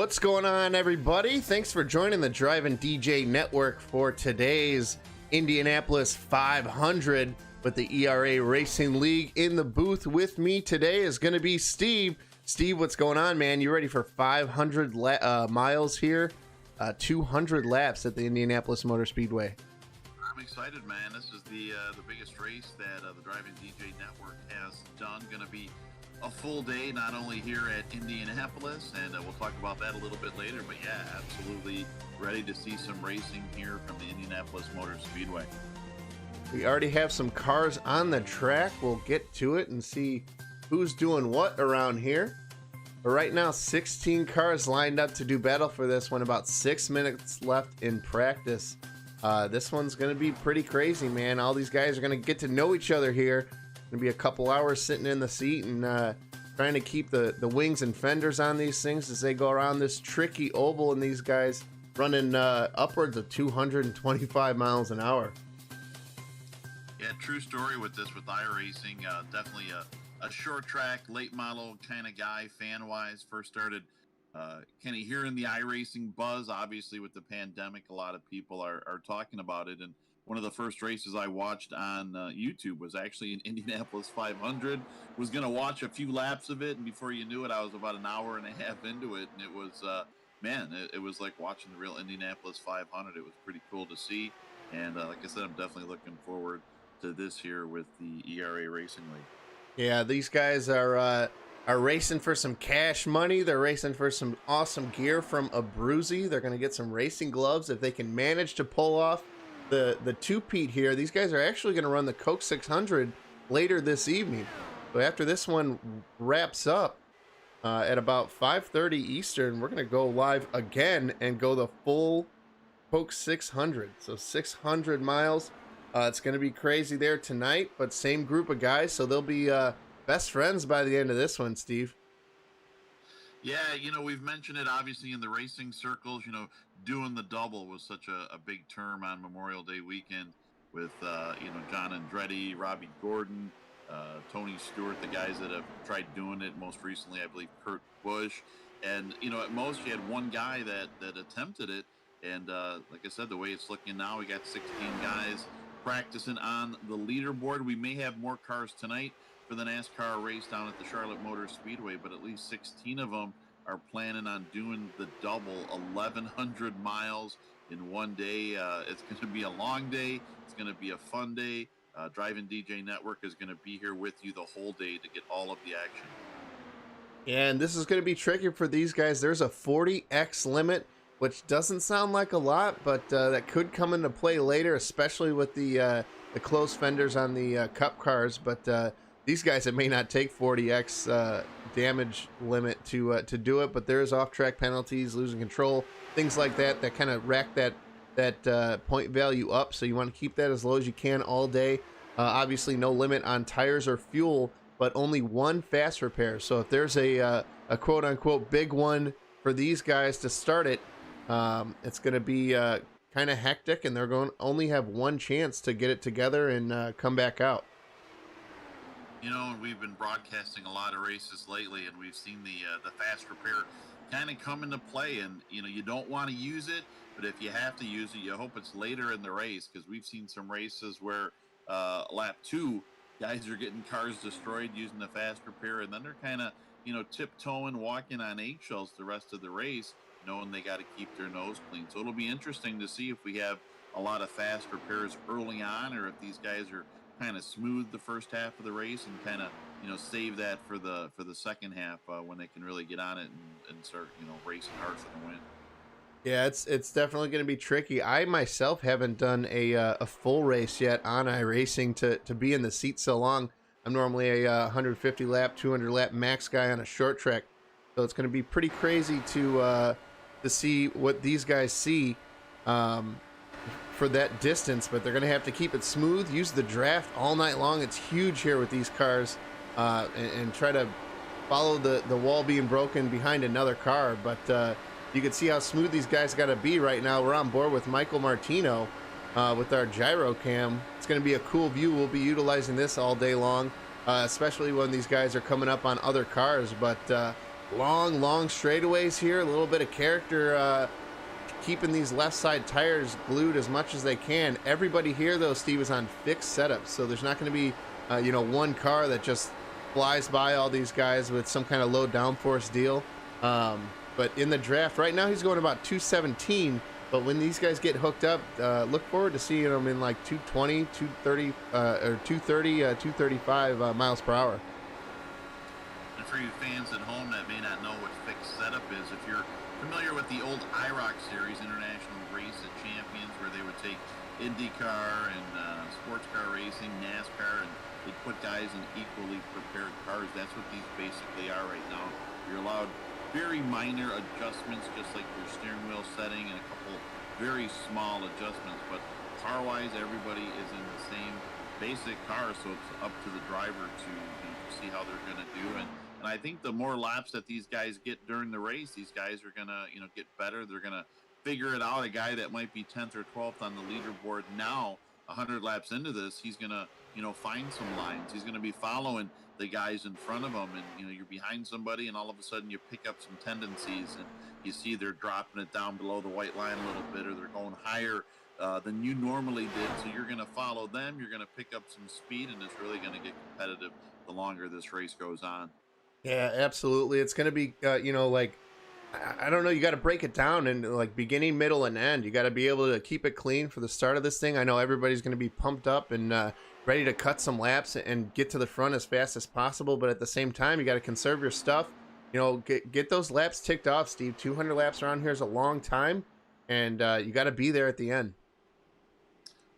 What's going on, everybody? Thanks for joining the Driving DJ Network for today's Indianapolis 500 with the ERA Racing League. In the booth with me today is going to be Steve. Steve, what's going on, man? You ready for 500 miles here? 200 laps at the Indianapolis Motor Speedway. I'm excited, man. This is the biggest race that the Driving DJ Network has done. Going to be a full day, not only here at Indianapolis, and we'll talk about that a little bit later, but yeah, absolutely ready to see some racing here from the Indianapolis Motor Speedway. We already have some cars on the track. We'll get to it and see who's doing what around here. But right now, 16 cars lined up to do battle for this one. About 6 minutes left in practice. This one's going to be pretty crazy, man. All these guys are going to get to know each other here. Gonna be a couple hours sitting in the seat and trying to keep the wings and fenders on these things as they go around this tricky oval, and these guys running upwards of 225 miles an hour. Yeah, true story with this, with iRacing. Definitely a short track, late model kind of guy, fan-wise. First started kind of hearing the iRacing buzz. Obviously, with the pandemic, a lot of people are talking about it, and one of the first races I watched on YouTube was actually an Indianapolis 500. Was going to watch a few laps of it, and before you knew it, I was about an hour and a half into it, and it was, man, it was like watching the real Indianapolis 500. It was pretty cool to see, and like I said, I'm definitely looking forward to this here with the ERA Racing League. Yeah, these guys are racing for some cash money. They're racing for some awesome gear from Abruzzi. They're going to get some racing gloves if they can manage to pull off the two-peat here. These guys are actually going to run the Coke 600 later this evening. So after this one wraps up at about 5:30 Eastern, we're going to go live again and go the full Coke 600. So 600 miles. It's going to be crazy there tonight, but same group of guys, so they'll be best friends by the end of this one, Steve. Yeah, you know, we've mentioned it obviously in the racing circles. You know, doing the double was such a big term on Memorial Day weekend with, you know, John Andretti, Robbie Gordon, Tony Stewart, the guys that have tried doing it. Most recently, I believe, Kurt Busch. And, you know, at most you had one guy that attempted it. And like I said, the way it's looking now, we got 16 guys practicing on the leaderboard. We may have more cars tonight for the NASCAR race down at the Charlotte Motor Speedway, but at least 16 of them are planning on doing the double, 1,100 miles in one day. It's going to be a long day. It's going to be a fun day. Driving DJ Network is going to be here with you the whole day to get all of the action. And this is going to be tricky for these guys. There's a 40x limit, which doesn't sound like a lot, but that could come into play later, especially with the closed fenders on the Cup cars. But these guys, it may not take 40x damage limit to do it, but there is off-track penalties, losing control, things like that kind of rack that point value up. So you want to keep that as low as you can all day. Obviously, no limit on tires or fuel, but only one fast repair. So if there's a quote-unquote big one for these guys to start it, it's going to be kind of hectic, and they're going to only have one chance to get it together and come back out. You know, and we've been broadcasting a lot of races lately, and we've seen the fast repair kind of come into play. And, you know, you don't want to use it, but if you have to use it, you hope it's later in the race, because we've seen some races where lap 2, guys are getting cars destroyed using the fast repair, and then they're kind of, you know, tiptoeing, walking on eggshells the rest of the race, knowing they got to keep their nose clean. So it'll be interesting to see if we have a lot of fast repairs early on, or if these guys are kind of smooth the first half of the race and kind of, you know, save that for the second half when they can really get on it and start, you know, racing hard for the win. Yeah, it's definitely going to be tricky. I myself haven't done a full race yet on iRacing to be in the seat so long. I'm normally a 150 lap, 200 lap max guy on a short track, so it's going to be pretty crazy to see what these guys see for that distance. But they're going to have to keep it smooth, use the draft all night long. It's huge here with these cars, and try to follow the wall being broken behind another car. But you can see how smooth these guys got to be right now. We're on board with Michael Martino with our gyro cam. It's going to be a cool view. We'll be utilizing this all day long, especially when these guys are coming up on other cars. But Long straightaways here. A little bit of character keeping these left side tires glued as much as they can. Everybody here, though, Steve, is on fixed setups. So there's not going to be, one car that just flies by all these guys with some kind of low downforce deal. But in the draft right now, he's going about 217. But when these guys get hooked up, look forward to seeing them in like 220, 230, or 230, 235 miles per hour. And for you fans at home that may not know what fixed setup is, if you're familiar with the old IROC series, International Race of Champions, where they would take IndyCar and sports car racing, NASCAR, and they'd put guys in equally prepared cars. That's what these basically are right now. You're allowed very minor adjustments, just like your steering wheel setting, and a couple very small adjustments. But car-wise, everybody is in the same basic car, so it's up to the driver to see how they're going to do. And I think the more laps that these guys get during the race, these guys are going to, get better. They're going to figure it out. A guy that might be 10th or 12th on the leaderboard now, 100 laps into this, he's going to, find some lines. He's going to be following the guys in front of him, and, you're behind somebody, and all of a sudden you pick up some tendencies, and you see they're dropping it down below the white line a little bit, or they're going higher than you normally did. So you're going to follow them. You're going to pick up some speed, and it's really going to get competitive the longer this race goes on. Yeah, absolutely. It's going to be, I don't know. You got to break it down in like beginning, middle, and end. You got to be able to keep it clean for the start of this thing. I know everybody's going to be pumped up and ready to cut some laps and get to the front as fast as possible. But at the same time, you got to conserve your stuff. Get those laps ticked off, Steve. 200 laps around here is a long time, and you got to be there at the end.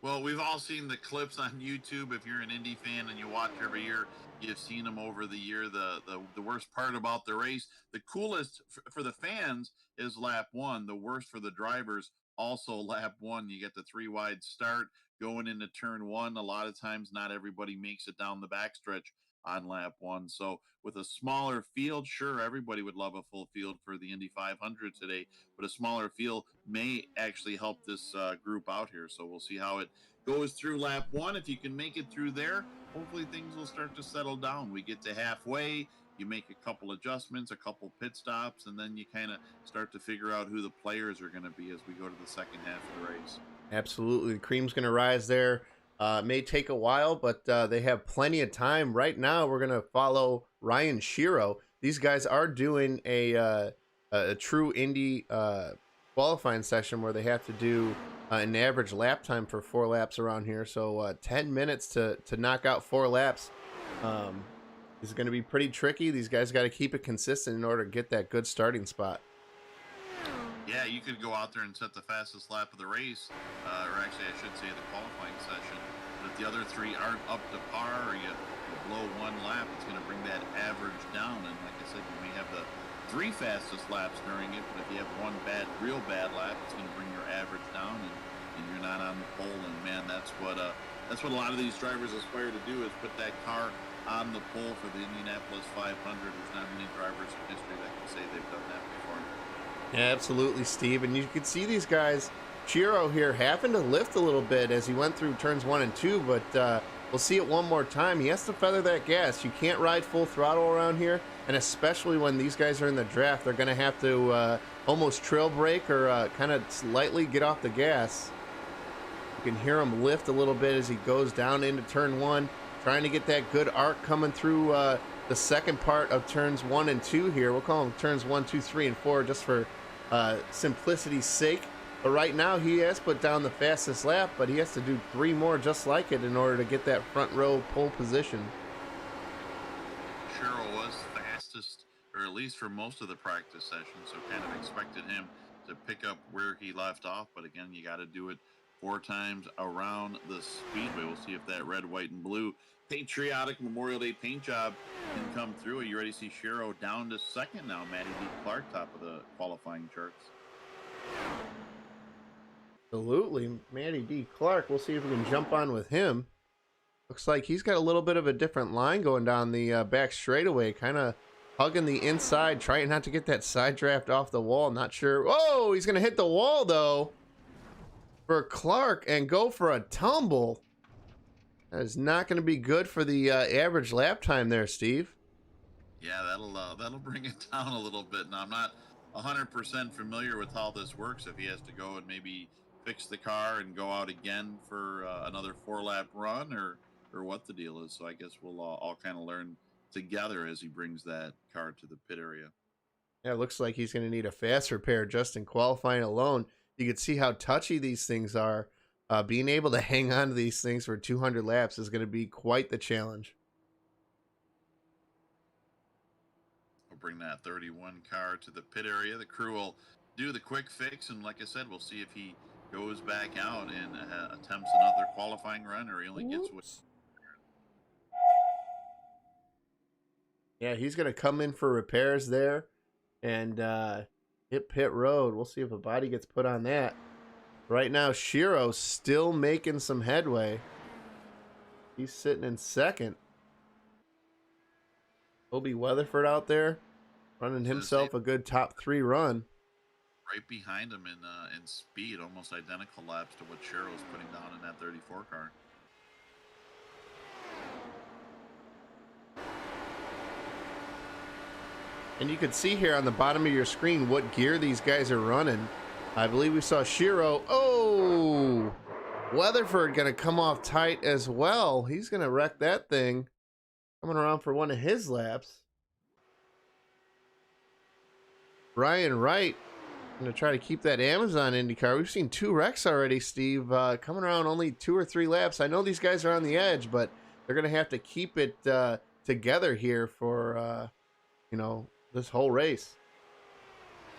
Well, we've all seen the clips on YouTube. If you're an Indy fan and you watch every year, you've seen them over the year. The worst part about the race, the coolest for the fans is lap one. The worst for the drivers, also lap one. You get the 3 wide start going into turn one. A lot of times, not everybody makes it down the backstretch on lap one. So with a smaller field, sure, everybody would love a full field for the Indy 500 today, but a smaller field may actually help this group out here. So we'll see how it goes through lap one. If you can make it through there, hopefully things will start to settle down. We get to halfway, you make a couple adjustments, a couple pit stops, and then you kind of start to figure out who the players are going to be as we go to the second half of the race. Absolutely. The cream's going to rise there. May take a while, but they have plenty of time. Right now, we're going to follow Ryan Shiro. These guys are doing a true Indy qualifying session where they have to do an average lap time for 4 laps around here. So 10 minutes to knock out 4 laps is going to be pretty tricky. These guys got to keep it consistent in order to get that good starting spot. Yeah, you could go out there and set the fastest lap of the race, or actually I should say the qualifying session. But if the other 3 aren't up to par, or you blow 1 lap, it's going to bring that average down. And like I said, you may have the 3 fastest laps during it, but if you have 1 real bad lap, it's going to bring your average down, and you're not on the pole. And man, that's what a lot of these drivers aspire to do, is put that car on the pole for the Indianapolis 500. There's not many drivers in history that can say they've done that before. Yeah, absolutely, Steve. And you can see these guys, Chiro here, having to lift a little bit as he went through turns 1 and 2, but we'll see it one more time. He has to feather that gas. You can't ride full throttle around here, and especially when these guys are in the draft, they're going to have to almost trail brake or kind of slightly get off the gas. You can hear him lift a little bit as he goes down into turn 1, trying to get that good arc coming through the second part of turns 1 and 2 here. We'll call them turns 1, 2, 3, and 4 just for simplicity's sake. But right now he has put down the fastest lap, but he has to do 3 more just like it in order to get that front row pole position. Cheryl was fastest, or at least for most of the practice session, so kind of expected him to pick up where he left off. But again, you got to do it 4 times around the speedway. We'll see if that red, white, and blue patriotic Memorial Day paint job can come through. Are you ready to see Shiro down to second now? Matty D. Clark, top of the qualifying charts. Absolutely. Matty D. Clark. We'll see if we can jump on with him. Looks like he's got a little bit of a different line going down the back straightaway, kind of hugging the inside, trying not to get that side draft off the wall. Not sure. Oh, he's going to hit the wall, though, for Clark and go for a tumble. That is not going to be good for the average lap time there, Steve. Yeah, that'll bring it down a little bit. Now I'm not 100% familiar with how this works. If he has to go and maybe fix the car and go out again for another 4-lap run, or what the deal is. So I guess we'll all kind of learn together as he brings that car to the pit area. Yeah, it looks like he's going to need a fast repair just in qualifying alone. You can see how touchy these things are. Being able to hang on to these things for 200 laps is going to be quite the challenge. We'll bring that 31 car to the pit area. The crew will do the quick fix, and like I said, we'll see if he goes back out and attempts another qualifying run, or he only gets what. Yeah, he's going to come in for repairs there and hit pit road. We'll see if a body gets put on that. Right now, Shiro's still making some headway. He's sitting in second. Obi Weatherford out there running himself a good top 3 run. Right behind him in speed, almost identical laps to what Shiro's putting down in that 34 car. And you can see here on the bottom of your screen what gear these guys are running. I believe we saw Shiro. Oh, Weatherford going to come off tight as well. He's going to wreck that thing. Coming around for one of his laps. Ryan Wright going to try to keep that Amazon IndyCar. We've seen 2 wrecks already, Steve. Coming around only 2 or 3 laps. I know these guys are on the edge, but they're going to have to keep it together here for, this whole race.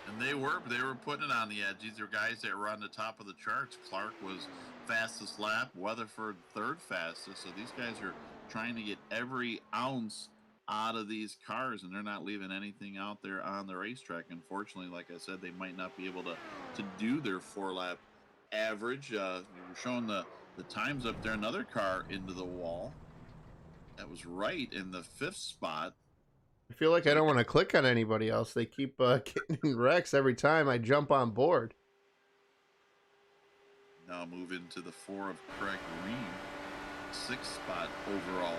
And they were putting it on the edge. These are guys that were on the top of the charts. Clark was fastest lap, Weatherford 3rd fastest. So these guys are trying to get every ounce out of these cars, and they're not leaving anything out there on the racetrack. Unfortunately, like I said, they might not be able to do their 4-lap average. We're showing the times up there. Another car into the wall. That was right in the 5th spot. I feel like I don't want to click on anybody else. They keep getting in wrecks every time I jump on board. Now move into the 4 of Craig Ream, 6th spot overall.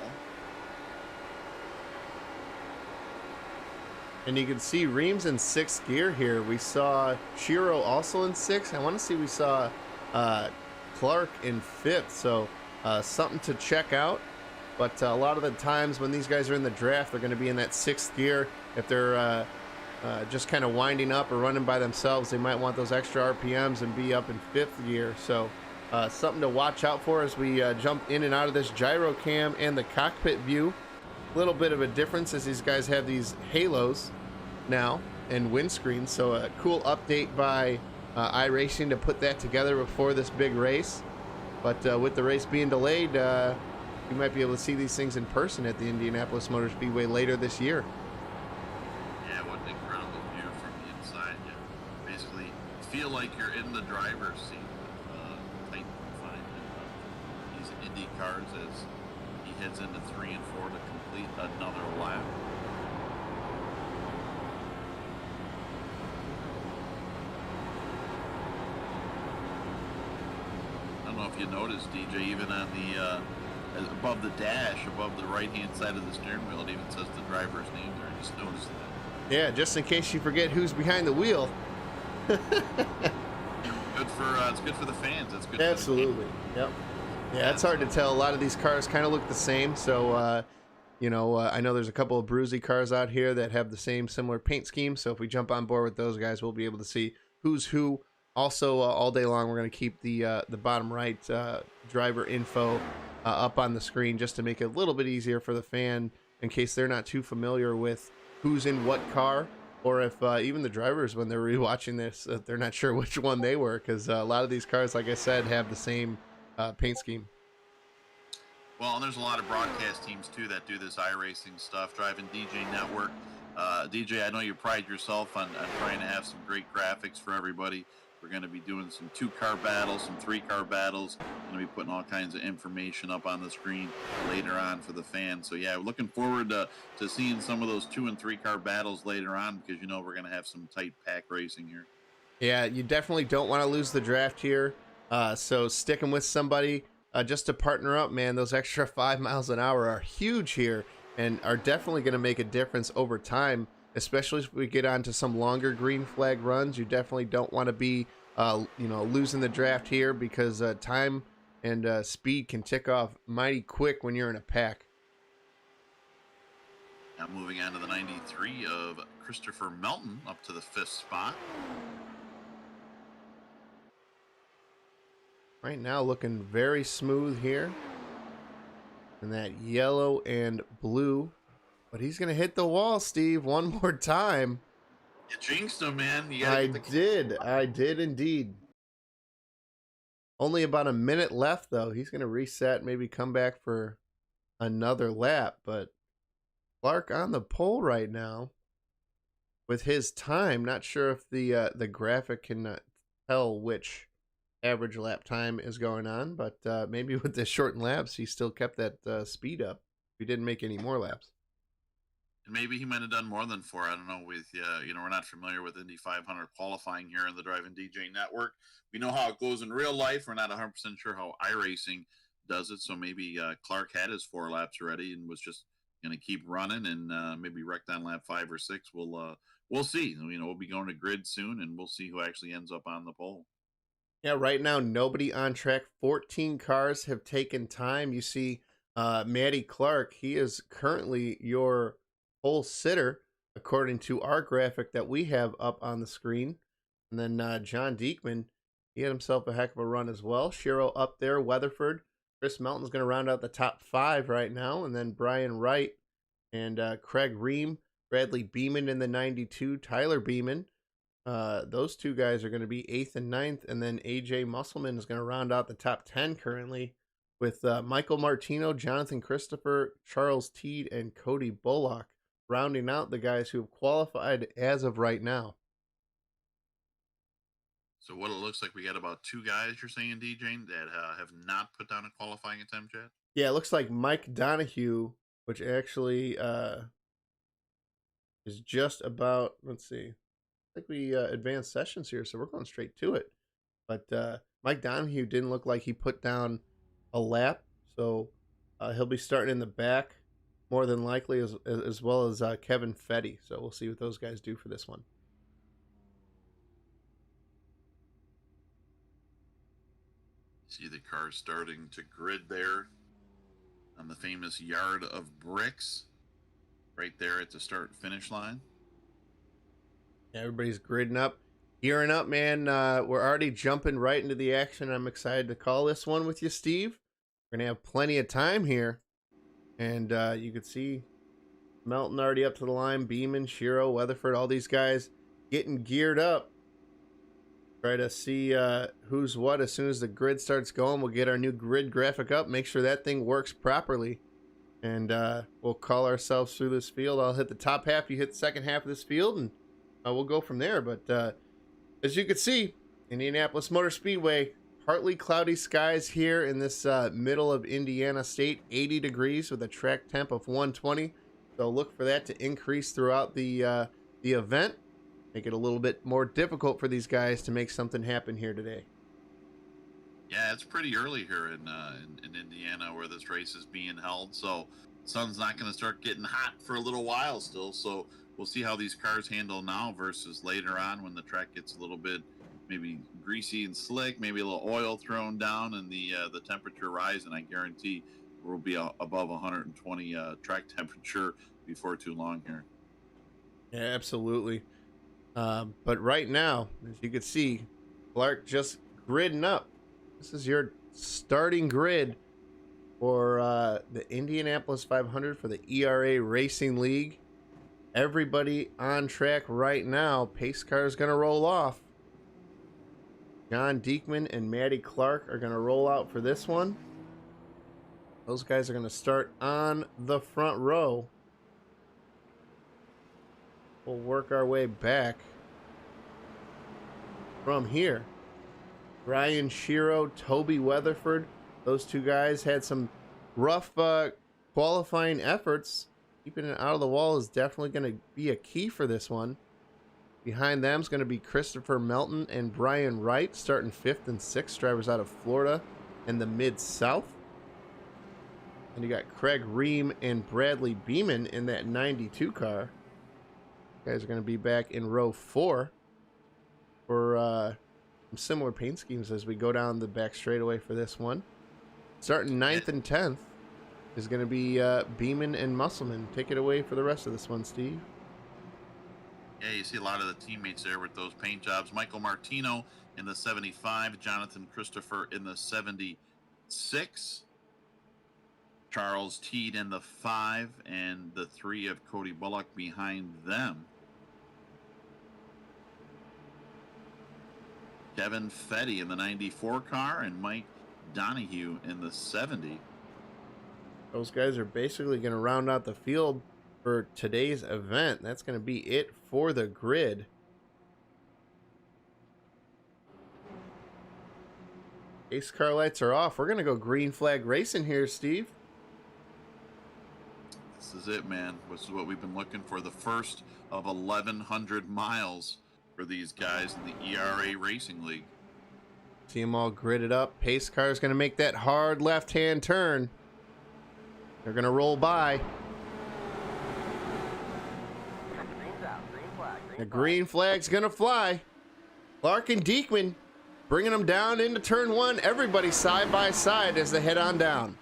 And you can see Reams in 6th gear here. We saw Shiro also in 6th. I want to see we saw Clark in 5th. So something to check out. But a lot of the times when these guys are in the draft, they're going to be in that 6th gear. If they're just kind of winding up or running by themselves, they might want those extra RPMs and be up in 5th gear. So something to watch out for as we jump in and out of this gyro cam and the cockpit view. A little bit of a difference as these guys have these halos now and windscreens. So a cool update by iRacing to put that together before this big race. But with the race being delayed, you might be able to see these things in person at the Indianapolis Motor Speedway later this year. Yeah, what an incredible view from the inside. You basically feel like you're in the driver's seat with tight confinement of these Indy cars as he heads into 3 and 4 to complete another lap. I don't know if you noticed, DJ, even on the above the dash, above the right-hand side of the steering wheel, it even says the driver's name there. I just noticed that. Yeah, just in case you forget who's behind the wheel. Good for it's good for the fans. It's good. Absolutely. Yep. Yeah, it's hard to tell. A lot of these cars kind of look the same. So, I know there's a couple of Bruzy cars out here that have the same similar paint scheme. So if we jump on board with those guys, we'll be able to see who's who. Also, all day long, we're going to keep the bottom right driver info up on the screen just to make it a little bit easier for the fan in case they're not too familiar with who's in what car, or if even the drivers, when they're rewatching this, they're not sure which one they were, because a lot of these cars, like I said, have the same paint scheme. Well, and there's a lot of broadcast teams too that do this iRacing stuff, driving DJ Network. DJ, I know you pride yourself on trying to have some great graphics for everybody. We're going to be doing some 2-car battles, some 3-car battles. Going to be putting all kinds of information up on the screen later on for the fans. So yeah, looking forward to seeing some of those 2- and 3-car battles later on, because we're going to have some tight pack racing here. Yeah, you definitely don't want to lose the draft here. So sticking with somebody just to partner up, man, those extra 5 miles an hour are huge here. and are definitely going to make a difference over time, especially if we get onto some longer green flag runs. You definitely don't want to be, losing the draft here, because time and speed can tick off mighty quick when you're in a pack. Now moving on to the 93 of Christopher Melton up to the 5th spot. Right now looking very smooth here. And that yellow and blue. But he's going to hit the wall, Steve, one more time. You jinxed him, man. I did indeed. Only about a minute left, though. He's going to reset, maybe come back for another lap. But Clark on the pole right now with his time. Not sure if the graphic can tell which average lap time is going on, but maybe with the shortened laps, he still kept that speed up. He didn't make any more laps. And maybe he might have done more than 4. I don't know. With we're not familiar with Indy 500 qualifying here in the Driving DJ Network. We know how it goes in real life. We're not 100% sure how iRacing does it. So maybe Clark had his 4 laps already and was just going to keep running, and maybe wrecked on lap 5 or 6. We'll see. We'll be going to grid soon, and we'll see who actually ends up on the pole. Yeah, right now, nobody on track. 14 cars have taken time. You see Matty Clark, he is currently your pole sitter, according to our graphic that we have up on the screen. And then John Diekman, he had himself a heck of a run as well. Shiro up there, Weatherford. Chris Melton's going to round out the top 5 right now. And then Brian Wright and Craig Ream, Bradley Beeman in the 92, Tyler Beeman. Those 2 guys are going to be 8th and 9th, and then AJ Musselman is going to round out the top 10 currently, with Michael Martino, Jonathan Christopher, Charles Teed, and Cody Bullock rounding out the guys who have qualified as of right now. So what it looks like, we got about 2 guys, you're saying, DJ, that have not put down a qualifying attempt yet? Yeah, it looks like Mike Donahue, which actually is just about, let's see, I think we advanced sessions here, so we're going straight to it. But Mike Donahue didn't look like he put down a lap, so he'll be starting in the back more than likely, as well as Kevin Fetty. So we'll see what those guys do for this one. See the cars starting to grid there on the famous yard of bricks right there at the start-finish line. Everybody's gridding up, gearing up, man. We're already jumping right into the action. I'm excited to call this one with you, Steve. We're going to have plenty of time here. And you can see Melton already up to the line, Beeman, Shiro, Weatherford, all these guys getting geared up. Try to see who's what. As soon as the grid starts going, we'll get our new grid graphic up, make sure that thing works properly. And we'll call ourselves through this field. I'll hit the top half, you hit the second half of this field, and we'll go from there. But as you can see, Indianapolis Motor Speedway, partly cloudy skies here in this middle of Indiana State, 80 degrees with a track temp of 120. So look for that to increase throughout the event. Make it a little bit more difficult for these guys to make something happen here today. Yeah, it's pretty early here in Indiana where this race is being held. So the sun's not going to start getting hot for a little while still. So we'll see how these cars handle now versus later on when the track gets a little bit maybe greasy and slick, maybe a little oil thrown down, and the temperature rise. And I guarantee we'll be above 120 track temperature before too long here. Yeah, absolutely. But right now, as you can see, Clark just gridding up. This is your starting grid for the Indianapolis 500 for the ERA Racing League. Everybody on track right now. Pace car is going to roll off. John Diekman and Matty Clark are going to roll out for this one. Those guys are going to start on the front row. We'll work our way back from here. Brian Shiro, Toby Weatherford. Those 2 guys had some rough qualifying efforts. Keeping it out of the wall is definitely going to be a key for this one. Behind them is going to be Christopher Melton and Brian Wright, starting 5th and 6th, drivers out of Florida and the Mid-South. And you got Craig Ream and Bradley Beeman in that 92 car. You guys are going to be back in row 4 for some similar paint schemes as we go down the back straightaway for this one. Starting 9th and 10th is going to be Beeman and Musselman. Take it away for the rest of this one, Steve. Yeah, you see a lot of the teammates there with those paint jobs. Michael Martino in the 75, Jonathan Christopher in the 76, Charles Teed in the 5, and the 3 of Cody Bullock behind them. Kevin Fetty in the 94 car and Mike Donahue in the 70. Those guys are basically going to round out the field for today's event. That's going to be it for the grid. Ace car lights are off. We're going to go green flag racing here, Steve. This is it, man. This is what we've been looking for. The first of 1,100 miles for these guys in the ERA Racing League. See them all gridded up. Pace car is going to make that hard left-hand turn. They're going to roll by. The green flag's going to fly. Clark and Diekman bringing them down into turn 1. Everybody side by side as they head on down.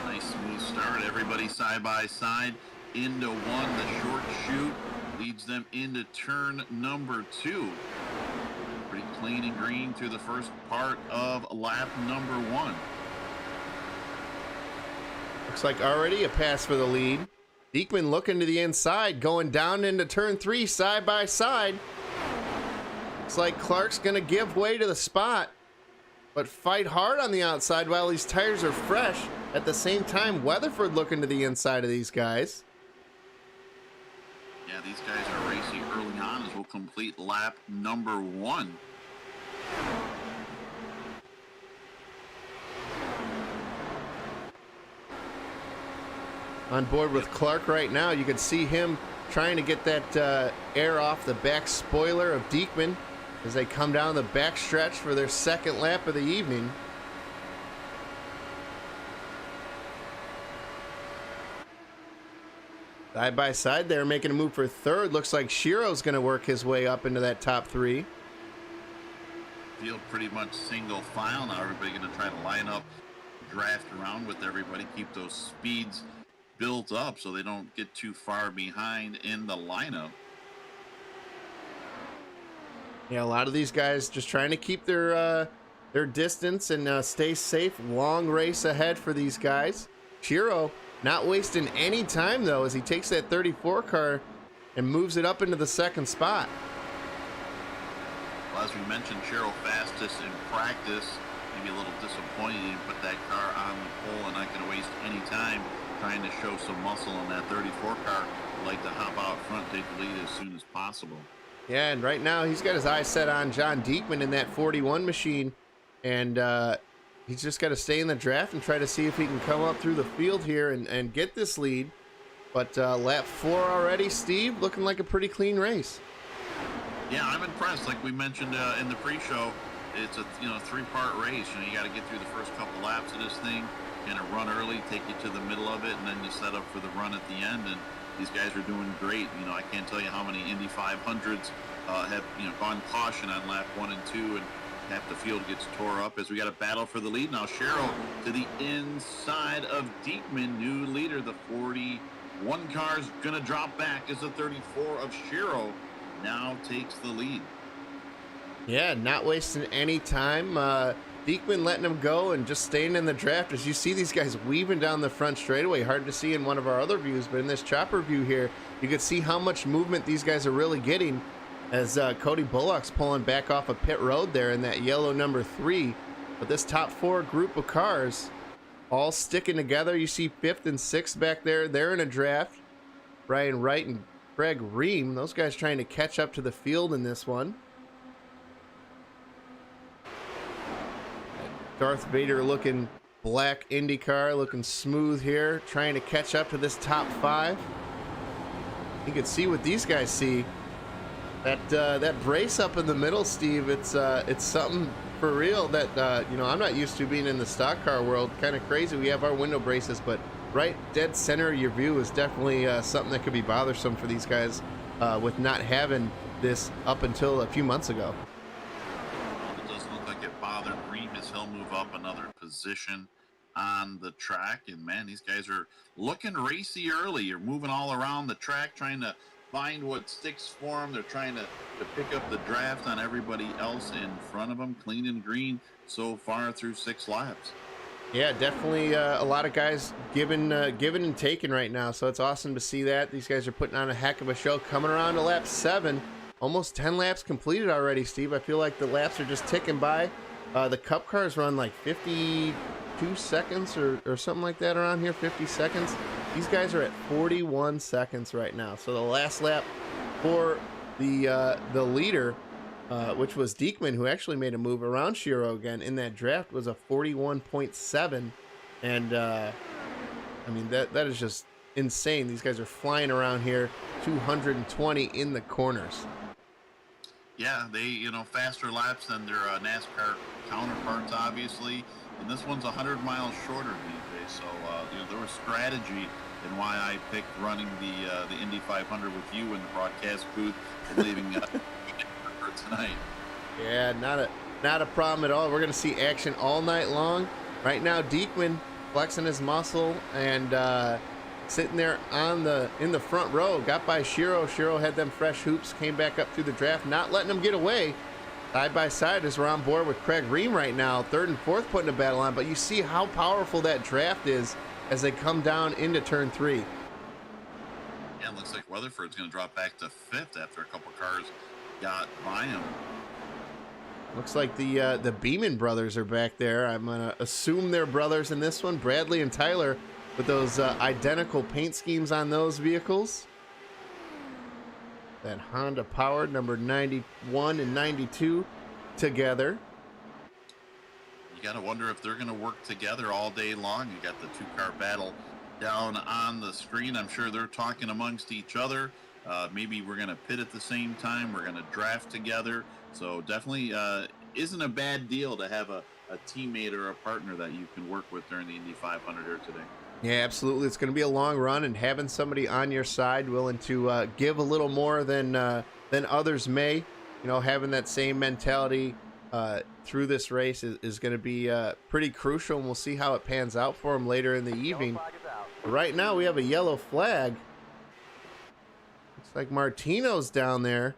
Nice smooth start. Everybody side by side into 1. The short chute leads them into turn number 2. Pretty clean and green through the first part of lap number 1. Looks like already a pass for the lead. Diekman looking to the inside, going down into turn 3 side by side. Looks like Clark's going to give way to the spot, but fight hard on the outside while these tires are fresh. At the same time, Weatherford looking to the inside of these guys. Yeah, these guys are racing early on as we'll complete lap number 1. On board with Clark right now. You can see him trying to get that air off the back spoiler of Diekman as they come down the back stretch for their second lap of the evening. Side by side there, making a move for third. Looks like Shiro's going to work his way up into that top 3. Field pretty much single file now. Everybody going to try to line up, draft around with everybody, keep those speeds built up so they don't get too far behind in the lineup. Yeah, a lot of these guys just trying to keep their distance and stay safe. Long race ahead for these guys. Shiro not wasting any time though as he takes that 34 car and moves it up into the second spot. Well, as we mentioned, Shiro fastest in practice. Maybe a little disappointed he didn't put that car on the pole and not going to waste any time trying to show some muscle in that 34 car. Would like to hop out front, take the lead as soon as possible. Yeah, and right now he's got his eyes set on John Diekman in that 41 machine, and he's just got to stay in the draft and try to see if he can come up through the field here and get this lead. But lap 4 already, Steve, looking like a pretty clean race. Yeah, I'm impressed. Like we mentioned in the pre-show, it's a 3-part race. You got to get through the first couple laps of this thing, kind of run early, take you to the middle of it, and then you set up for the run at the end. And these guys are doing great. I can't tell you how many Indy 500s have gone caution on lap 1 and 2, and half the field gets tore up as we got a battle for the lead. Now Shiro to the inside of Diekman, new leader. The 41 car's gonna drop back as the 34 of Shiro now takes the lead. Yeah, not wasting any time. Diekman letting him go and just staying in the draft. As you see these guys weaving down the front straightaway, hard to see in one of our other views, but in this chopper view here, you can see how much movement these guys are really getting as Cody Bullock's pulling back off a pit road there in that yellow number 3. But this top 4 group of cars all sticking together. You see 5th and 6th back there. They're in a draft. Brian Wright and Craig Ream, those guys trying to catch up to the field in this one. Darth Vader looking black IndyCar, looking smooth here, trying to catch up to this top 5. You can see what these guys see. That brace up in the middle, Steve, it's something for real that you know, I'm not used to being in the stock car world. Kind of crazy. We have our window braces, but right dead center of your view is definitely something that could be bothersome for these guys with not having this up until a few months ago. Well, it doesn't look like it bothered Remus. He'll move up another position on the track. And man, these guys are looking racy early. You're moving all around the track, trying to find what sticks for them. They're trying to pick up the draft on everybody else in front of them. Clean and green so far through 6 laps. Yeah, definitely a lot of guys giving and taking right now. So it's awesome to see that. These guys are putting on a heck of a show. Coming around to lap 7. Almost 10 laps completed already, Steve. I feel like the laps are just ticking by. The Cup cars run like 52 seconds or something like that around here, 50 seconds. These guys are at 41 seconds right now. So the last lap for the leader, which was Diekman, who actually made a move around Shiro again in that draft, was a 41.7. And I mean, that is just insane. These guys are flying around here, 220 in the corners. Yeah, they, you know, faster laps than their NASCAR counterparts, obviously. And this one's 100 miles shorter, DJ. So, you know, there was strategy in why I picked running the Indy 500 with you in the broadcast booth and leaving for tonight. Yeah, not a problem at all. We're gonna see action all night long. Right now, Diekman flexing his muscle and sitting there in the front row. Got by Shiro. Shiro had them fresh hoops. Came back up through the draft, not letting them get away. Side by side as we're on board with Craig Ream right now, 3rd and 4th putting a battle on. But you see how powerful that draft is as they come down into turn 3. Yeah, it looks like Weatherford's going to drop back to 5th after a couple cars got by him. Looks like the Beeman brothers are back there. I'm gonna assume they're brothers in this one. Bradley and Tyler with those identical paint schemes on those vehicles. That Honda powered number 91 and 92 together. You got to wonder if they're going to work together all day long. You got the 2-car battle down on the screen. I'm sure they're talking amongst each other. Maybe we're going to pit at the same time. We're going to draft together. So definitely isn't a bad deal to have a teammate or a partner that you can work with during the Indy 500 here today. Yeah, absolutely. It's going to be a long run, and having somebody on your side willing to give a little more than others may, you know, having that same mentality through this race is going to be pretty crucial, and we'll see how it pans out for them later in the evening. Right now, we have a yellow flag. Looks like Martino's down there,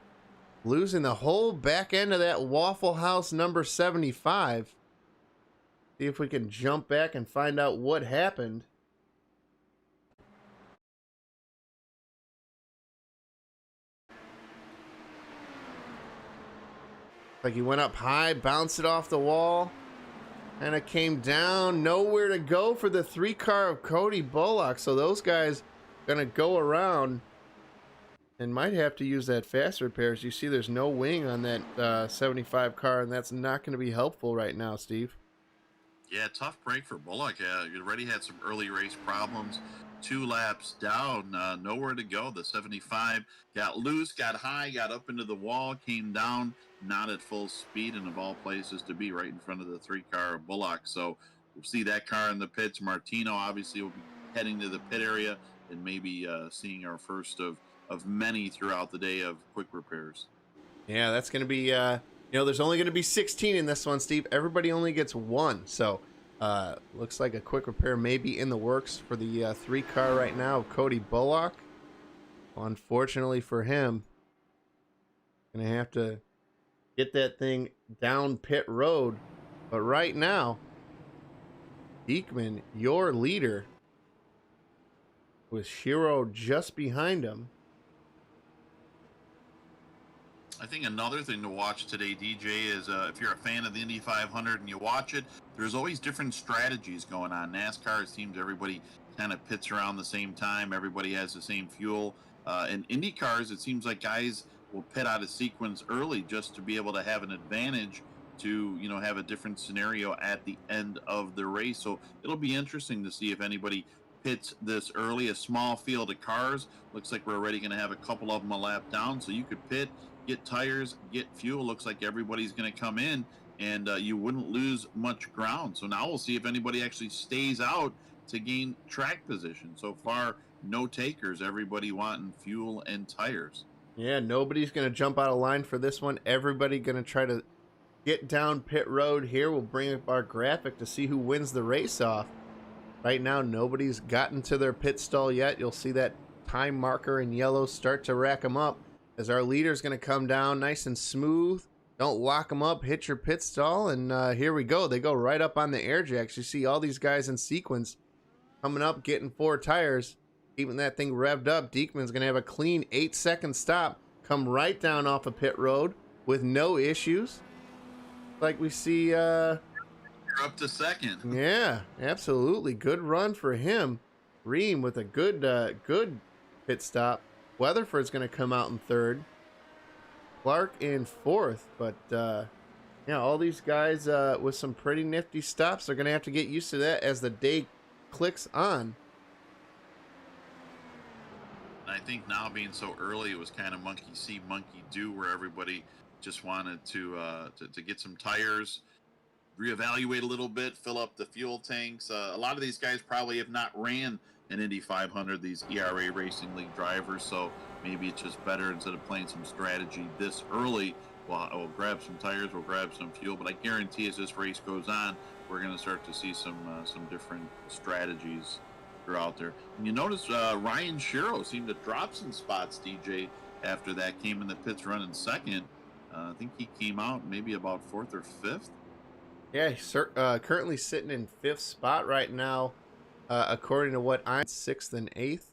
losing the whole back end of that Waffle House number 75. See if we can jump back and find out what happened. Like he went up high, bounced it off the wall, and it came down. Nowhere to go for the 3-car of Cody Bullock. So those guys gonna go around and might have to use that fast repairs. You see there's no wing on that 75 car, and that's not going to be helpful right now, Steve. Yeah, tough break for Bullock. He already had some early race problems. 2 laps down, nowhere to go. The 75 got loose, got high, got up into the wall, came down, not at full speed, and of all places to be right in front of the 3-car of Bullock. So we'll see that car in the pits. Martino obviously will be heading to the pit area and maybe seeing our first of many throughout the day of quick repairs. Yeah, that's going to be, you know, there's only going to be 16 in this one, Steve. Everybody only gets 1. So looks like a quick repair may be in the works for the 3-car right now of Cody Bullock. Unfortunately for him, going to have to get that thing down pit road. But right now, Diekman, your leader, with Shiro just behind him. I think another thing to watch today, DJ, is if you're a fan of the Indy 500 and you watch it, there's always different strategies going on. NASCAR, it seems everybody kind of pits around the same time. Everybody has the same fuel. In Indy cars, it seems like guys will pit out of sequence early just to be able to have an advantage to, you know, have a different scenario at the end of the race. So it'll be interesting to see if anybody pits this early. A small field of cars. Looks like we're already going to have a couple of them a lap down. So you could pit get tires, get fuel. Looks like everybody's going to come in, and you wouldn't lose much ground. So now we'll see if anybody actually stays out to gain track position. So far, no takers. Everybody wanting fuel and tires. Yeah, nobody's going to jump out of line for this one. Everybody going to try to get down pit road here. We'll bring up our graphic to see who wins the race off. Right now, nobody's gotten to their pit stall yet. You'll see that time marker in yellow start to rack them up as our leader's going to come down nice and smooth. Don't lock them up, hit your pit stall, and here we go. They go right up on the air jacks. You see all these guys in sequence coming up, getting 4 tires, keeping that thing revved up. Diekman's going to have a clean 8-second stop, come right down off of pit road with no issues. Like we see... You're up to second. Yeah, absolutely. Good run for him. Ream with a good good pit stop. Weatherford's going to come out in 3rd. Clark in 4th. But, yeah, all these guys with some pretty nifty stops. They're going to have to get used to that as the day clicks on. I think now being so early, it was kind of monkey see, monkey do, where everybody just wanted to get some tires, reevaluate a little bit, fill up the fuel tanks. A lot of these guys probably have not ran an Indy 500, these ERA Racing League drivers, so maybe it's just better instead of playing some strategy this early. We'll grab some tires, we'll grab some fuel, but I guarantee as this race goes on, we're going to start to see some different strategies throughout there. And you notice Ryan Shiro seemed to drop some spots, DJ, after that, came in the pits running 2nd. I think he came out maybe about 4th or 5th. Yeah, he's currently sitting in 5th spot right now, according to what I'm 6th and 8th.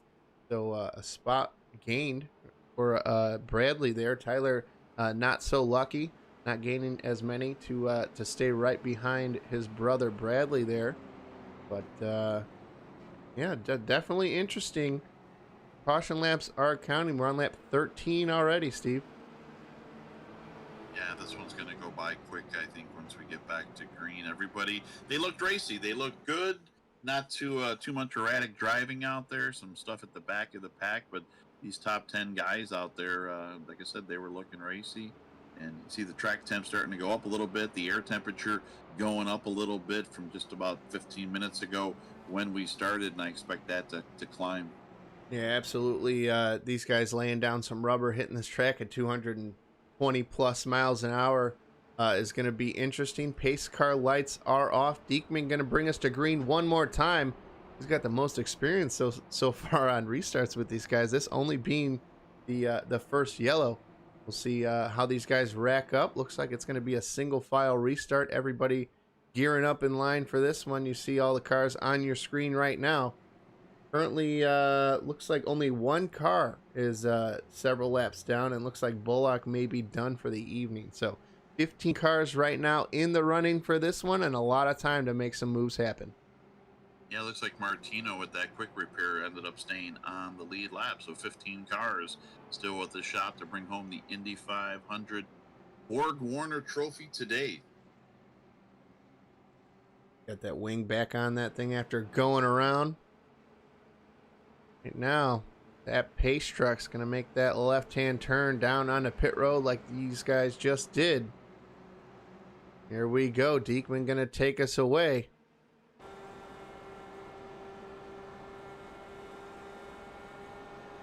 So a spot gained for Bradley there. Tyler not so lucky, not gaining as many to stay right behind his brother Bradley there. But yeah, definitely interesting. Caution laps are counting. We're on lap 13 already, Steve. Yeah, this one's going to go by quick, I think, once we get back to green. Everybody, they looked racy. They looked good. Not too much erratic driving out there. Some stuff at the back of the pack, but these top 10 guys out there, like I said, they were looking racy. And you see the track temp starting to go up a little bit. The air temperature going up a little bit from just about 15 minutes ago when we started, and I expect that to climb. Yeah, absolutely. These guys laying down some rubber, hitting this track at 220 plus miles an hour is going to be interesting. Pace car lights are off. Diekman going to bring us to green one more time. He's got the most experience so far on restarts with these guys. This only being the first yellow. We'll see how these guys rack up. Looks like it's going to be a single file restart. Everybody gearing up in line for this one. You see all the cars on your screen right now. Currently, looks like only one car is several laps down, and looks like Bullock may be done for the evening. So 15 cars right now in the running for this one, and a lot of time to make some moves happen. Yeah, it looks like Martino with that quick repair ended up staying on the lead lap. So 15 cars still with the shot to bring home the Indy 500 Borg Warner Trophy today. Got that wing back on that thing after going around. Right now, that pace truck's going to make that left-hand turn down onto pit road like these guys just did. Here we go. Diekman going to take us away.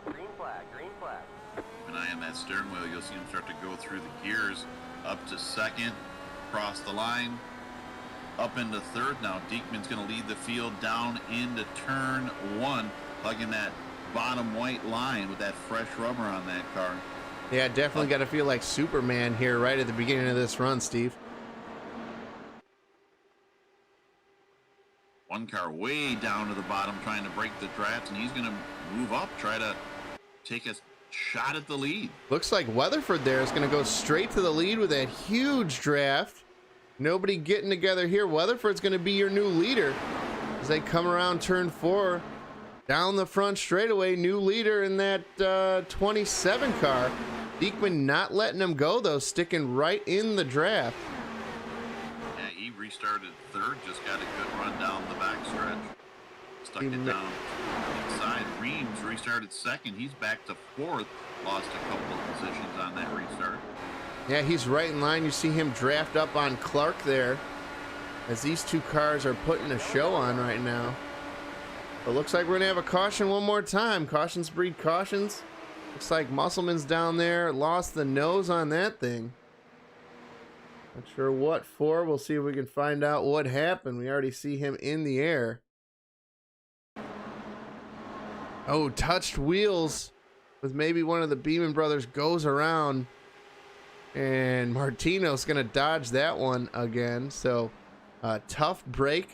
Green flag, green flag. Keep an eye on that steering wheel. You'll see him start to go through the gears up to 2nd, cross the line, up into 3rd. Now Diekman's going to lead the field down into turn 1. Hugging that bottom white line with that fresh rubber on that car. Yeah, definitely got to feel like Superman here right at the beginning of this run, Steve. One car way down to the bottom trying to break the draft, and he's going to move up, try to take a shot at the lead. Looks like Weatherford there is going to go straight to the lead with that huge draft. Nobody getting together here. Weatherford's going to be your new leader as they come around turn 4. Down the front straightaway, new leader in that 27 car. Diekman not letting him go, though, sticking right in the draft. Yeah, he restarted 3rd, just got a good run down the back stretch. stuck it down inside. Reams restarted second. He's back to fourth. Lost a couple of positions on that restart. Yeah, he's right in line. You see him draft up on Clark there as these two cars are putting a show on right now. It looks like we're going to have a caution one more time. Cautions breed cautions. Looks like Musselman's down there. Lost the nose on that thing. Not sure what for. We'll see if we can find out what happened. We already see him in the air. Oh, touched wheels with maybe one of the Beeman brothers goes around. And Martino's going to dodge that one again. So, tough break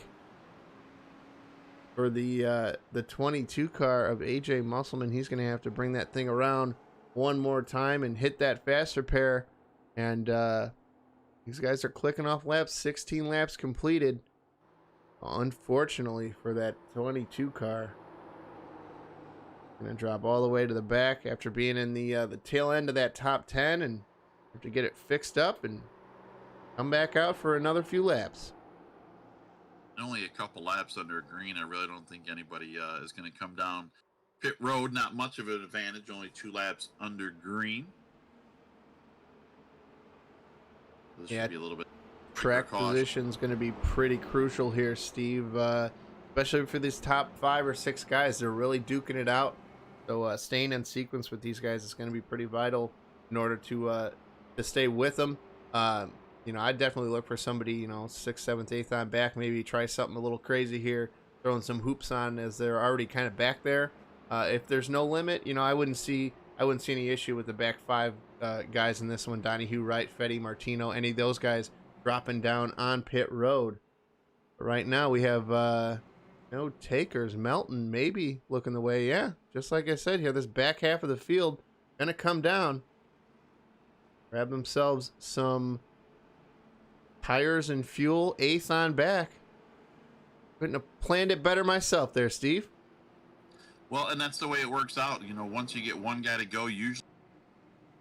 for the 22 car of AJ Musselman. He's going to have to bring that thing around one more time and hit that fast repair. And these guys are clicking off laps. 16 laps completed. Unfortunately for that 22 car. Going to drop all the way to the back after being in the tail end of that top 10 and have to get it fixed up and come back out for another few laps. Only a couple laps under green. I really don't think anybody is going to come down pit road. Not much of an advantage. Only 2 laps under green. This should be a little bit. Track position is going to be pretty crucial here, Steve. Especially for these top 5 or 6 guys. They're really duking it out. So staying in sequence with these guys is going to be pretty vital in order to stay with them. You know, I'd definitely look for somebody, you know, 6th, 7th, 8th on back. Maybe try something a little crazy here, throwing some hoops on as they're already kind of back there. If there's no limit, you know, I wouldn't see any issue with the back 5 guys in this one. Donahue, Wright, Fetty, Martino, any of those guys dropping down on pit road. But right now we have no takers. Melton maybe looking the way. Yeah, just like I said here, this back half of the field gonna come down. Grab themselves some tires and fuel. 8th on back. Couldn't have planned it better myself there, Steve. Well, and that's the way it works out. You know, once you get one guy to go, usually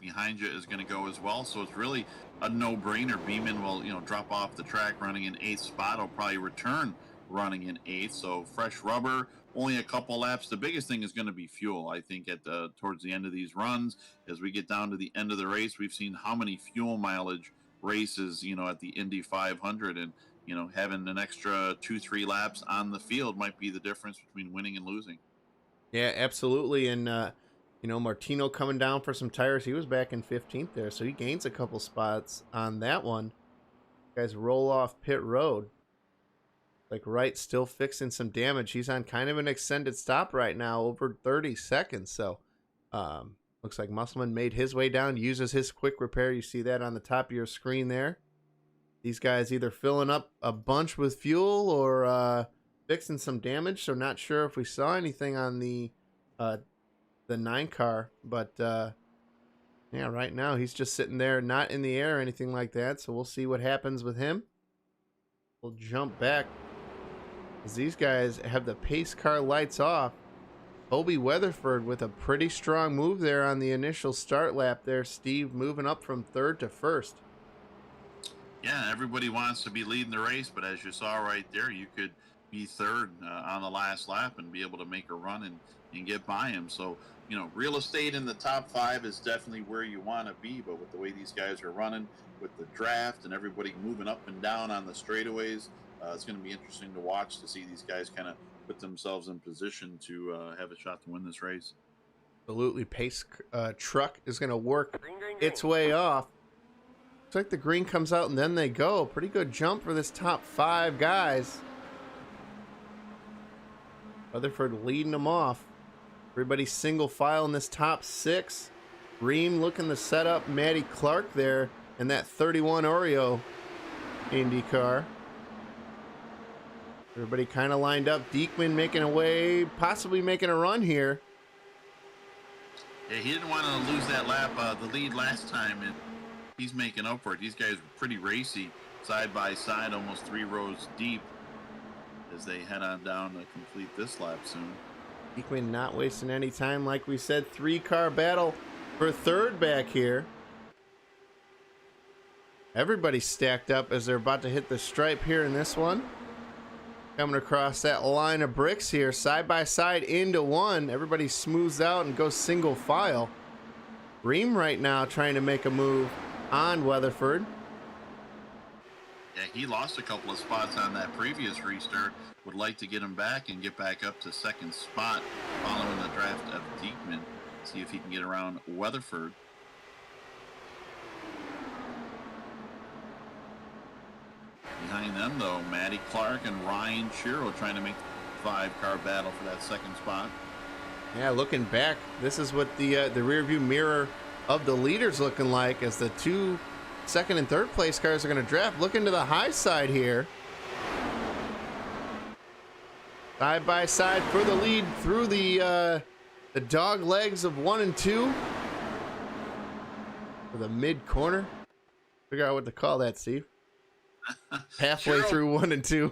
behind you is going to go as well. So it's really a no-brainer. Beeman will, you know, drop off the track running in 8th spot. He'll probably return running in 8th. So fresh rubber, only a couple laps. The biggest thing is going to be fuel. I think at towards the end of these runs, as we get down to the end of the race, we've seen how many fuel mileage races, you know, at the Indy 500, and you know, having an extra 2-3 laps on the field might be the difference between winning and losing. Yeah, absolutely. And you know, Martino coming down for some tires. He was back in 15th there, so he gains a couple spots on that one. Guys roll off pit road. Like Wright still fixing some damage. He's on kind of an extended stop right now, over 30 seconds. So looks like Musselman made his way down, uses his quick repair. You see that on the top of your screen there. These guys either filling up a bunch with fuel or fixing some damage. So not sure if we saw anything on the 9 car, but yeah, right now he's just sitting there, not in the air or anything like that. So we'll see what happens with him. We'll jump back as these guys have the pace car lights off. Toby Weatherford with a pretty strong move there on the initial start lap there. Steve moving up from 3rd to 1st. Yeah, everybody wants to be leading the race, but as you saw right there, you could be 3rd on the last lap and be able to make a run and get by him. So, you know, real estate in the top 5 is definitely where you want to be, but with the way these guys are running, with the draft and everybody moving up and down on the straightaways, it's going to be interesting to watch to see these guys kind of put themselves in position to have a shot to win this race. Absolutely. Pace truck is going to work its way off. Looks like the green comes out and then they go. Pretty good jump for this top 5 guys. Weatherford leading them off. Everybody single file in this top 6. Ream looking to set up Matty Clark there in that 31 Oreo Indy car. Everybody kind of lined up. Diekman making a way, possibly making a run here. Yeah, he didn't want to lose that lap, the lead last time, and he's making up for it. These guys were pretty racy, side by side, almost 3 rows deep, as they head on down to complete this lap soon. Diekman not wasting any time. Like we said, 3-car battle for 3rd back here. Everybody's stacked up as they're about to hit the stripe here in this one. Coming across that line of bricks here, side by side into one. Everybody smooths out and goes single file. Ream right now trying to make a move on Weatherford. Yeah, he lost a couple of spots on that previous restart. Would like to get him back and get back up to second spot following the draft of Diekman. See if he can get around Weatherford. Behind them, though, Matty Clark and Ryan Shiro trying to make the 5-car battle for that second spot. Yeah, looking back, this is what the rear view mirror of the leaders looking like as the 2 second and third place cars are going to draft. Looking to the high side here. Side by side for the lead through the dog legs of 1 and 2. For the mid corner. Figure out what to call that, Steve. Halfway through 1 and 2.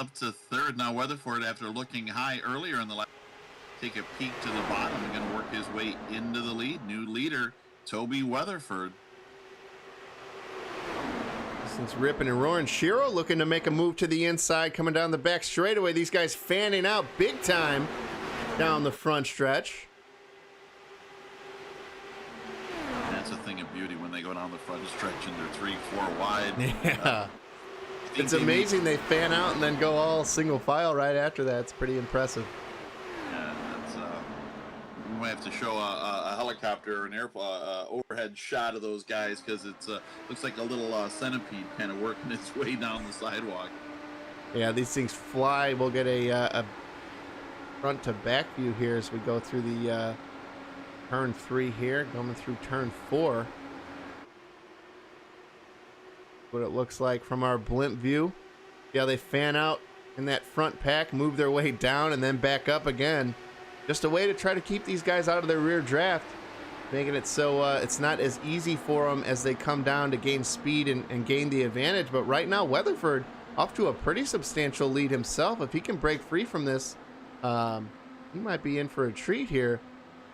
Up to third. Now Weatherford, after looking high earlier in the lap, take a peek to the bottom and going to work his way into the lead. New leader, Toby Weatherford. Since ripping and roaring, Shiro looking to make a move to the inside, coming down the back straightaway. These guys fanning out big time down the front stretch. That's a thing of beauty when they go down the front stretch and they're 3-4 wide. Yeah. It's amazing they fan out and then go all single file right after that. It's pretty impressive. Yeah, that's we might have to show a helicopter or an overhead shot of those guys because it's looks like a little centipede kind of working its way down the sidewalk. Yeah, these things fly. We'll get a front to back view here as we go through the turn 3 here, going through turn 4. What it looks like from our blimp view. Yeah, they fan out in that front pack, move their way down, and then back up again. Just a way to try to keep these guys out of their rear draft, making it so it's not as easy for them as they come down to gain speed and gain the advantage. But right now, Weatherford off to a pretty substantial lead himself. If he can break free from this, he might be in for a treat here.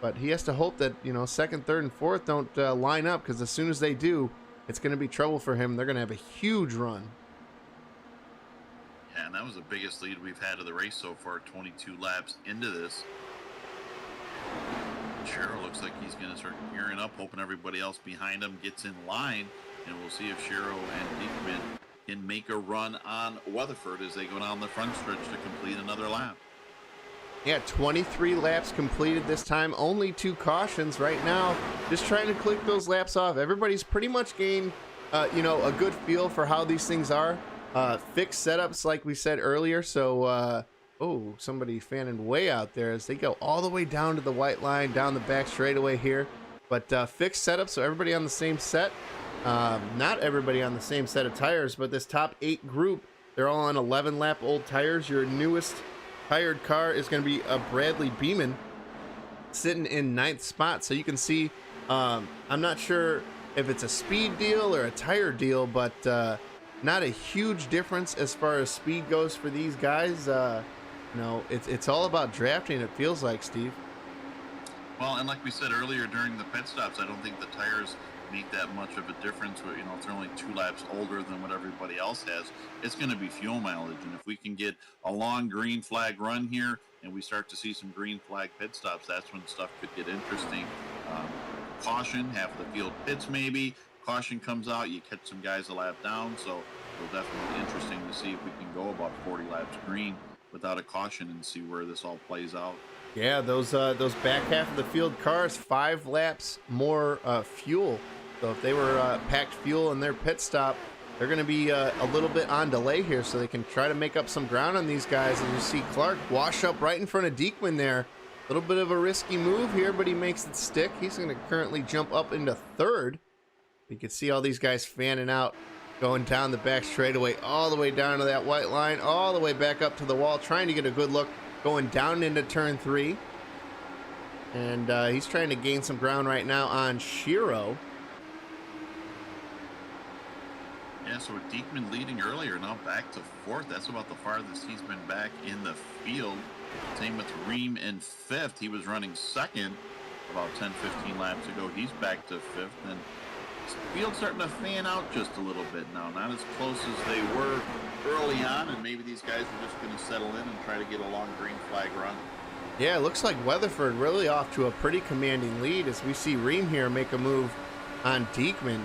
But he has to hope that, you know, second, third, and fourth don't line up, because as soon as they do, it's going to be trouble for him. They're going to have a huge run. Yeah, and that was the biggest lead we've had of the race so far, 22 laps into this. Shiro looks like he's going to start gearing up, hoping everybody else behind him gets in line, and we'll see if Shiro and Diekman can make a run on Weatherford as they go down the front stretch to complete another lap. Yeah, 23 laps completed this time, only 2 cautions right now. Just trying to click those laps off. Everybody's pretty much gained, you know, a good feel for how these things are. Fixed setups, like we said earlier. So, oh, somebody fanning way out there as they go all the way down to the white line, down the back straightaway here. But fixed setup, so everybody on the same set. Not everybody on the same set of tires, but this top 8 group, they're all on 11-lap old tires. Your newest tired car is going to be a Bradley Beeman, sitting in 9th spot. So you can see, I'm not sure if it's a speed deal or a tire deal, but not a huge difference as far as speed goes for these guys. No, it's all about drafting, it feels like, Steve. Well, and like we said earlier during the pit stops, I don't think the tires make that much of a difference. You know, if they're only 2 laps older than what everybody else has, it's going to be fuel mileage. And if we can get a long green flag run here and we start to see some green flag pit stops, that's when stuff could get interesting. Caution, half the field pits maybe. Caution comes out, you catch some guys a lap down. So it'll definitely be interesting to see if we can go about 40 laps green without a caution and see where this all plays out. Yeah, those back half of the field cars, 5 laps more fuel. So if they were packed fuel in their pit stop, they're going to be a little bit on delay here, so they can try to make up some ground on these guys. And you see Clark wash up right in front of Diekman there. A little bit of a risky move here, but he makes it stick. He's going to currently jump up into 3rd. You can see all these guys fanning out, going down the back straightaway, all the way down to that white line, all the way back up to the wall, trying to get a good look, going down into turn 3. And he's trying to gain some ground right now on Shiro. Yeah, so with Diekman leading earlier, now back to 4th. That's about the farthest he's been back in the field. Same with Ream in 5th. He was running 2nd about 10-15 laps ago. He's back to 5th. And Field's starting to fan out just a little bit now. Not as close as they were early on, and maybe these guys are just going to settle in and try to get a long green flag run. Yeah, it looks like Weatherford really off to a pretty commanding lead as we see Ream here make a move on Diekman.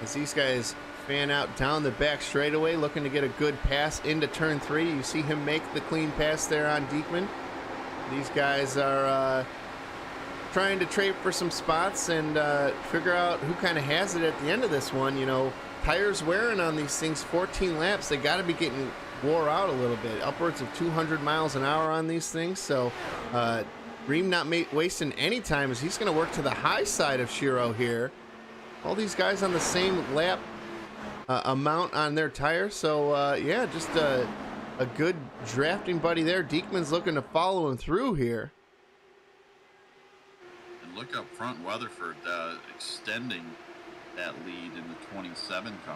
As these guys fan out down the back straightaway, looking to get a good pass into turn 3. You see him make the clean pass there on Diekman. These guys are trying to trade for some spots and figure out who kind of has it at the end of this one. You know, tires wearing on these things 14 laps. They got to be getting wore out a little bit, upwards of 200 miles an hour on these things. So Ream not wasting any time as he's going to work to the high side of Shiro here. All these guys on the same lap amount on their tires. So yeah, just a good drafting buddy there. Diekman's looking to follow him through here. And look up front, Weatherford extending that lead in the 27 car.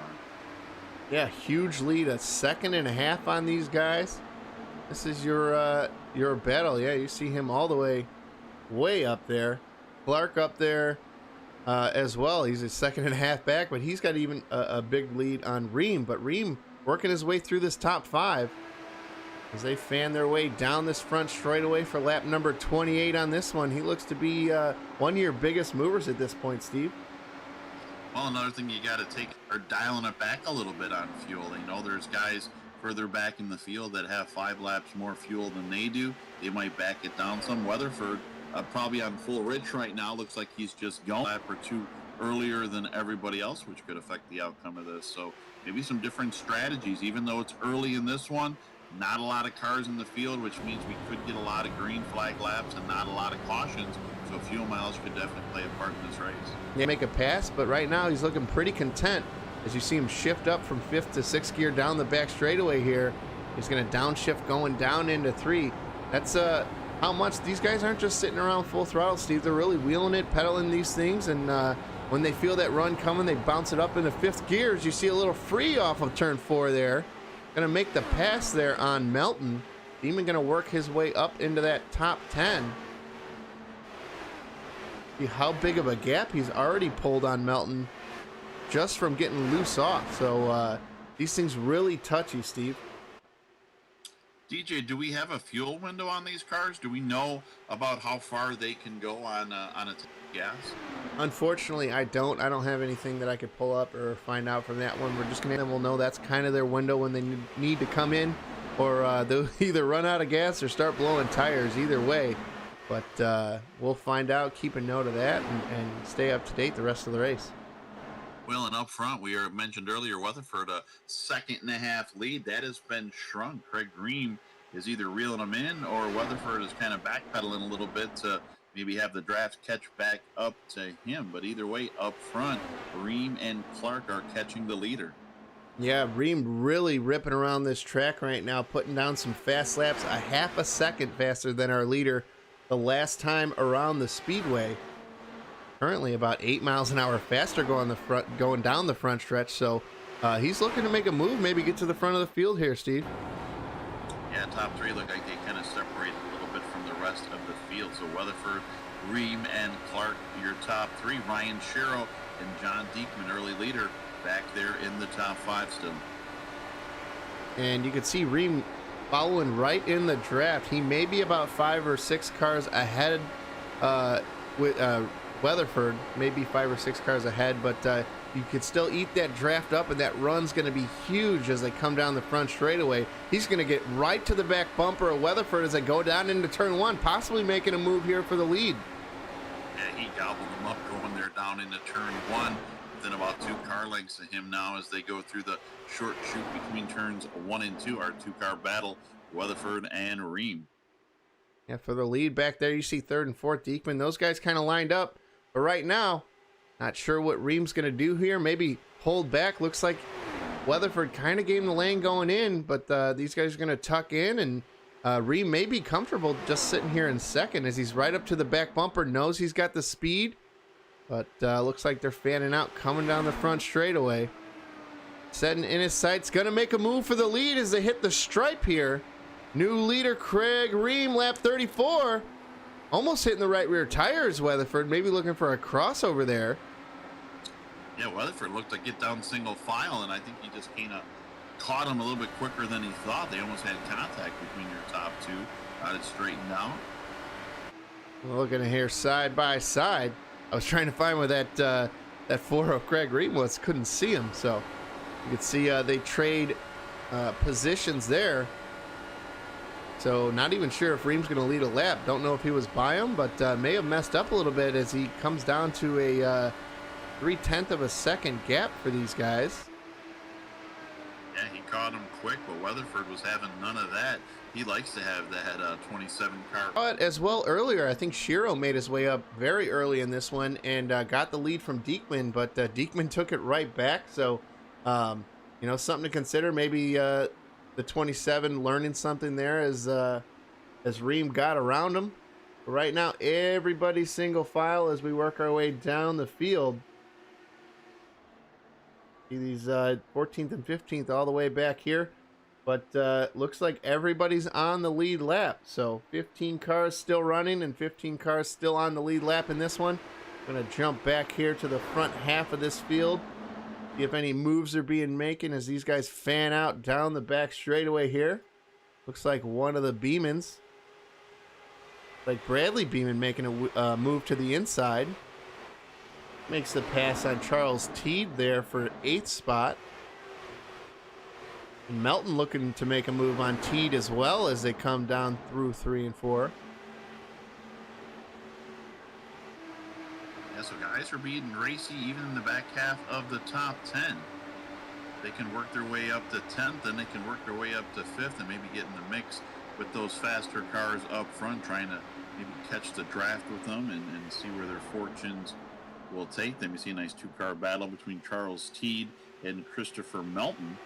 Yeah, huge lead, a second and a half on these guys. This is your battle. Yeah, you see him all the way up there. Clark up there as well. He's a second and a half back, but he's got even a big lead on Ream. But Ream working his way through this top 5 as they fan their way down this front straightaway for lap number 28 on this one. He looks to be one of your biggest movers at this point, Steve. Well, another thing you got to take are dialing it back a little bit on fuel. You know, there's guys further back in the field that have 5 laps more fuel than they do. They might back it down some. Weatherford probably on full rich right now. Looks like he's just going a lap or 2 earlier than everybody else, which could affect the outcome of this. So maybe some different strategies, even though it's early in this one. Not a lot of cars in the field, which means we could get a lot of green flag laps and not a lot of cautions. So fuel mileage could definitely play a part in this race. Yeah, make a pass, but right now he's looking pretty content as you see him shift up from 5th to 6th gear down the back straightaway here. He's going to downshift going down into 3. That's how much these guys aren't just sitting around full throttle, Steve. They're really wheeling it, pedaling these things, and when they feel that run coming, they bounce it up into 5th gears. You see a little free off of turn 4 there. Going to make the pass there on Melton. Demon going to work his way up into that top 10. See how big of a gap he's already pulled on Melton just from getting loose off. So these things really touchy, Steve. DJ, do we have a fuel window on these cars? Do we know about how far they can go on a tank of gas? Unfortunately, I don't. I don't have anything that I could pull up or find out from that one. We're just going to, we'll know that's kind of their window when they need to come in, or they'll either run out of gas or start blowing tires, either way. But we'll find out, keep a note of that, and stay up to date the rest of the race. Well, and up front, we mentioned earlier, Weatherford, a 2.5 lead. That has been shrunk. Craig Green is either reeling them in, or Weatherford is kind of backpedaling a little bit to maybe have the draft catch back up to him. But either way, up front, Ream and Clark are catching the leader. Yeah, Ream really ripping around this track right now, putting down some fast laps, a half a second faster than our leader the last time around the speedway. Currently about 8 miles an hour faster going down the front stretch. So he's looking to make a move, maybe get to the front of the field here, Steve. Yeah, top 3 look like they kind of separate a little bit from the rest of the field. So Weatherford, Ream, and Clark, your top 3. Ryan Shiro and John Diekman, early leader, back there in the top 5 still. And you can see Ream following right in the draft. He may be about 5 or 6 cars ahead with Weatherford, maybe 5 or 6 cars ahead, but you could still eat that draft up, and that run's going to be huge as they come down the front straightaway. He's going to get right to the back bumper of Weatherford as they go down into turn 1, possibly making a move here for the lead. Yeah, he gobbled them up going there down into turn 1. Within about 2 car lengths of him now as they go through the short chute between turns 1 and 2, our 2-car battle, Weatherford and Ream. Yeah, for the lead back there, you see 3rd and 4th Diekman. Those guys kind of lined up. But right now, not sure what Ream's going to do here. Maybe hold back. Looks like Weatherford kind of gave him the lane going in, but these guys are going to tuck in, and Ream may be comfortable just sitting here in 2nd as he's right up to the back bumper, knows he's got the speed, but looks like they're fanning out, coming down the front straightaway. Setting in his sights, going to make a move for the lead as they hit the stripe here. New leader Craig Ream, lap 34. Almost hitting the right rear tires, Weatherford. Maybe looking for a crossover there. Yeah, Weatherford looked to get down single file, and I think he just kind of caught him a little bit quicker than he thought. They almost had contact between your top two. Got it straightened out. We're looking at here side by side. I was trying to find where that 4-0 Craig Ream was. Couldn't see him, so you could see they trade positions there. So not even sure if Ream's going to lead a lap. Don't know if he was by him, but may have messed up a little bit as he comes down to a 0.3 of a second gap for these guys. Yeah, he caught him quick, but Weatherford was having none of that. He likes to have that 27 car. But as well earlier, I think Shiro made his way up very early in this one and got the lead from Diekman, but Diekman took it right back. So, you know, something to consider. Maybe the 27 learning something there as Ream got around him. But right now, everybody's single file as we work our way down the field. See these 14th and 15th all the way back here. But looks like everybody's on the lead lap. So 15 cars still running and 15 cars still on the lead lap in this one. I'm going to jump back here to the front half of this field. See if any moves are being making as these guys fan out down the back straightaway here. Looks like one of the Beemans. Like Bradley Beeman making a move to the inside. Makes the pass on Charles Teed there for 8th spot. And Melton looking to make a move on Teed as well as they come down through 3 and 4. Yeah, so guys are being racy even in the back half of the top 10. They can work their way up to 10th, and they can work their way up to 5th and maybe get in the mix with those faster cars up front, trying to maybe catch the draft with them and see where their fortunes will take them. You see a nice 2-car battle between Charles Teed and Christopher Melton.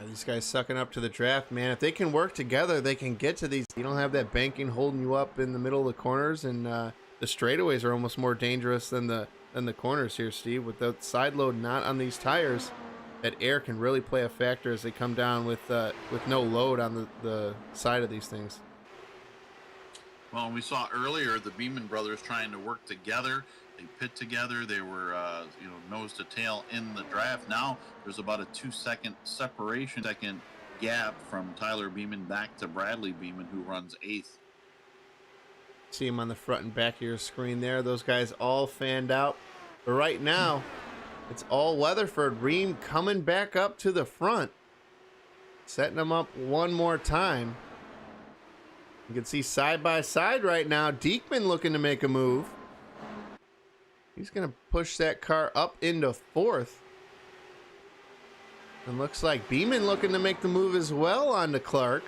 These guys sucking up to the draft, man. If they can work together, they can get to these. You don't have that banking holding you up in the middle of the corners, and the straightaways are almost more dangerous than the corners here, Steve. With the side load not on these tires, that air can really play a factor as they come down with no load on the side of these things. Well, we saw earlier the Beeman brothers trying to work together. They pit together. They were, nose to tail in the draft. Now there's about a 2-second separation, second gap from Tyler Beeman back to Bradley Beeman, who runs 8th. See him on the front and back of your screen there. Those guys all fanned out. But right now, it's all Weatherford. Ream coming back up to the front, setting them up one more time. You can see side by side right now. Diekman looking to make a move. He's going to push that car up into 4th. And looks like Beeman looking to make the move as well onto Clark.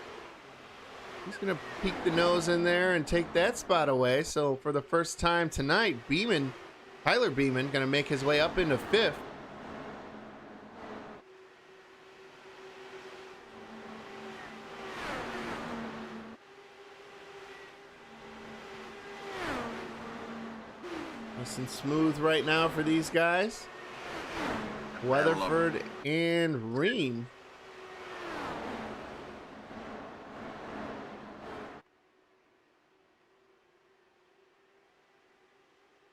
He's going to peek the nose in there and take that spot away. So for the first time tonight, Tyler Beeman, going to make his way up into 5th. Nice and smooth right now for these guys. Weatherford and Ream.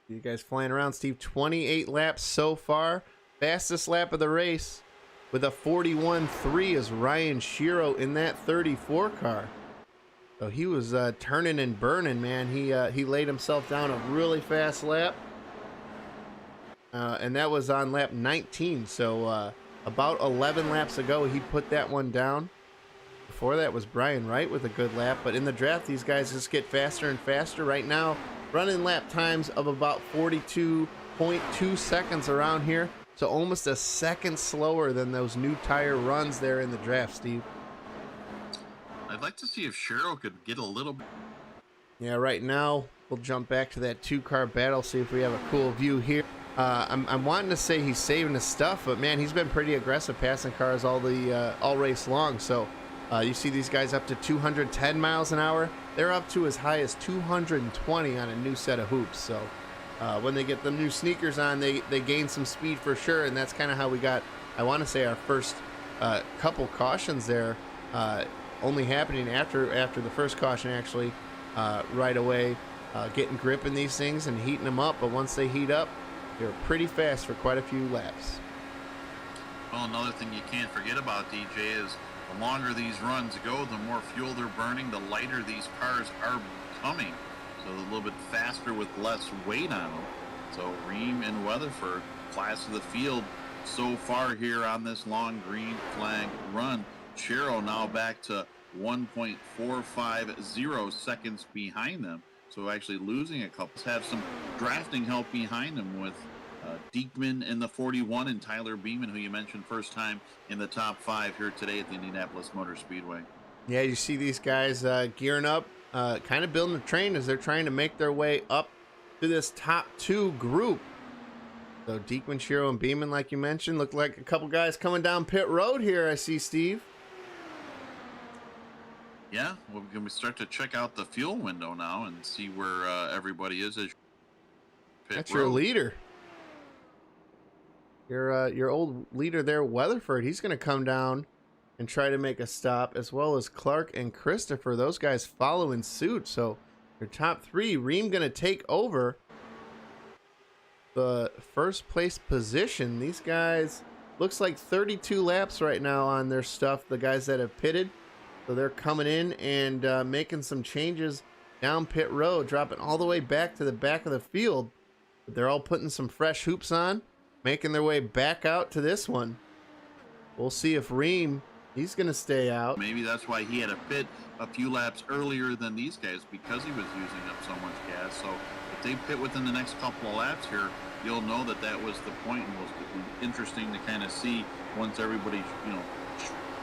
You guys flying around, Steve. 28 laps so far. Fastest lap of the race with a 41.3 is Ryan Shiro in that 34 car. So he was turning and burning, man. He laid himself down a really fast lap. And that was on lap 19. So about 11 laps ago, he put that one down. Before that was Brian Wright with a good lap. But in the draft, these guys just get faster and faster. Right now, running lap times of about 42.2 seconds around here. So almost a second slower than those new tire runs there in the draft, Steve. I'd like to see if Shiro could get a little bit. Yeah, right now, we'll jump back to that 2-car battle, see if we have a cool view here. I'm wanting to say he's saving his stuff, but man, he's been pretty aggressive passing cars all race long. So you see these guys up to 210 miles an hour. They're up to as high as 220 on a new set of hoops. So when they get the new sneakers on, they gain some speed for sure. And that's kind of how we got, I want to say, our first couple cautions there. Only happening after the first caution, actually, right away, getting grip in these things and heating them up. But once they heat up, They were pretty fast for quite a few laps. Well, another thing you can't forget about, DJ, is the longer these runs go, the more fuel they're burning, the lighter these cars are becoming. So a little bit faster with less weight on them. So Ream and Weatherford, class of the field so far here on this long green flag run. Shiro now back to 1.450 seconds behind them. So actually losing a couple. Have some drafting help behind them with Diekman in the 41 and Tyler Beeman, who you mentioned first time in the top 5 here today at the Indianapolis Motor Speedway. Yeah, you see these guys gearing up, kind of building a train as they're trying to make their way up to this top 2 group. So Diekman, Shiro, and Beeman, like you mentioned, look like a couple guys coming down pit road here. I see, Steve. Yeah, we're going to start to check out the fuel window now and see where everybody is. As That's your leader. Your old leader there, Weatherford. He's going to come down and try to make a stop, as well as Clark and Christopher. Those guys follow in suit. So your top 3, Ream going to take over the first place position. These guys, looks like 32 laps right now on their stuff, the guys that have pitted. So they're coming in and making some changes down pit road, dropping all the way back to the back of the field. But they're all putting some fresh hoops on, making their way back out to this one. We'll see if Ream, he's going to stay out. Maybe that's why he had to pit a few laps earlier than these guys, because he was using up so much gas. So if they pit within the next couple of laps here, you'll know that that was the point, and it was interesting to kind of see once everybody,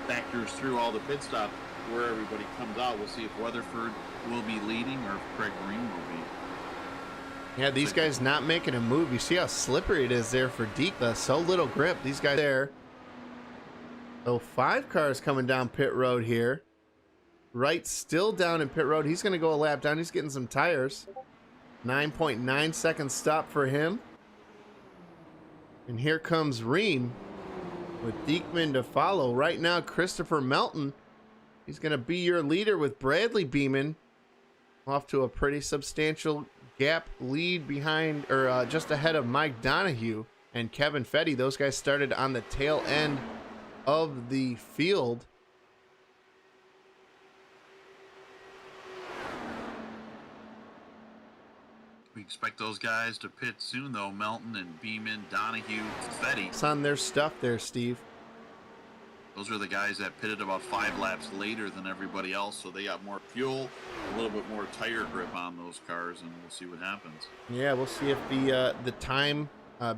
factors through all the pit stops where everybody comes out. We'll see if Weatherford will be leading or if Craig Ream will be. Yeah, these guys not making a move. You see how slippery it is there for Dika. So little grip. These guys there. So 5 cars coming down pit road here. Wright still down in pit road. He's going to go a lap down. He's getting some tires. 9.9 second stop for him. And here comes Ream with Diekman to follow. Right now, Christopher Melton, he's going to be your leader with Bradley Beeman off to a pretty substantial gap lead behind, or just ahead of Mike Donahue and Kevin Fetty. Those guys started on the tail end of the field. We expect those guys to pit soon, though. Melton and Beeman, Donahue, Fetty. It's on their stuff there, Steve. Those are the guys that pitted about 5 laps later than everybody else, so they got more fuel, a little bit more tire grip on those cars, and we'll see what happens. Yeah, we'll see if the time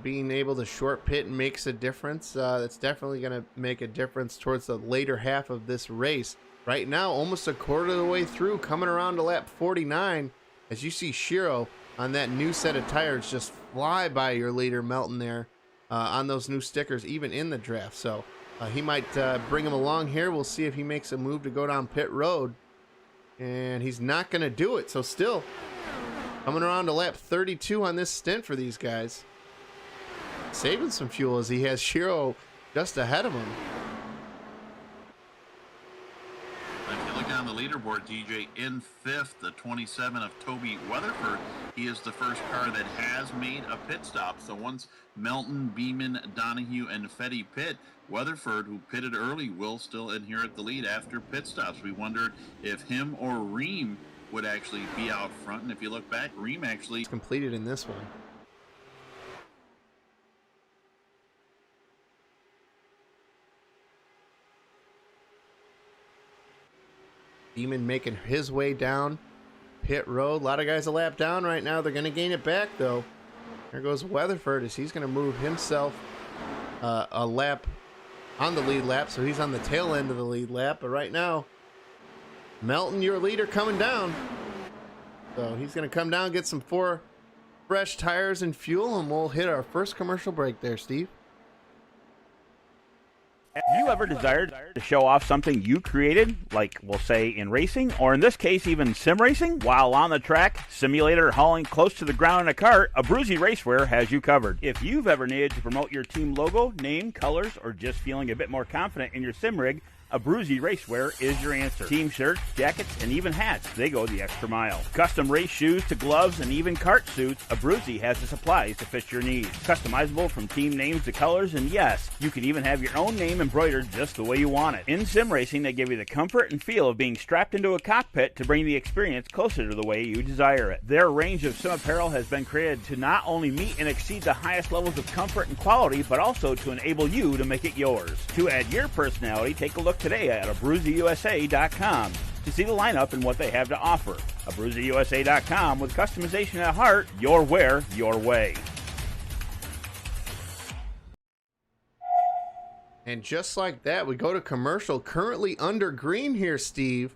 being able to short pit makes a difference. That's definitely going to make a difference towards the later half of this race. Right now, almost a quarter of the way through, coming around to lap 49, as you see Shiro on that new set of tires just fly by your leader Melton there on those new stickers, even in the draft. So he might bring him along here. We'll see if he makes a move to go down pit road. And he's not going to do it. So still coming around to lap 32 on this stint for these guys. Saving some fuel as he has Shiro just ahead of him. If you look on the leaderboard, DJ, in 5th, the 27 of Toby Weatherford. He is the first car that has made a pit stop. So once Melton, Beeman, Donahue, and Fetty pit, Weatherford, who pitted early, will still inherit the lead after pit stops. We wondered if him or Ream would actually be out front. And if you look back, Ream actually completed in this one. Beeman making his way down pit road. A lot of guys a lap down right now. They're going to gain it back, though. There goes Weatherford as he's going to move himself a lap on the lead lap. So he's on the tail end of the lead lap. But right now, Melton, your leader, coming down. So he's going to come down, get some 4 fresh tires and fuel, and we'll hit our first commercial break there, Steve. Have you ever desired to show off something you created, like we'll say in racing, or in this case even sim racing? While on the track, simulator, hauling close to the ground in a cart, Abruzzi Racewear has you covered. If you've ever needed to promote your team logo, name, colors, or just feeling a bit more confident in your sim rig, Abruzzi Racewear is your answer. Team shirts, jackets, and even hats, they go the extra mile. Custom race shoes to gloves and even kart suits, Abruzzi has the supplies to fit your needs. Customizable from team names to colors, and yes, you can even have your own name embroidered just the way you want it. In sim racing, they give you the comfort and feel of being strapped into a cockpit to bring the experience closer to the way you desire it. Their range of sim apparel has been created to not only meet and exceed the highest levels of comfort and quality, but also to enable you to make it yours. To add your personality, take a look today at AbruzziUSA.com to see the lineup and what they have to offer. AbruzziUSA.com, with customization at heart, your wear, your way. And just like that, we go to commercial. Currently under green here, Steve.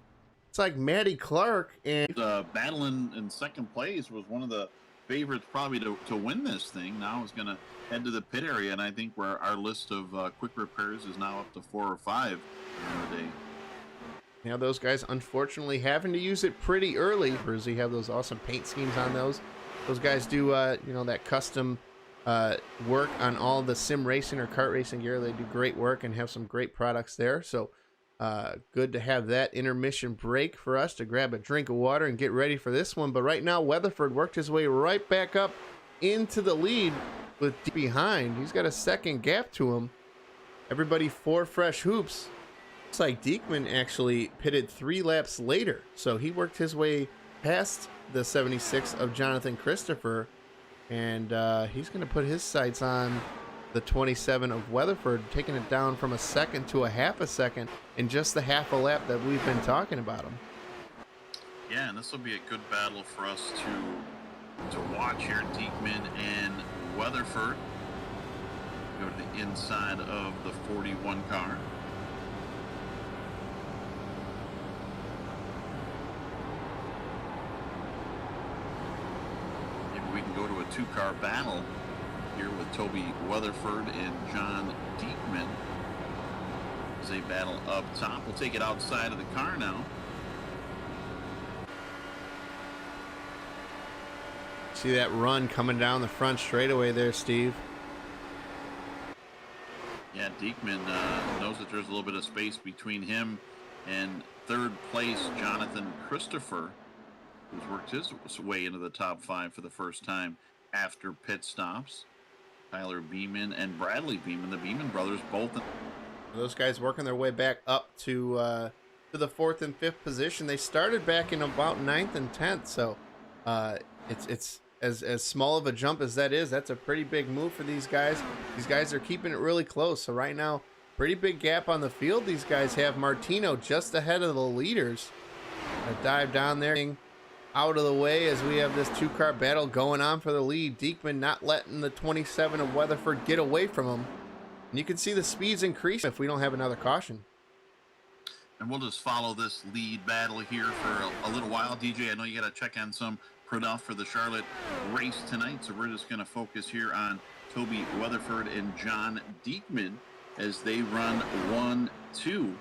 It's like Matty Clark and battling in second place was one of the favorites probably to win this thing. Now is going to head to the pit area, and I think where our list of quick repairs is now up to 4 or 5 in the day. Now those guys unfortunately having to use it pretty early. Abruzzi have those awesome paint schemes on those. Those guys do that custom work on all the sim racing or kart racing gear. They do great work and have some great products there. So good to have that intermission break for us to grab a drink of water and get ready for this one. But right now, Weatherford worked his way right back up into the lead with deep behind. He's got a second gap to him. Everybody 4 fresh hoops. Looks like Diekman actually pitted 3 laps later. So he worked his way past the 76 of Jonathan Christopher. And he's going to put his sights on the 27 of Weatherford, taking it down from a second to a half a second in just the half a lap that we've been talking about him. Yeah, and this will be a good battle for us to watch here. Diekman and Weatherford go to the inside of the 41 car. We can go to a 2-car battle here with Toby Weatherford and John Diekman as they battle up top. We'll take it outside of the car now. See that run coming down the front straightaway there, Steve. Yeah, Diekman knows that there's a little bit of space between him and third place Jonathan Christopher, who's worked his way into the top 5 for the first time after pit stops. Tyler Beeman and Bradley Beeman, the Beeman brothers, both. Those guys working their way back up to the 4th and 5th position. They started back in about 9th and 10th, so it's as small of a jump as that is. That's a pretty big move for these guys. These guys are keeping it really close. So right now, pretty big gap on the field. These guys have Martino just ahead of the leaders. A dive down there, out of the way as we have this 2-car battle going on for the lead. Diekman not letting the 27 of Weatherford get away from him. And you can see the speeds increase if we don't have another caution. And we'll just follow this lead battle here for a little while. DJ, I know you got to check on some print-off for the Charlotte race tonight, so we're just going to focus here on Toby Weatherford and John Diekman as they run 1-2.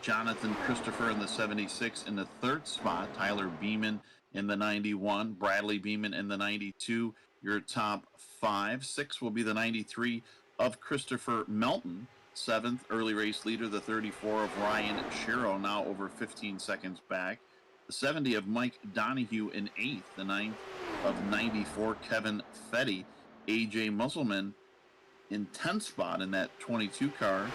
Jonathan Christopher in the 76 in the 3rd spot. Tyler Beeman in the 91. Bradley Beeman in the 92. Your top 5. 6 will be the 93 of Christopher Melton. 7th, early race leader, the 34 of Ryan Shiro, now over 15 seconds back. The 70 of Mike Donahue in 8th. The 9th of 94, Kevin Fetty. AJ Musselman in 10th spot in that 22 car.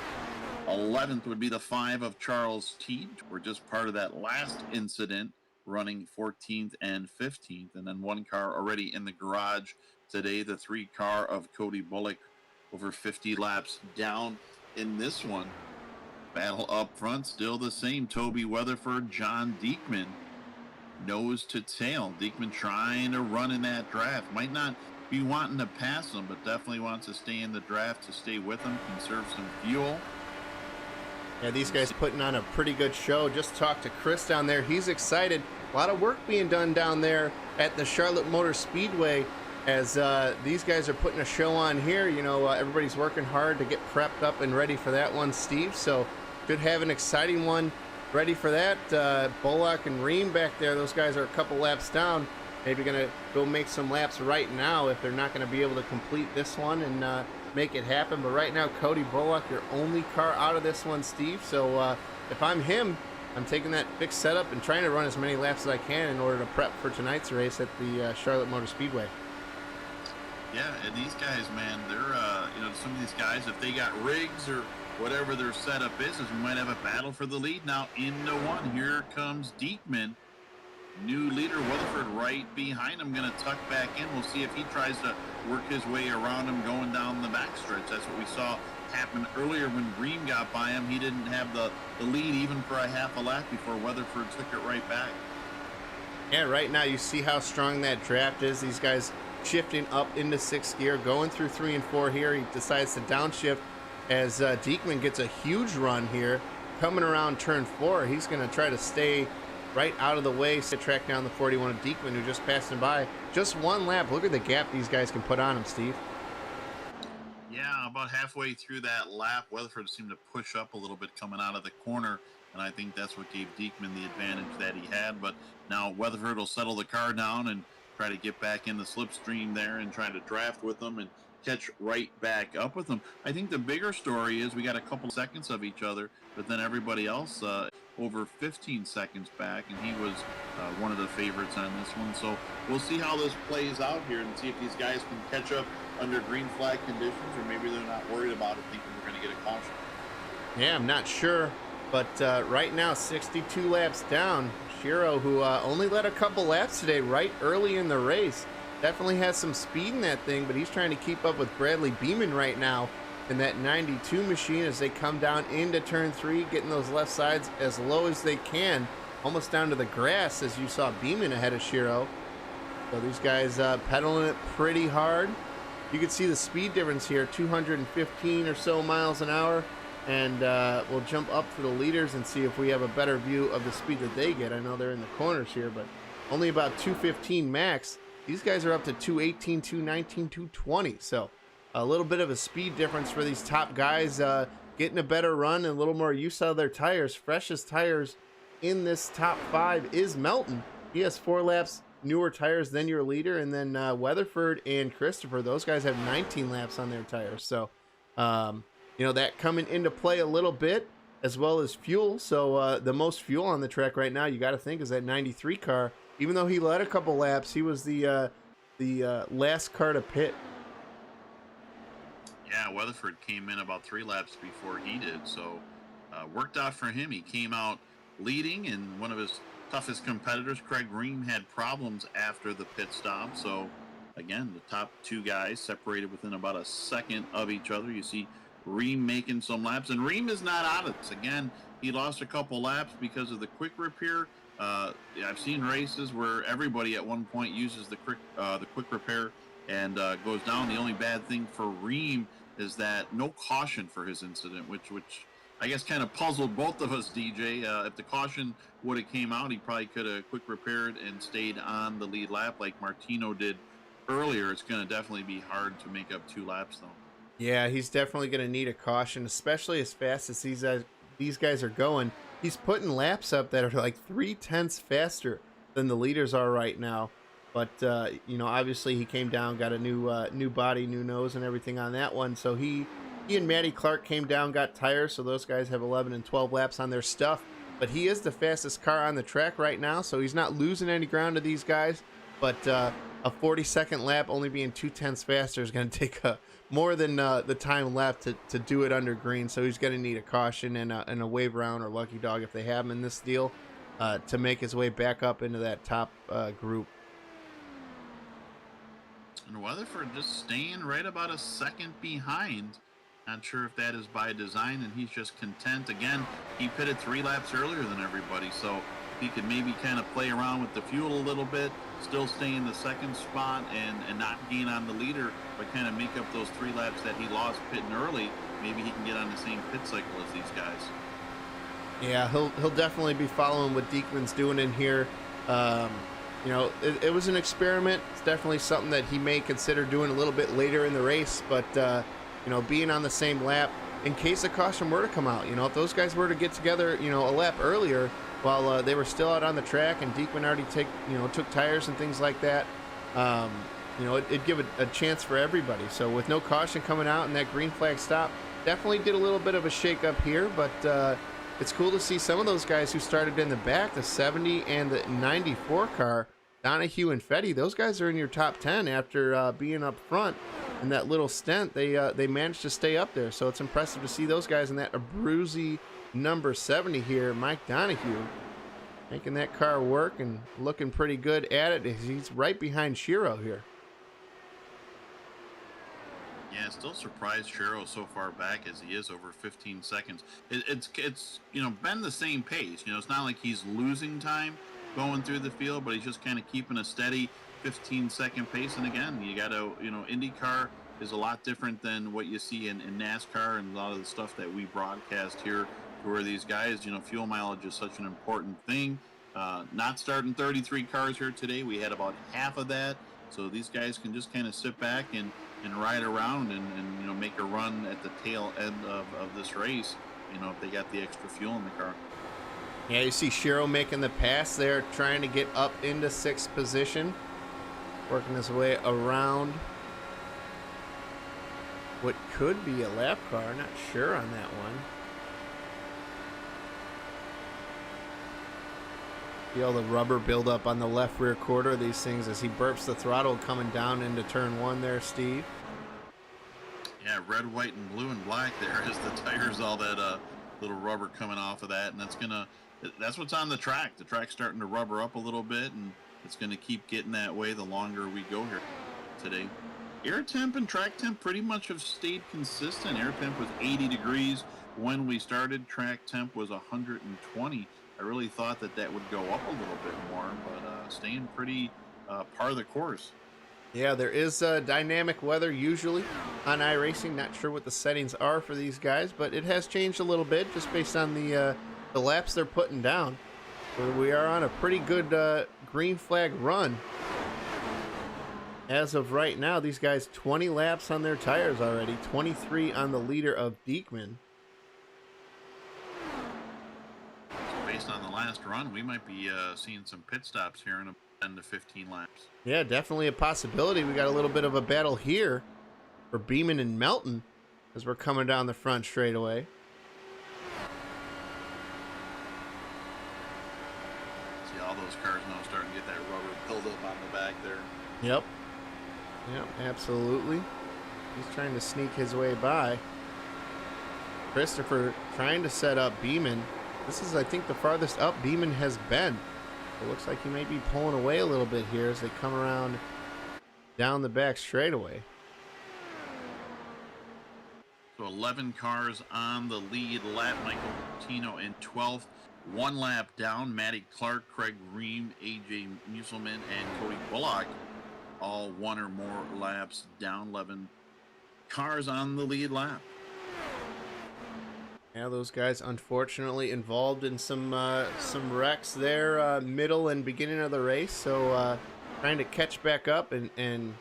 11th would be the 5 of Charles Teed. We're just part of that last incident, running 14th and 15th. And then 1 car already in the garage today, the 3 car of Cody Bullock, over 50 laps down in this one. Battle up front, still the same. Toby Weatherford, John Diekman, nose to tail. Diekman trying to run in that draft. Might not be wanting to pass him, but definitely wants to stay in the draft to stay with him, conserve some fuel. Yeah, these guys putting on a pretty good show. Just talked to Chris down there. He's excited. A lot of work being done down there at the Charlotte Motor Speedway as these guys are putting a show on here. You know, everybody's working hard to get prepped up and ready for that one, Steve. So should have an exciting one ready for that. Bullock and Ream back there, those guys are a couple laps down. maybe going to go make some laps right now if they're not going to be able to complete this one and make it happen. But right now, Cody Bullock, your only car out of this one, Steve. So if I'm him, I'm taking that fixed setup and trying to run as many laps as I can in order to prep for tonight's race at the Charlotte Motor Speedway. Yeah, and these guys, man, they're, some of these guys, if they got rigs or whatever their setup is we might have a battle for the lead. Now into one, here comes Diekman. New leader, Weatherford, right behind him, going to tuck back in. We'll see if he tries to work his way around him going down the backstretch. That's what we saw happen earlier when Ream got by him. He didn't have the lead even for a half a lap before Weatherford took it right back. Yeah, right now you see how strong that draft is. These guys shifting up into 6th gear, going through 3 and 4 here. He decides to downshift as Diekman gets a huge run here. Coming around turn 4, he's going to try to stay right out of the way, to track down the 41 of Diekman, who just passed him by. Just one lap. Look at the gap these guys can put on him, Steve. Yeah, about halfway through that lap, Weatherford seemed to push up a little bit coming out of the corner, and I think that's what gave Diekman the advantage that he had. But now Weatherford will settle the car down and try to get back in the slipstream there and try to draft with them and catch right back up with them. I think the bigger story is we got a couple seconds of each other, but then everybody else over 15 seconds back, and he was one of the favorites on this one. So we'll see how this plays out here and see if these guys can catch up under green flag conditions, or maybe they're not worried about it, thinking we're going to get a caution. Yeah, I'm not sure, but right now 62 laps down. Shiro, who only led a couple laps today right early in the race, definitely has some speed in that thing, but he's trying to keep up with Bradley Beeman right now in that 92 machine as they come down into turn 3, getting those left sides as low as they can, almost down to the grass, as you saw Beeman ahead of Shiro. So these guys pedaling it pretty hard. You can see the speed difference here, 215 or so miles an hour. And we'll jump up to the leaders and see if we have a better view of the speed that they get. I know they're in the corners here, but only about 215 max. These guys are up to 218, 219, 220. So a little bit of a speed difference for these top guys, getting a better run and a little more use out of their tires. Freshest tires in this top 5 is Melton. He has 4 laps newer tires than your leader. And then Weatherford and Christopher, those guys have 19 laps on their tires. So, you know, that coming into play a little bit, as well as fuel. So the most fuel on the track right now, you got to think, is that 93 car. Even though he led a couple laps, he was the last car to pit. Yeah, Weatherford came in about 3 laps before he did, so worked out for him. He came out leading, and one of his toughest competitors, Craig Ream, had problems after the pit stop. So again, the top 2 guys separated within about a second of each other. You see Ream making some laps, and Ream is not out of this. Again, he lost a couple laps because of the quick repair. I've seen races where everybody at one point uses the quick repair and goes down. The only bad thing for Ream is that no caution for his incident, which I guess kind of puzzled both of us, DJ. If the caution would have came out, he probably could have quick repaired and stayed on the lead lap like Martino did earlier. It's going to definitely be hard to make up 2 laps, though. Yeah, he's definitely going to need a caution, especially as fast as these guys are going. He's putting laps up that are like 0.3 faster than the leaders are right now. But, you know, obviously he came down, got a new body, new nose and everything on that one. So he and Matty Clark came down, got tires. So those guys have 11 and 12 laps on their stuff. But he is the fastest car on the track right now. So he's not losing any ground to these guys. But a 40-second lap only being 0.2 faster is going to take more than the time left to do it under green. So he's going to need a caution and a wave round or lucky dog if they have him in this deal to make his way back up into that top group. And Weatherford just staying right about a second behind. Not sure if that is by design, and he's just content. Again, he pitted 3 laps earlier than everybody, so he could maybe kind of play around with the fuel a little bit, still stay in the second spot and not gain on the leader, but kind of make up those 3 laps that he lost pitting early. Maybe he can get on the same pit cycle as these guys. Yeah, he'll definitely be following what Diekman's doing in here. You know, it was an experiment. It's definitely something that he may consider doing a little bit later in the race, but you know, being on the same lap in case a caution were to come out. You know, if those guys were to get together, you know, a lap earlier, while they were still out on the track, and Diekman already took tires and things like that. It'd give a chance for everybody. So with no caution coming out and that green flag stop, definitely did a little bit of a shake up here, but it's cool to see some of those guys who started in the back, the 70 and the 94 car, Donahue and Fetty. Those guys are in your top 10 after being up front in that little stint. They managed to stay up there, so it's impressive to see those guys in that Abruzzi number 70 here, Mike Donahue, making that car work and looking pretty good at it. He's right behind Shiro here. Yeah, still surprised Shiro so far back as he is, over 15 seconds. It's been the same pace. It's not like he's losing time going through the field, but he's just kind of keeping a steady 15-second pace. And again, you got to, IndyCar is a lot different than what you see in NASCAR and a lot of the stuff that we broadcast here, where these guys, fuel mileage is such an important thing. Not starting 33 cars here today. We had about half of that. So these guys can just kind of sit back and ride around and make a run at the tail end of this race, if they got the extra fuel in the car. Yeah, you see Shiro making the pass there, trying to get up into 6th position, working his way around what could be a lap car. Not sure on that one. Feel the rubber build up on the left rear quarter of these things as he burps the throttle coming down into turn 1 there, Steve. Yeah, red, white, and blue and black there is the tires, all that little rubber coming off of that, and that's what's on the track. The track's starting to rubber up a little bit, and it's going to keep getting that way the longer we go here today. Air temp and track temp pretty much have stayed consistent. Air temp was 80 degrees when we started. Track temp was 120. I really thought that would go up a little bit more, but staying pretty par of the course. Yeah, there is dynamic weather usually on iRacing. Not sure what the settings are for these guys, but it has changed a little bit just based on the laps they're putting down. So we are on a pretty good green flag run. As of right now, these guys 20 laps on their tires already, 23 on the leader of Diekman. Based on the last run, we might be seeing some pit stops here in 10 to 15 laps. Yeah, definitely a possibility. We got a little bit of a battle here for Beeman and Melton as we're coming down the front straightaway. See all those cars now starting to get that rubber buildup on the back there. Yep, absolutely. He's trying to sneak his way by. Christopher trying to set up Beeman. This is, I think, the farthest up Beeman has been. It looks like he may be pulling away a little bit here as they come around down the back straightaway. So 11 cars on the lead lap. Michael Martino in 12th. 1 lap down. Matty Clark, Craig Ream, AJ Muselman, and Cody Bullock, all 1 or more laps down. 11 cars on the lead lap. Yeah, those guys unfortunately involved in some wrecks there, middle and beginning of the race. So trying to catch back up and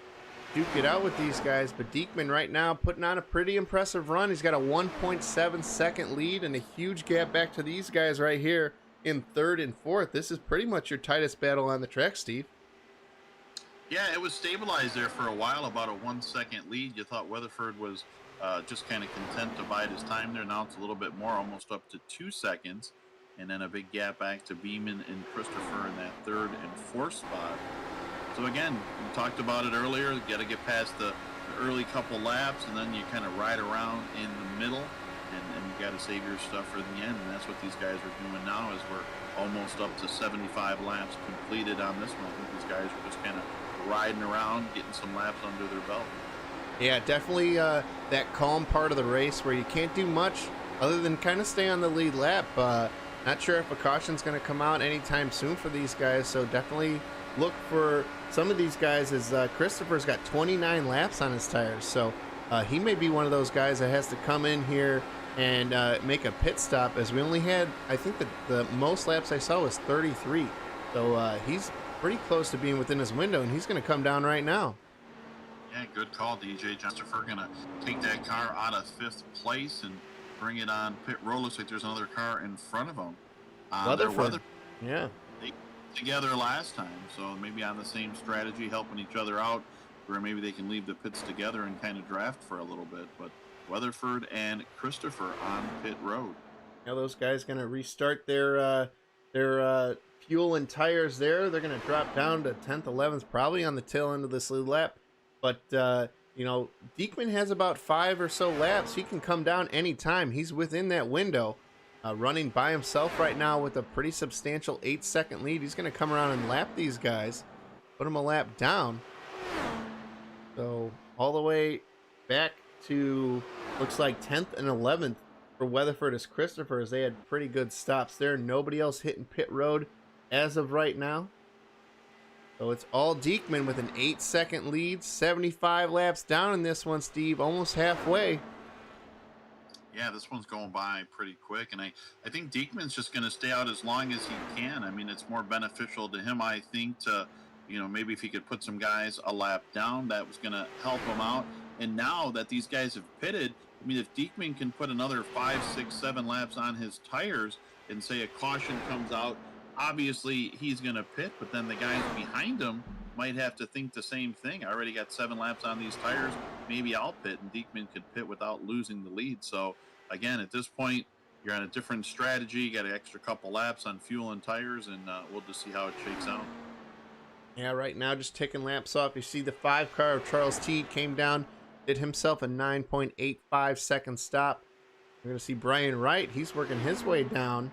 duke it out with these guys. But Diekman right now putting on a pretty impressive run. He's got a 1.7 second lead and a huge gap back to these guys right here in 3rd and 4th. This is pretty much your tightest battle on the track, Steve. Yeah, it was stabilized there for a while, about a 1 second lead. You thought Weatherford was just kind of content to bide his time there. Now it's a little bit more, almost up to 2 seconds. And then a big gap back to Beeman and Christopher in that 3rd and 4th spot. So again, we talked about it earlier. You got to get past the early couple laps, and then you kind of ride around in the middle, and you got to save your stuff for the end. And that's what these guys are doing now, as we're almost up to 75 laps completed on this one. I think these guys are just kind of riding around, getting some laps under their belt. Yeah, definitely that calm part of the race where you can't do much other than kind of stay on the lead lap. Not sure if a caution's going to come out anytime soon for these guys, so definitely look for some of these guys, as Christopher's got 29 laps on his tires, so he may be one of those guys that has to come in here and make a pit stop, as we only had, I think the most laps I saw was 33, so he's pretty close to being within his window, and he's going to come down right now. Yeah, good call, DJ. Christopher going to take that car out of 5th place and bring it on pit road. Looks like there's another car in front of him. Their Weatherford. Yeah. they together last time, so maybe on the same strategy, helping each other out, where maybe they can leave the pits together and kind of draft for a little bit. But Weatherford and Christopher on pit road. Now those guys going to restart their fuel and tires there. They're going to drop down to 10th, 11th, probably on the tail end of this lead lap. But, you know, Diekman has about 5 or so laps. He can come down anytime. He's within that window, running by himself right now with a pretty substantial 8-second lead. He's going to come around and lap these guys, put them a lap down. So all the way back to, looks like 10th and 11th for Weatherford as Christopher, as they had pretty good stops there. Nobody else hitting pit road as of right now. So it's all Diekman with an 8-second lead, 75 laps down in this one, Steve, almost halfway. Yeah, this one's going by pretty quick, and I think Diekman's just going to stay out as long as he can. I mean, it's more beneficial to him, I think, to, you know, maybe if he could put some guys a lap down, that was going to help him out. And now that these guys have pitted, I mean, if Diekman can put another 5, 6, 7 laps on his tires and say a caution comes out, obviously he's going to pit, but then the guys behind him might have to think the same thing. I already got 7 laps on these tires. Maybe I'll pit, and Diekman could pit without losing the lead. So, again, at this point, you're on a different strategy. You got an extra couple laps on fuel and tires, and we'll just see how it shakes out. Yeah, right now just ticking laps off. You see the 5 car of Charles Teed came down, did himself a 9.85 second stop. We're going to see Brian Wright. He's working his way down.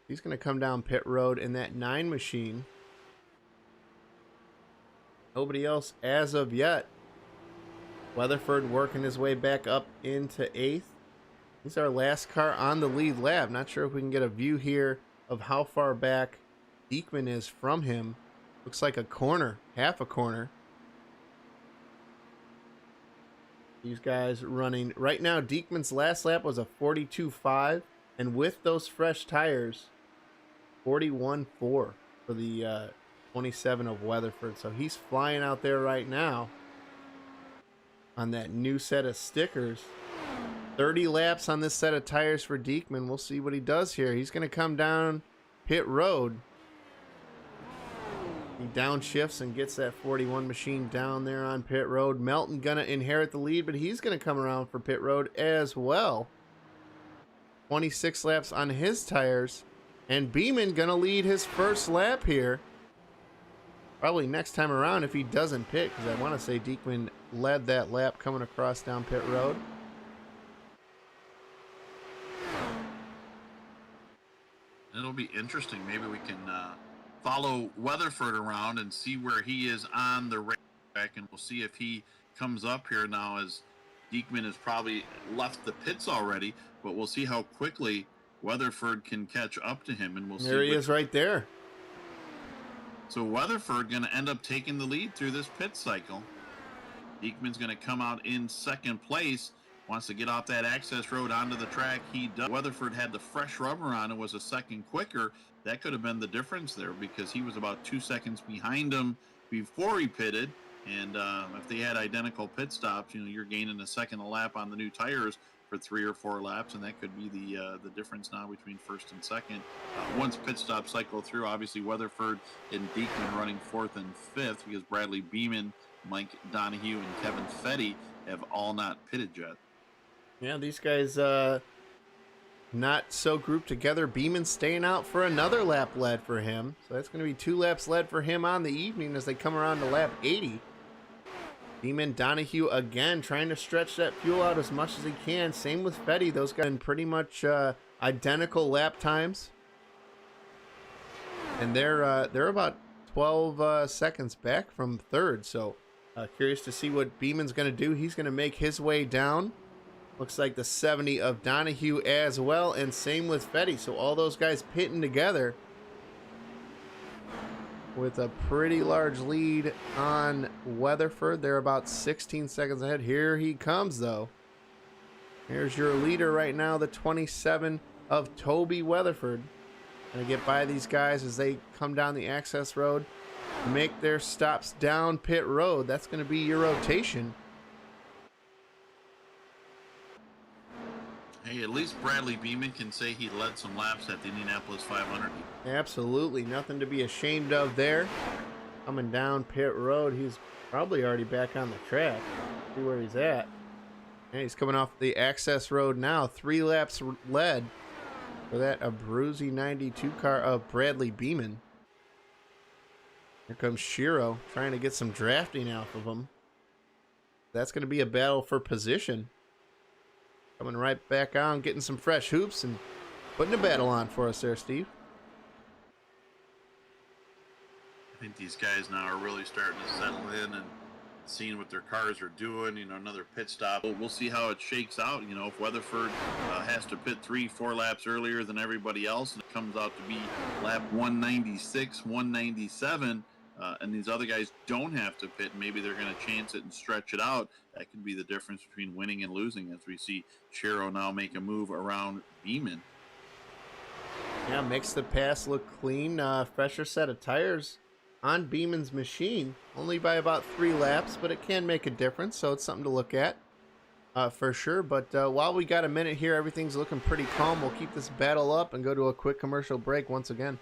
He's going to come down pit road in that 9 machine. Nobody else as of yet. Weatherford working his way back up into 8th. He's our last car on the lead lap. Not sure if we can get a view here of how far back Diekman is from him. Looks like a corner, half a corner. These guys running right now. Diekman's last lap was a 42.5, and with those fresh tires, 41.4 for the 27 of Weatherford. So he's flying out there right now on that new set of stickers. 30 laps on this set of tires for Diekman. We'll see what he does here. He's going to come down pit road. He downshifts and gets that 41 machine down there on pit road. Melton going to inherit the lead, but he's going to come around for pit road as well. 26 laps on his tires. And Beeman going to lead his first lap here. Probably next time around if he doesn't pit, because I want to say Diekman led that lap coming across down pit road. It'll be interesting. Maybe we can follow Weatherford around and see where he is on the racetrack, and we'll see if he comes up here now, as Diekman has probably left the pits already, but we'll see how quickly Weatherford can catch up to him, and we'll see. There he is right there. So Weatherford going to end up taking the lead through this pit cycle. Diekman's going to come out in second place. Wants to get off that access road onto the track. He does. Weatherford had the fresh rubber on and was a second quicker. That could have been the difference there, because he was about 2 seconds behind him before he pitted. And if they had identical pit stops, you know, you're gaining a second a lap on the new tires for 3 or 4 laps, and that could be the difference now between first and second. Once pit stops cycle through, obviously Weatherford and Diekman running 4th and 5th, because Bradley Beeman, Mike Donahue, and Kevin Fetty have all not pitted yet. Yeah, these guys not so grouped together. Beeman staying out for another lap led for him. So that's going to be 2 laps led for him on the evening as they come around to lap 80. Beeman, Donahue again trying to stretch that fuel out as much as he can. Same with Fetty. Those guys in pretty much identical lap times. And they're about 12 seconds back from 3rd. So curious to see what Beeman's going to do. He's going to make his way down. Looks like the 70 of Donahue as well, and same with Fetty. So all those guys pitting together with a pretty large lead on Weatherford. They're about 16 seconds ahead. Here he comes, though. Here's your leader right now, the 27 of Toby Weatherford. Gonna get by these guys as they come down the access road, make their stops down pit road. That's gonna be your rotation. Hey, at least Bradley Beeman can say he led some laps at the Indianapolis 500. Absolutely nothing to be ashamed of there. Coming down pit road, he's probably already back on the track. See where he's at. And he's coming off the access road now. 3 laps led for that Abruzzi 92 car of Bradley Beeman. Here comes Shiro trying to get some drafting off of him. That's going to be a battle for position. Coming right back on, getting some fresh hoops and putting a battle on for us there, Steve. I think these guys now are really starting to settle in and seeing what their cars are doing. You know, another pit stop. We'll see how it shakes out. You know, if Weatherford has to pit 3-4 laps earlier than everybody else, and it comes out to be lap 196, 197, and these other guys don't have to pit, maybe they're going to chance it and stretch it out. That could be the difference between winning and losing, as we see Shiro now make a move around Beeman. Yeah, makes the pass look clean. Fresher set of tires on Beeman's machine, only by about 3 laps, but it can make a difference, so it's something to look at for sure. But while we got a minute here, everything's looking pretty calm. We'll keep this battle up and go to a quick commercial break once again.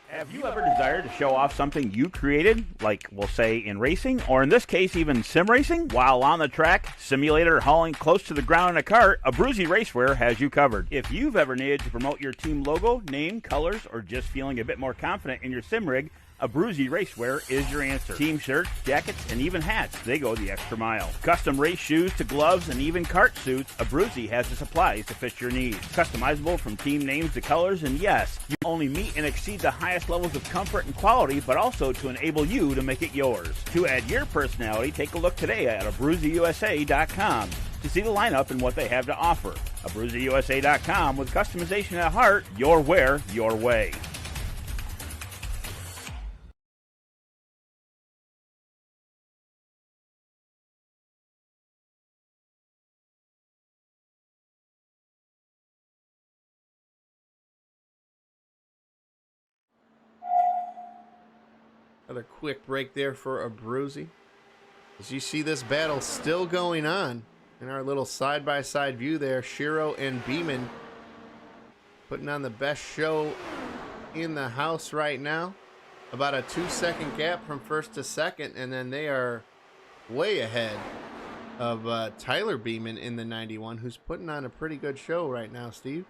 Have you ever desired to show off something you created, like we'll say in racing, or in this case even sim racing? While on the track, simulator, hauling close to the ground in a cart, Abruzzi Racewear has you covered. If you've ever needed to promote your team logo, name, colors, or just feeling a bit more confident in your sim rig, Abruzzi Racewear is your answer. Team shirts, jackets, and even hats, they go the extra mile. Custom race shoes to gloves and even kart suits, Abruzzi has the supplies to fit your needs. Customizable from team names to colors, and yes, you only meet and exceed the highest levels of comfort and quality, but also to enable you to make it yours. To add your personality, take a look today at AbruzziUSA.com to see the lineup and what they have to offer. AbruzziUSA.com, with customization at heart, your wear, your way. Another quick break there for Abruzzi. As you see this battle still going on in our little side-by-side view there, Shiro and Beeman putting on the best show in the house right now. About a 2-second gap from first to second, and then they are way ahead of Tyler Beeman in the 91, who's putting on a pretty good show right now, Steve.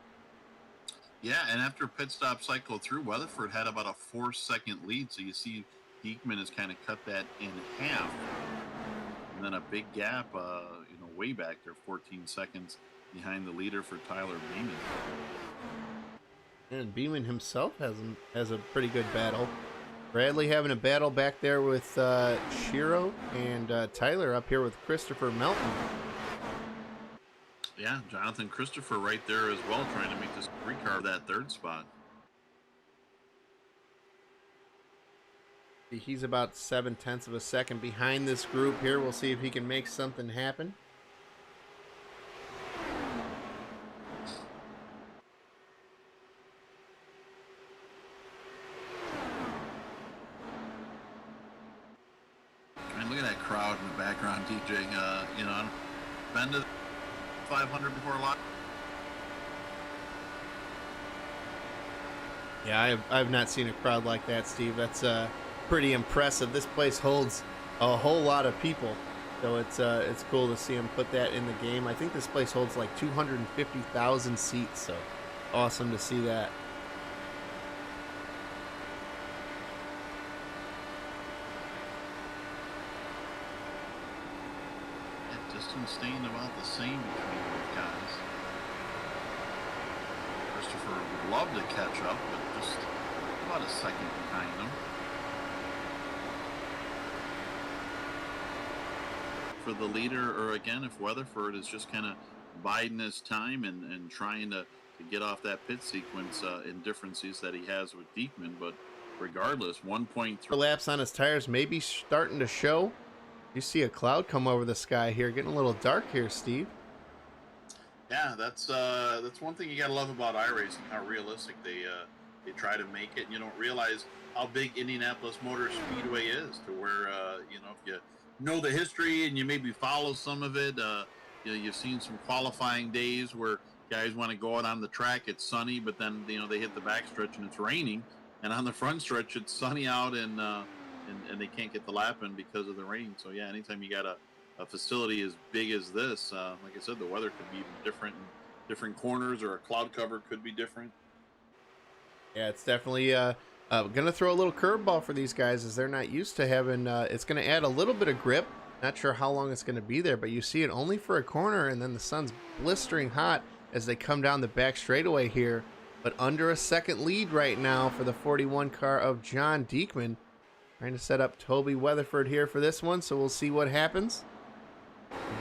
Yeah, and after pit stop cycle through, Weatherford had about a 4-second lead, so you see Diekman has kind of cut that in half. And then a big gap, way back there, 14 seconds behind the leader for Tyler Beeman. And Beeman himself has a pretty good battle. Bradley having a battle back there with Shiro, and Tyler up here with Christopher Melton. Yeah, Jonathan Christopher right there as well, trying to make this recar that 3rd spot. He's about 0.7 of a second behind this group here. We'll see if he can make something happen. And look at that crowd in the background, DJ. Been to 500 before a lot. Yeah, I've not seen a crowd like that, Steve. That's pretty impressive. This place holds a whole lot of people, so it's cool to see them put that in the game. I think this place holds like 250,000 seats, so awesome to see that. Yeah, distance staying about the same between those guys. Christopher would love to catch up, but just about a second behind them. For the leader, or again, if Weatherford is just kind of biding his time and trying to get off that pit sequence in differences that he has with Diekman, but regardless, 1.3 laps on his tires maybe starting to show. You see a cloud come over the sky here, getting a little dark here, Steve. Yeah, that's one thing you gotta love about iRacing, how realistic they try to make it. And you don't realize how big Indianapolis Motor Speedway is, to where if you know the history and you maybe follow some of it, you've seen some qualifying days where guys want to go out on the track. It's sunny, but then they hit the back stretch and it's raining, and on the front stretch it's sunny out and they can't get the lap in because of the rain. So yeah, anytime you got a facility as big as this, like I said, the weather could be even different. And different corners or a cloud cover could be different. Yeah, it's definitely going to throw a little curveball for these guys as they're not used to having. It's going to add a little bit of grip. Not sure how long it's going to be there, but you see it only for a corner, and then the sun's blistering hot as they come down the back straightaway here. But under a second lead right now for the 41 car of John Diekman. Trying to set up Toby Weatherford here for this one, so we'll see what happens.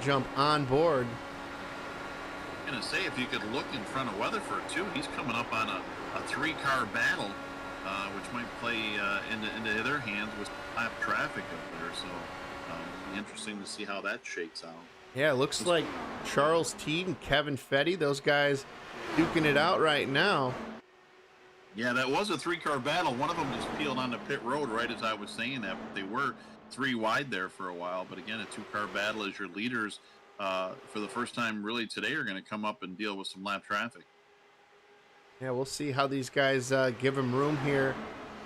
Jump on board. I'm going to say, if you could look in front of Weatherford, too, he's coming up on a three-car battle, which might play into their hands with lap traffic up there. So be interesting to see how that shakes out. Yeah, it looks like Charles Teed and Kevin Fetty, those guys duking it out right now. Yeah, that was a three-car battle. One of them just peeled onto pit road right as I was saying that, but they were three wide there for a while. But again, a two-car battle as your leaders for the first time really today are going to come up and deal with some lap traffic. Yeah, we'll see how these guys give them room here.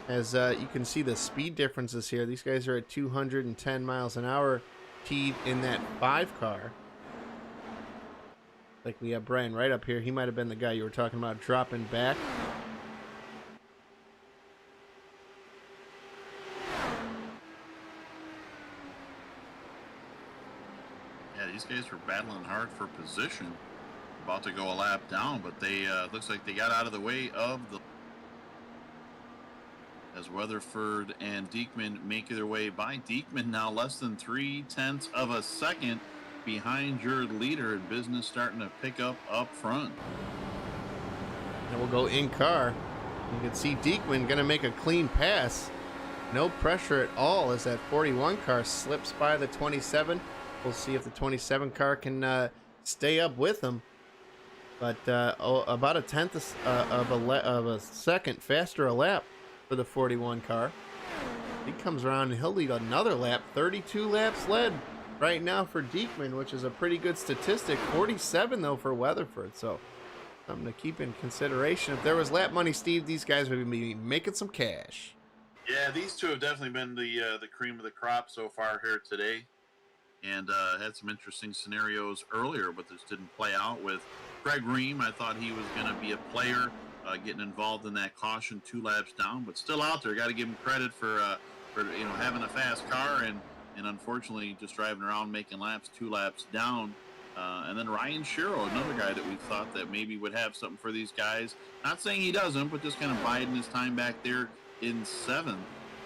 As you can see the speed differences here. These guys are at 210 miles an hour. Teed in that 5 car. Like we have Brian right up here. He might have been the guy you were talking about dropping back. Yeah, these guys were battling hard for position. About to go a lap down, but they looks like they got out of the way of the... As Weatherford and Diekman make their way by. Diekman now less than 0.3 of a second behind your leader, and business starting to pick up front. And we'll go in car. You can see Diekman going to make a clean pass. No pressure at all as that 41 car slips by the 27. We'll see if the 27 car can stay up with him. But about a tenth of a second faster a lap for the 41 car. He comes around and he'll lead another lap. 32 laps led right now for Diekman, which is a pretty good statistic. 47 though for Weatherford, so something to keep in consideration. If there was lap money, Steve, these guys would be making some cash. Yeah, these two have definitely been the cream of the crop so far here today, and had some interesting scenarios earlier, but this didn't play out with Greg Ream. I thought he was going to be a player getting involved in that caution 2 laps down, but still out there. Got to give him credit for having a fast car and unfortunately just driving around making laps 2 laps down. And then Ryan Shiro, another guy that we thought that maybe would have something for these guys. Not saying he doesn't, but just kind of biding his time back there in 7th,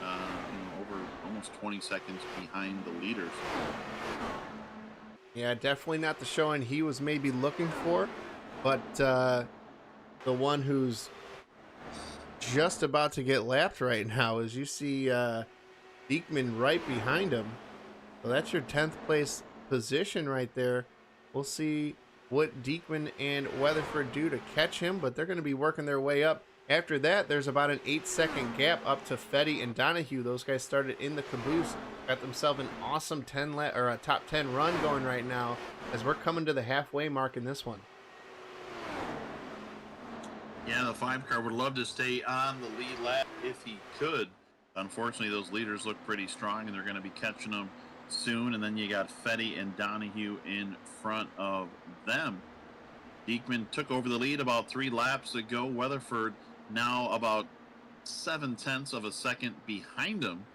over almost 20 seconds behind the leaders. Yeah, definitely not the showing he was maybe looking for, but the one who's just about to get lapped right now, as you see Diekman right behind him. So that's your 10th place position right there. We'll see what Diekman and Weatherford do to catch him, but they're going to be working their way up. After that, there's about an 8-second gap up to Fetty and Donahue. Those guys started in the caboose, got themselves an awesome a top 10 run going right now as we're coming to the halfway mark in this one. Yeah, the 5 car would love to stay on the lead lap if he could. Unfortunately, those leaders look pretty strong, and they're going to be catching them soon. And then you got Fetty and Donahue in front of them. Diekman took over the lead about 3 laps ago. Weatherford now about 0.7 of a second behind him.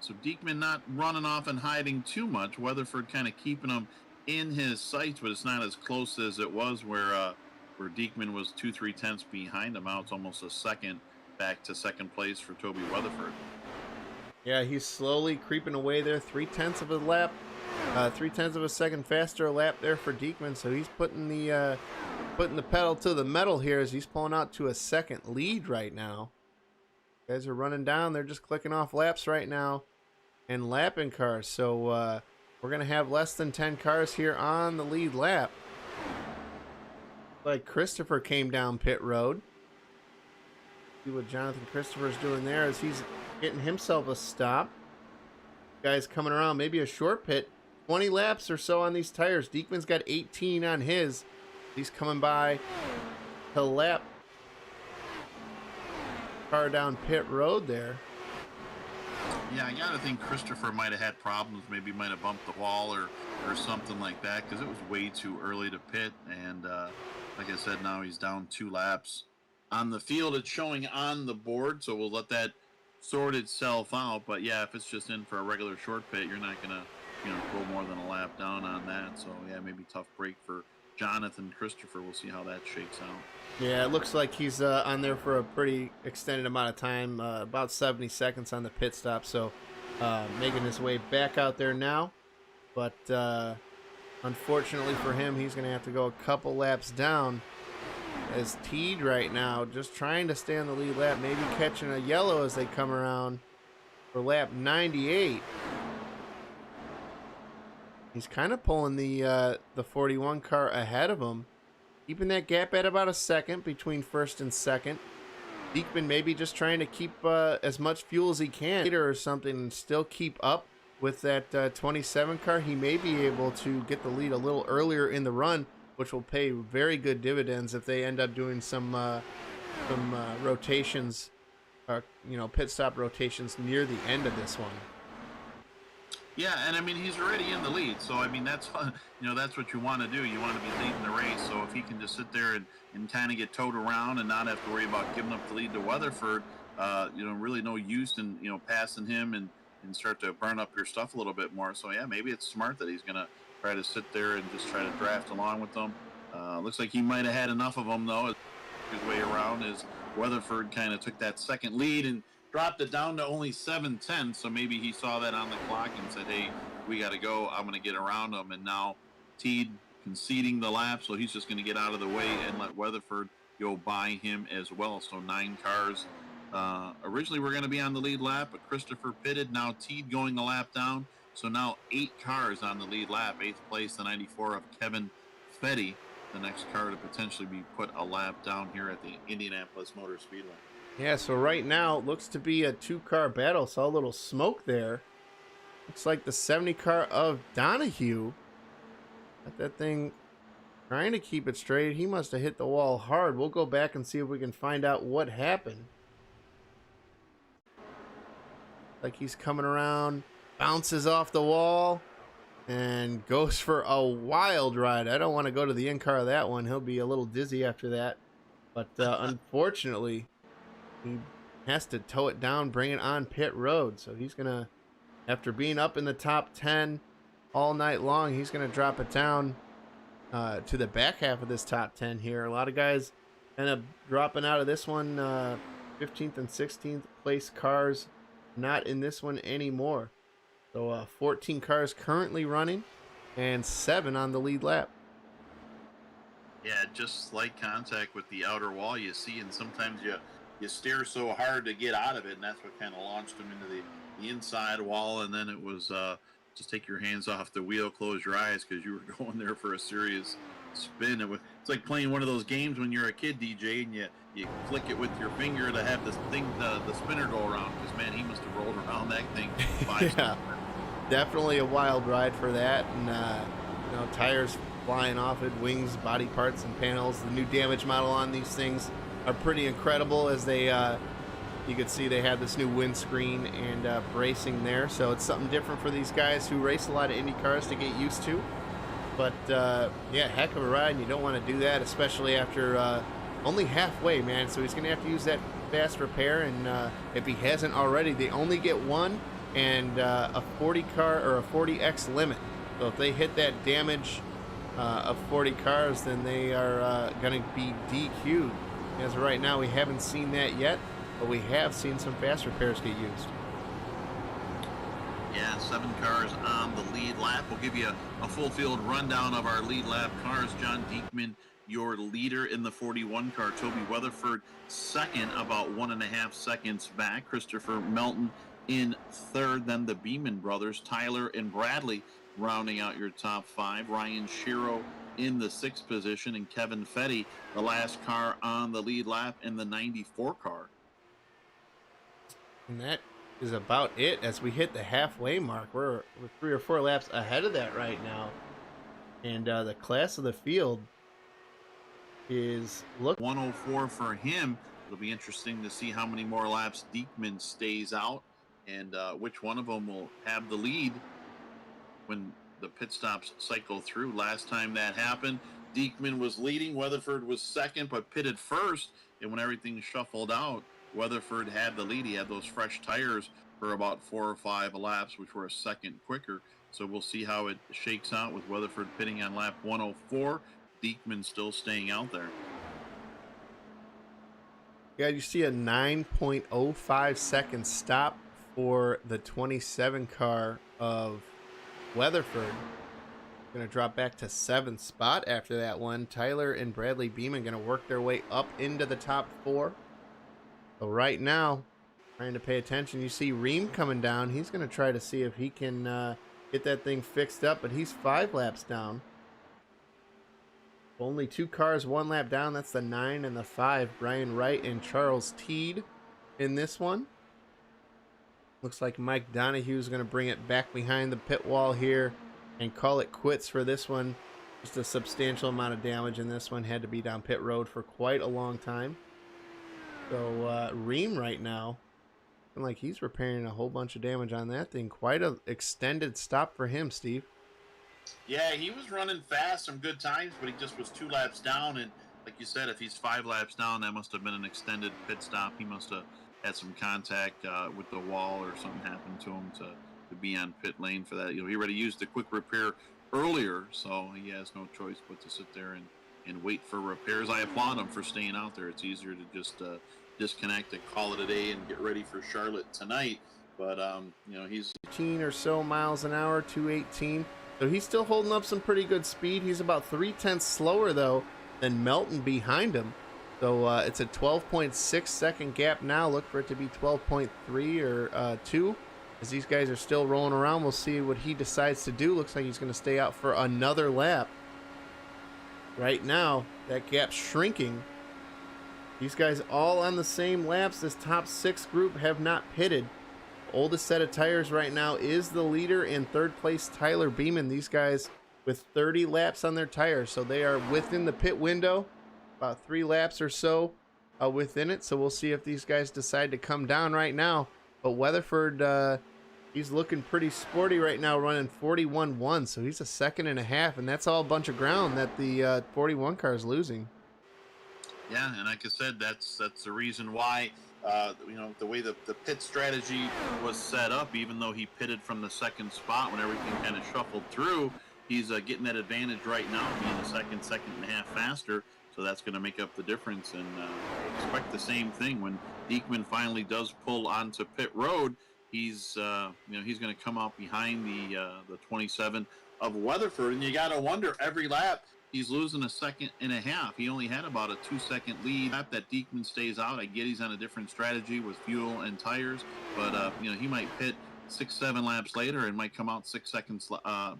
So Diekman not running off and hiding too much. Weatherford kind of keeping him in his sights, but it's not as close as it was where Diekman was 2-3 behind him. Now it's almost a second back to second place for Toby Weatherford. Yeah, he's slowly creeping away there. 0.3 of a lap, 0.3 of a second faster lap there for Diekman. So he's putting the pedal to the metal here as he's pulling out to a second lead right now. Guys are running down. They're just clicking off laps right now and lapping cars. So we're going to have less than 10 cars here on the lead lap. Like Christopher came down pit road. See what Jonathan Christopher's doing there as he's getting himself a stop. Guys coming around, maybe a short pit 20 laps or so on these tires. Diekman's got 18 on his. He's coming by to lap car down pit road there. Yeah, I gotta think Christopher might have had problems. Maybe might have bumped the wall or something like that, because it was way too early to pit. And like I said, now he's down 2 laps on the field. It's showing on the board, so we'll let that sort itself out. But yeah, if it's just in for a regular short pit, you're not gonna go more than a lap down on that. So yeah, maybe tough break for Jonathan Christopher. We'll see how that shakes out. Yeah, it looks like he's on there for a pretty extended amount of time, about 70 seconds on the pit stop. So making his way back out there now. But unfortunately for him, he's going to have to go a couple laps down as Teed right now, just trying to stay on the lead lap, maybe catching a yellow as they come around for lap 98. He's kind of pulling the 41 car ahead of him, keeping that gap at about a second between first and second. Diekman maybe just trying to keep as much fuel as he can or something and still keep up with that 27 car. He may be able to get the lead a little earlier in the run, which will pay very good dividends if they end up doing some rotations, pit stop rotations near the end of this one. Yeah, and I mean, he's already in the lead, so I mean, that's that's what you want to do. You want to be leading the race, so if he can just sit there and kind of get towed around and not have to worry about giving up the lead to Weatherford, really no use in passing him and start to burn up your stuff a little bit more. So yeah, maybe it's smart that he's gonna try to sit there and just try to draft along with them. Looks like he might have had enough of them though. His way around as Weatherford kind of took that second lead and dropped it down to only 7:10, so maybe he saw that on the clock and said, hey, we got to go. I'm going to get around him. And now Teed conceding the lap, so he's just going to get out of the way and let Weatherford go by him as well. So 9 cars. Originally, we're going to be on the lead lap, but Christopher pitted. Now Teed going a lap down. So now 8 cars on the lead lap. 8th place, the 94 of Kevin Fetty, the next car to potentially be put a lap down here at the Indianapolis Motor Speedway. Yeah, so right now it looks to be a 2-car battle. Saw a little smoke there. Looks like the 70 car of Donahue. Got that thing trying to keep it straight. He must have hit the wall hard. We'll go back and see if we can find out what happened. Like he's coming around, bounces off the wall, and goes for a wild ride. I don't want to go to the in-car of that one. He'll be a little dizzy after that. But unfortunately, he has to tow it down, bring it on pit road. So he's going to, after being up in the top 10 all night long, he's going to drop it down to the back half of this top 10 here. A lot of guys end up dropping out of this one. 15th and 16th place cars not in this one anymore. So 14 cars currently running and 7 on the lead lap. Yeah, just slight contact with the outer wall you see, and sometimes you stare so hard to get out of it, and that's what kind of launched him into the inside wall. And then it was just take your hands off the wheel, close your eyes, because you were going there for a serious spin. It's like playing one of those games when you're a kid, DJ, and you flick it with your finger to have this thing, the spinner go around, because man, he must have rolled around that thing 5 yeah, definitely a wild ride for that. And tires flying off it, wings, body parts, and panels. The new damage model on these things are pretty incredible, as they you could see they had this new windscreen and bracing there, so it's something different for these guys who race a lot of Indy cars to get used to. But yeah, heck of a ride, and you don't want to do that, especially after only halfway, man. So he's gonna have to use that fast repair, and if he hasn't already, they only get one and a 40 car or a 40x limit. So if they hit that damage of 40 cars, then they are going to be DQ'd. As of right now, we haven't seen that yet, but we have seen some fast repairs get used. Yeah, 7 cars on the lead lap. We'll give you a full field rundown of our lead lap cars. John Diekman, your leader in the 41 car. Toby Weatherford second, about 1.5 seconds back. Christopher Melton in third. Then the Beeman brothers, Tyler and Bradley, rounding out your top 5. Ryan Shiro in the 6th position, and Kevin Fetty, the last car on the lead lap in the 94 car. And that is about it as we hit the halfway mark. We're 3 or 4 laps ahead of that right now. And the class of the field is 104 for him. It'll be interesting to see how many more laps Diekman stays out and which one of them will have the lead when the pit stops cycle through. Last time that happened, Diekman was leading, Weatherford was second, but pitted first. And when everything shuffled out, Weatherford had the lead. He had those fresh tires for about 4 or 5 laps, which were a second quicker. So we'll see how it shakes out with Weatherford pitting on lap 104. Diekman still staying out there. Yeah, you see a 9.05 second stop for the 27 car of Weatherford. Going to drop back to 7th spot after that one. Tyler and Bradley Beeman going to work their way up into the top 4. So right now, trying to pay attention, you see Ream coming down. He's going to try to see if he can get that thing fixed up, but he's 5 laps down. Only 2 cars 1 lap down. That's the 9 and the 5. Brian Wright and Charles Teed in this one. Looks like Mike Donahue's going to bring it back behind the pit wall here and call it quits for this one. Just a substantial amount of damage in this one. Had to be down pit road for quite a long time. So Ream right now, looking like he's repairing a whole bunch of damage on that thing. Quite an extended stop for him, Steve. Yeah, he was running fast, some good times, but he just was 2 laps down. And like you said, if he's 5 laps down, that must have been an extended pit stop. He must have had some contact with the wall or something happened to him to be on pit lane for that. You know, he already used the quick repair earlier, so he has no choice but to sit there and wait for repairs. I applaud him for staying out there. It's easier to just disconnect and call it a day and get ready for Charlotte tonight. But, you know, he's 18 or so miles an hour, 218. So he's still holding up some pretty good speed. He's about 0.3 slower, though, than Melton behind him. So it's a 12.6 second gap now. Look for it to be 12.3 or 2. As these guys are still rolling around, we'll see what he decides to do. Looks like he's going to stay out for another lap. Right now, that gap's shrinking. These guys all on the same laps. This top 6 group have not pitted. Oldest set of tires right now is the leader in 3rd place, Tyler Beeman. These guys with 30 laps on their tires, so they are within the pit window, about 3 laps or so within it. So we'll see if these guys decide to come down right now. But Weatherford, he's looking pretty sporty right now, running 41.1, so he's a 2.5 seconds, and that's all a bunch of ground that the 41 car is losing. Yeah, and like I said, that's the reason why. You know, the way the pit strategy was set up, even though he pitted from the 2nd spot when everything kind of shuffled through, he's getting that advantage right now, being a second and a half faster. So that's going to make up the difference. And expect the same thing when Diekman finally does pull onto pit road. He's you know, he's going to come out behind the 27 of Weatherford, and you got to wonder every lap. He's losing a 1.5 seconds. He only had about a 2-second lead. That Diekman stays out. I get he's on a different strategy with fuel and tires, but you know, he might pit 6-7 laps later and might come out 6 seconds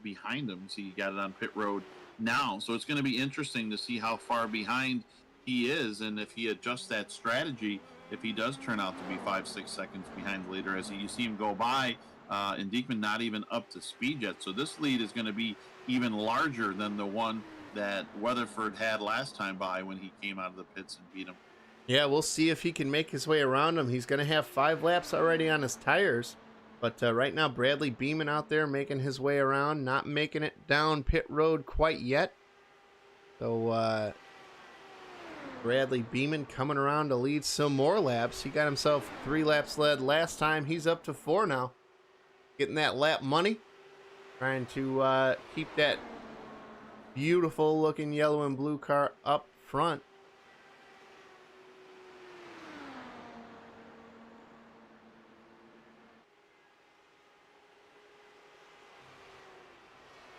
behind him. So you got it on pit road now. So it's going to be interesting to see how far behind he is, and if he adjusts that strategy, if he does turn out to be 5-6 seconds behind later, as you see him go by, and Diekman not even up to speed yet. So this lead is going to be even larger than the one that Weatherford had last time by when he came out of the pits and beat him. Yeah, we'll see if he can make his way around him. He's going to have 5 laps already on his tires. But right now, Bradley Beeman out there making his way around, not making it down pit road quite yet. So Bradley Beeman coming around to lead some more laps. He got himself 3 laps led last time. He's up to 4 now. Getting that lap money. Trying to keep that beautiful looking yellow and blue car up front.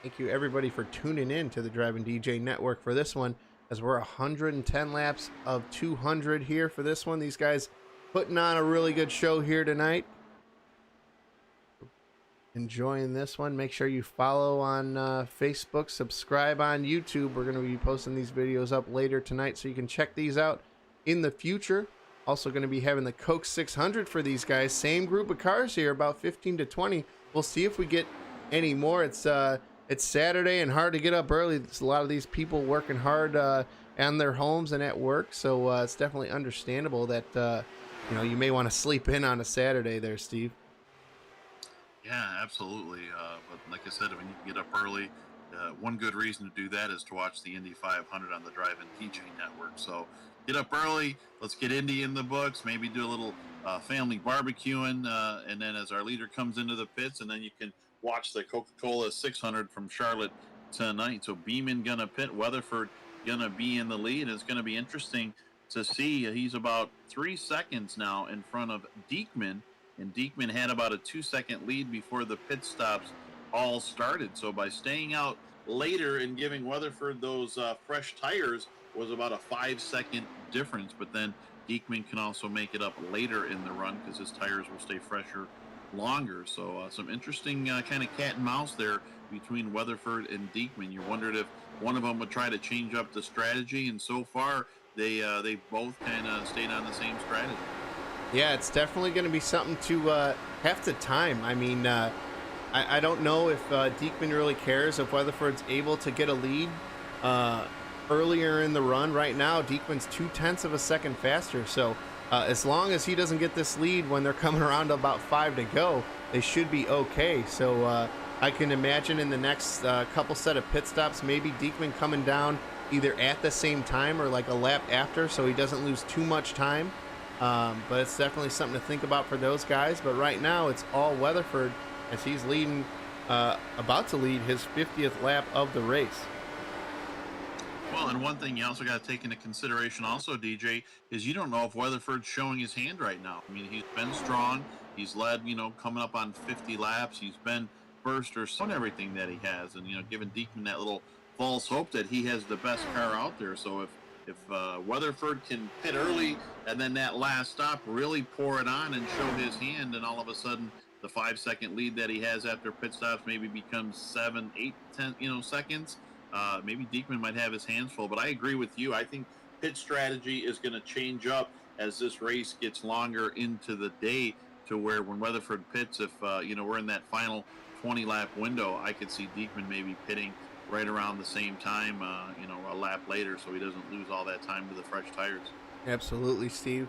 Thank you everybody for tuning in to the Driving DJ Network for this one, as we're 110 laps of 200 here for this one. These guys putting on a really good show here tonight. Enjoying this one. Make sure you follow on Facebook, subscribe on YouTube. We're going to be posting these videos up later tonight, so you can check these out in the future. Also going to be having the Coke 600 for these guys. Same group of cars here, about 15 to 20. We'll see if we get any more. It's Saturday and hard to get up early. There's a lot of these people working hard on their homes and at work, so it's definitely understandable that you may want to sleep in on a Saturday there, Steve. Yeah, absolutely. But like I said, when you can get up early, one good reason to do that is to watch the Indy 500 on the Drive-In DJ network. So get up early. Let's get Indy in the books. Maybe do a little family barbecuing, and then as our leader comes into the pits, and then you can watch the Coca-Cola 600 from Charlotte tonight. So Beeman gonna pit, Weatherford gonna be in the lead. It's gonna be interesting to see. He's about 3 seconds now in front of Diekman, and Diekman had about a 2-second lead before the pit stops all started. So by staying out later and giving Weatherford those fresh tires was about a 5-second difference. But then Diekman can also make it up later in the run because his tires will stay fresher longer. So some interesting kind of cat and mouse there between Weatherford and Diekman. You wondered if one of them would try to change up the strategy, and so far they both kind of stayed on the same strategy. Yeah, it's definitely going to be something to have to time. I mean, I don't know if Diekman really cares if Weatherford's able to get a lead earlier in the run. Right now, Diekman's 0.2 of a second faster. So as long as he doesn't get this lead when they're coming around to about 5 to go, they should be okay. So I can imagine in the next couple set of pit stops, maybe Diekman coming down either at the same time or like a lap after, so he doesn't lose too much time. But it's definitely something to think about for those guys. But right now, it's all Weatherford as he's leading, about to lead his 50th lap of the race. Well, and one thing you also got to take into consideration also, DJ, is you don't know if Weatherford's showing his hand right now. I mean, he's been strong. He's led, coming up on 50 laps. He's been first or shown everything that he has. And, giving Diekman that little false hope that he has the best car out there. So if Weatherford can pit early and then that last stop really pour it on and show his hand, and all of a sudden the 5-second lead that he has after pit stops maybe becomes 7, 8, 10, seconds. Maybe Diekman might have his hands full, but I agree with you. I think pit strategy is going to change up as this race gets longer into the day, to where when Weatherford pits, if we're in that final 20-lap window, I could see Diekman maybe pitting right around the same time, a lap later, so he doesn't lose all that time to the fresh tires. Absolutely, Steve.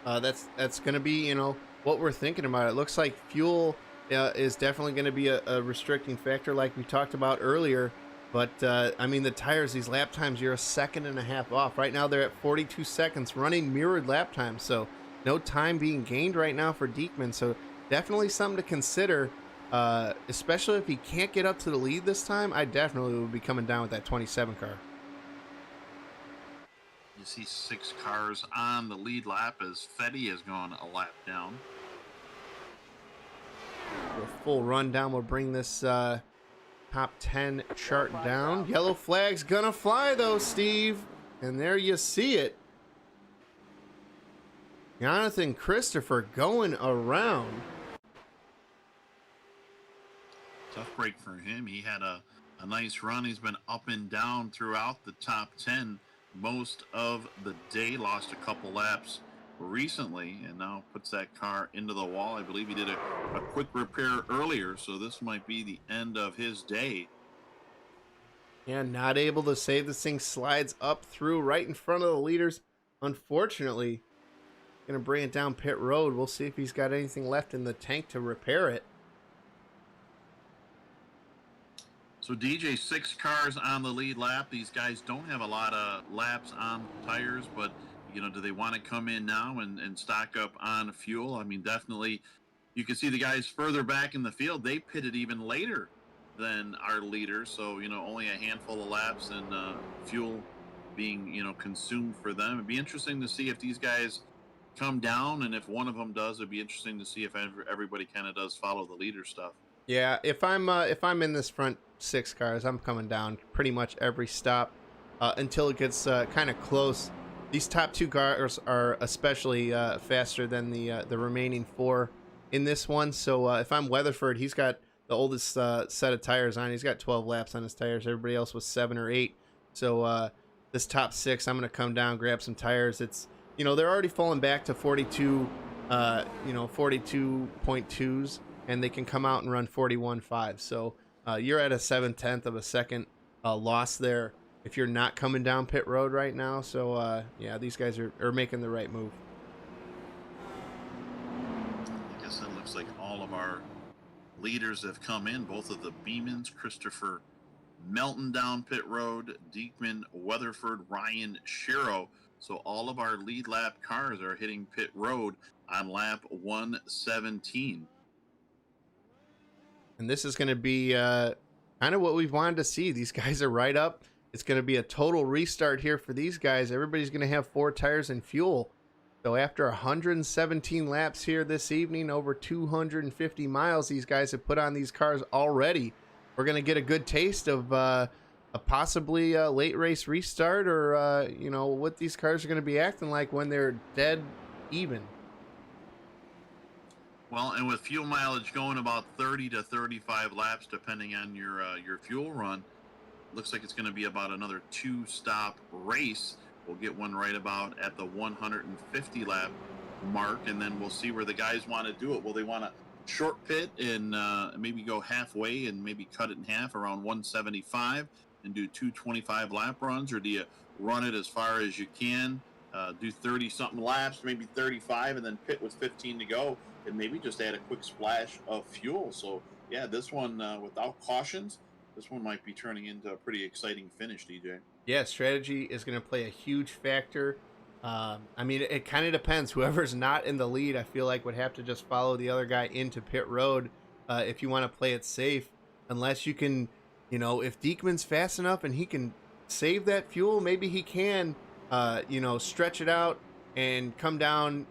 That's going to be, what we're thinking about. It looks like fuel is definitely going to be a restricting factor like we talked about earlier. But, I mean, the tires, these lap times, you're 1.5 seconds off. Right now, they're at 42 seconds, running mirrored lap times. So no time being gained right now for Diekman. So definitely something to consider, especially if he can't get up to the lead this time. I definitely would be coming down with that 27 car. You see 6 cars on the lead lap as Fetty has gone a lap down. A full rundown will bring this top 10 chart down. Yellow flag's gonna fly though, Steve. And there you see it. Jonathan Christopher going around. Tough break for him. He had a nice run. He's been up and down throughout the top 10 most of the day. Lost a couple laps recently and now puts that car into the wall. I believe he did a quick repair earlier, so this might be the end of his day. Yeah, not able to save this thing. Slides up through right in front of the leaders. Unfortunately, gonna bring it down pit road. We'll see if he's got anything left in the tank to repair it. So DJ, 6 cars on the lead lap. These guys don't have a lot of laps on tires, but do they want to come in now and stock up on fuel? I mean, definitely you can see the guys further back in the field, they pitted even later than our leaders. So, only a handful of laps and fuel being, consumed for them. It'd be interesting to see if these guys come down, and if one of them does, it'd be interesting to see if everybody kind of does follow the leader stuff. Yeah, if I'm in this front 6 cars, I'm coming down pretty much every stop until it gets kind of close. These top 2 cars are especially faster than the remaining 4 in this one. So if I'm Weatherford, he's got the oldest set of tires on. He's got 12 laps on his tires. Everybody else was 7 or 8. So this top 6, I'm going to come down, grab some tires. It's you know, they're already falling back to 42, 42.2s, and they can come out and run 41.5. So you're at a 7/10 of a second loss there if you're not coming down pit road right now. So yeah, these guys are making the right move. I guess it looks like all of our leaders have come in. Both of the Beemans, Christopher Melton down pit road, Diekman, Weatherford, Ryan, Shiro. So all of our lead lap cars are hitting pit road on lap 117. And this is going to be kind of what we've wanted to see. These guys are right up. It's going to be a total restart here for these guys. Everybody's going to have 4 tires and fuel. So after 117 laps here this evening, over 250 miles these guys have put on these cars already. We're going to get a good taste of a possibly late race restart, or you know, what these cars are going to be acting like when they're dead even. Well, and with fuel mileage going about 30 to 35 laps, depending on your fuel run, looks like it's going to be about another 2-stop race. We'll get one right about at the 150 lap mark, and then we'll see where the guys want to do it. Will they want to short pit and maybe go halfway and maybe cut it in half around 175 and do 225 lap runs, or do you run it as far as you can, do 30-something laps, maybe 35, and then pit with 15 to go, and maybe just add a quick splash of fuel? So, yeah, this one, without cautions, this one might be turning into a pretty exciting finish, DJ. Yeah, strategy is going to play a huge factor. I mean, it kind of depends. Whoever's not in the lead, I feel like, would have to just follow the other guy into pit road if you want to play it safe. Unless you can, you know, if Diekman's fast enough and he can save that fuel, maybe he can, you know, stretch it out and come down,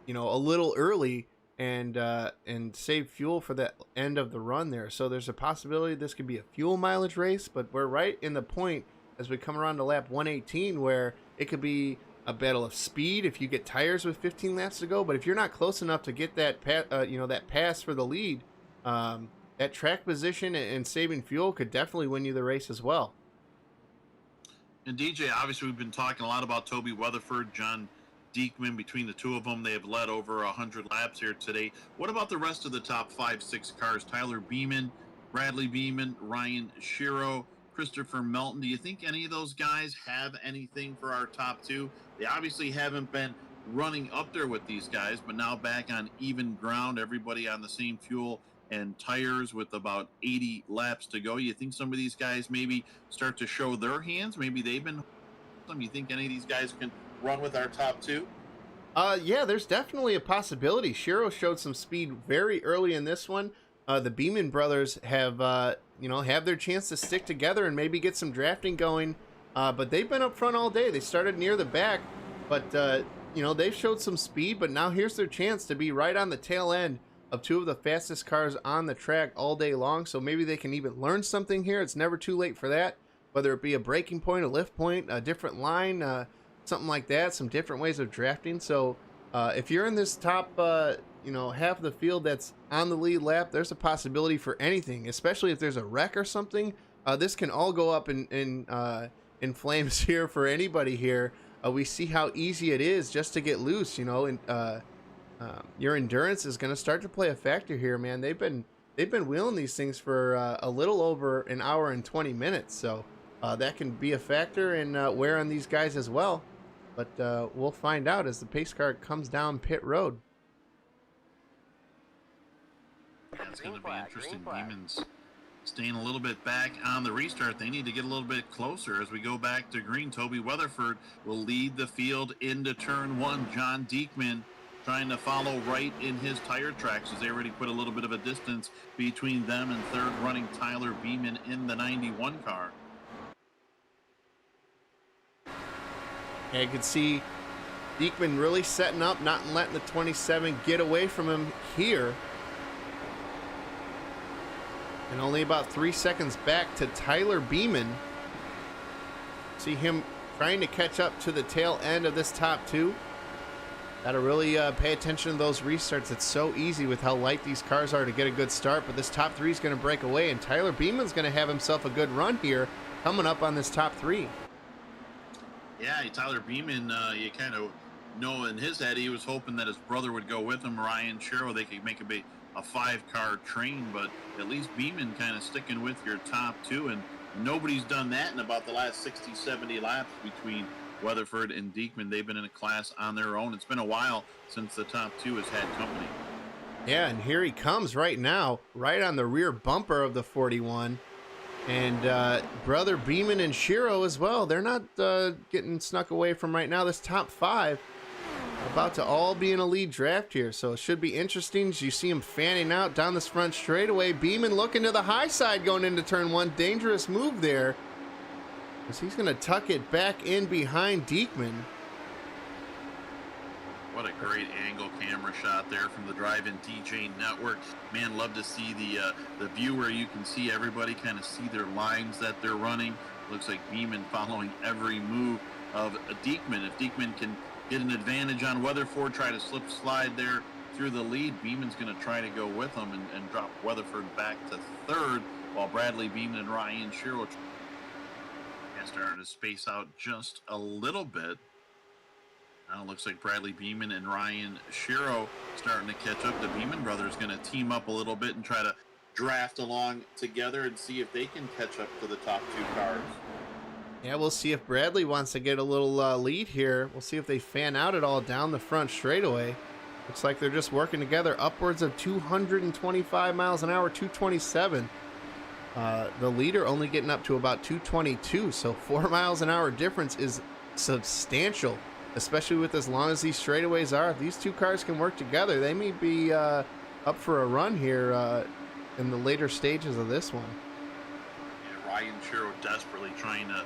you know, a little early and save fuel for the end of the run there. So there's a possibility this could be a fuel mileage race, but we're right in the point as we come around to lap 118 where it could be a battle of speed if you get tires with 15 laps to go. But if you're not close enough to get that that pass for the lead, that track position and saving fuel could definitely win you the race as well. And DJ, obviously we've been talking a lot about Toby Weatherford, John Diekman. Between the two of them, they have led over 100 laps here today. What about the rest of the top 5-6 cars? Tyler Beeman, Bradley Beeman, Ryan Shiro, Christopher Melton. Do you think any of those guys have anything for our top 2? They obviously haven't been running up there with these guys, but now back on even ground, everybody on the same fuel and tires with about 80 laps to go. You think some of these guys maybe start to show their hands? Maybe they've been. You think any of these guys can run with our top 2? Yeah, there's definitely a possibility. Shiro showed some speed very early in this one. The Beeman brothers have have their chance to stick together and maybe get some drafting going, but they've been up front all day. They started near the back, but they've showed some speed. But now here's their chance to be right on the tail end of 2 of the fastest cars on the track all day long. So maybe they can even learn something here. It's never too late for that, whether it be a braking point, a lift point, a different line, something like that, some different ways of drafting. So if you're in this top half of the field that's on the lead lap, there's a possibility for anything, especially if there's a wreck or something. This can all go up in flames here for anybody here. We see how easy it is just to get loose, and your endurance is going to start to play a factor here, man. They've been wheeling these things for a little over an hour and 20 minutes, so that can be a factor in wear on these guys as well. But we'll find out as the pace car comes down pit road. Yeah, it's going to be interesting. Demons staying a little bit back on the restart. They need to get a little bit closer as we go back to green. Toby Weatherford will lead the field into turn 1. John Diekman trying to follow right in his tire tracks as they already put a little bit of a distance between them and third running Tyler Beeman in the 91 car. Yeah, you can see Diekman really setting up, not letting the 27 get away from him here. And only about 3 seconds back to Tyler Beeman. See him trying to catch up to the tail end of this top 2. Got to really pay attention to those restarts. It's so easy with how light these cars are to get a good start, but this top 3 is going to break away, and Tyler Beeman's going to have himself a good run here coming up on this top 3. Yeah, Tyler Beeman, you kind of know in his head he was hoping that his brother would go with him, Ryan Sherrill. They could make a 5-car train, but at least Beeman kind of sticking with your top two, and nobody's done that in about the last 60, 70 laps between Weatherford and Diekman. They've been in a class on their own. It's been a while since the top two has had company. Yeah, and here he comes right now, right on the rear bumper of the 41. And brother Beeman and Shiro as well. They're not getting snuck away from right now. This top 5 about to all be in a lead draft here, so it should be interesting as you see him fanning out down this front straightaway. Beeman looking to the high side going into turn 1. Dangerous move there, because he's going to tuck it back in behind Diekman. What a great angle camera shot there from the Drive-In DJ Network. Man, love to see the view where you can see everybody kind of see their lines that they're running. Looks like Beeman following every move of Diekman. If Diekman can get an advantage on Weatherford, try to slide there through the lead, Beeman's going to try to go with him and drop Weatherford back to 3rd, while Bradley Beeman and Ryan Shiro starting to space out just a little bit. Now it looks like Bradley Beeman and Ryan Shiro starting to catch up. The Beeman brothers going to team up a little bit and try to draft along together and see if they can catch up to the top 2 cars. Yeah, we'll see if Bradley wants to get a little lead here. We'll see if they fan out at all down the front straightaway. Looks like they're just working together upwards of 225 miles an hour, 227. The leader only getting up to about 222, so 4 miles an hour difference is substantial, especially with as long as these straightaways are. If these 2 cars can work together, they may be up for a run here in the later stages of this one. Yeah, Ryan Shiro desperately trying to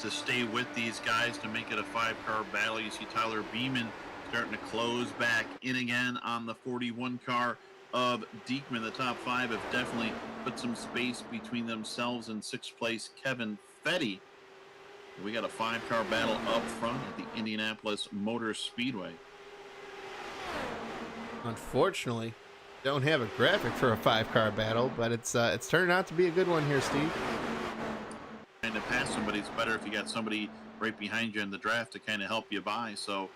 stay with these guys to make it a 5-car battle. You see Tyler Beeman starting to close back in again on the 41 car of Diekman. The top 5 have definitely put some space between themselves and 6th place Kevin Fetty. We got a 5-car battle up front at the Indianapolis Motor Speedway. Unfortunately, don't have a graphic for a 5-car battle, but it's turned out to be a good one here, Steve. And to pass somebody, it's better if you got somebody right behind you in the draft to kind of help you by. So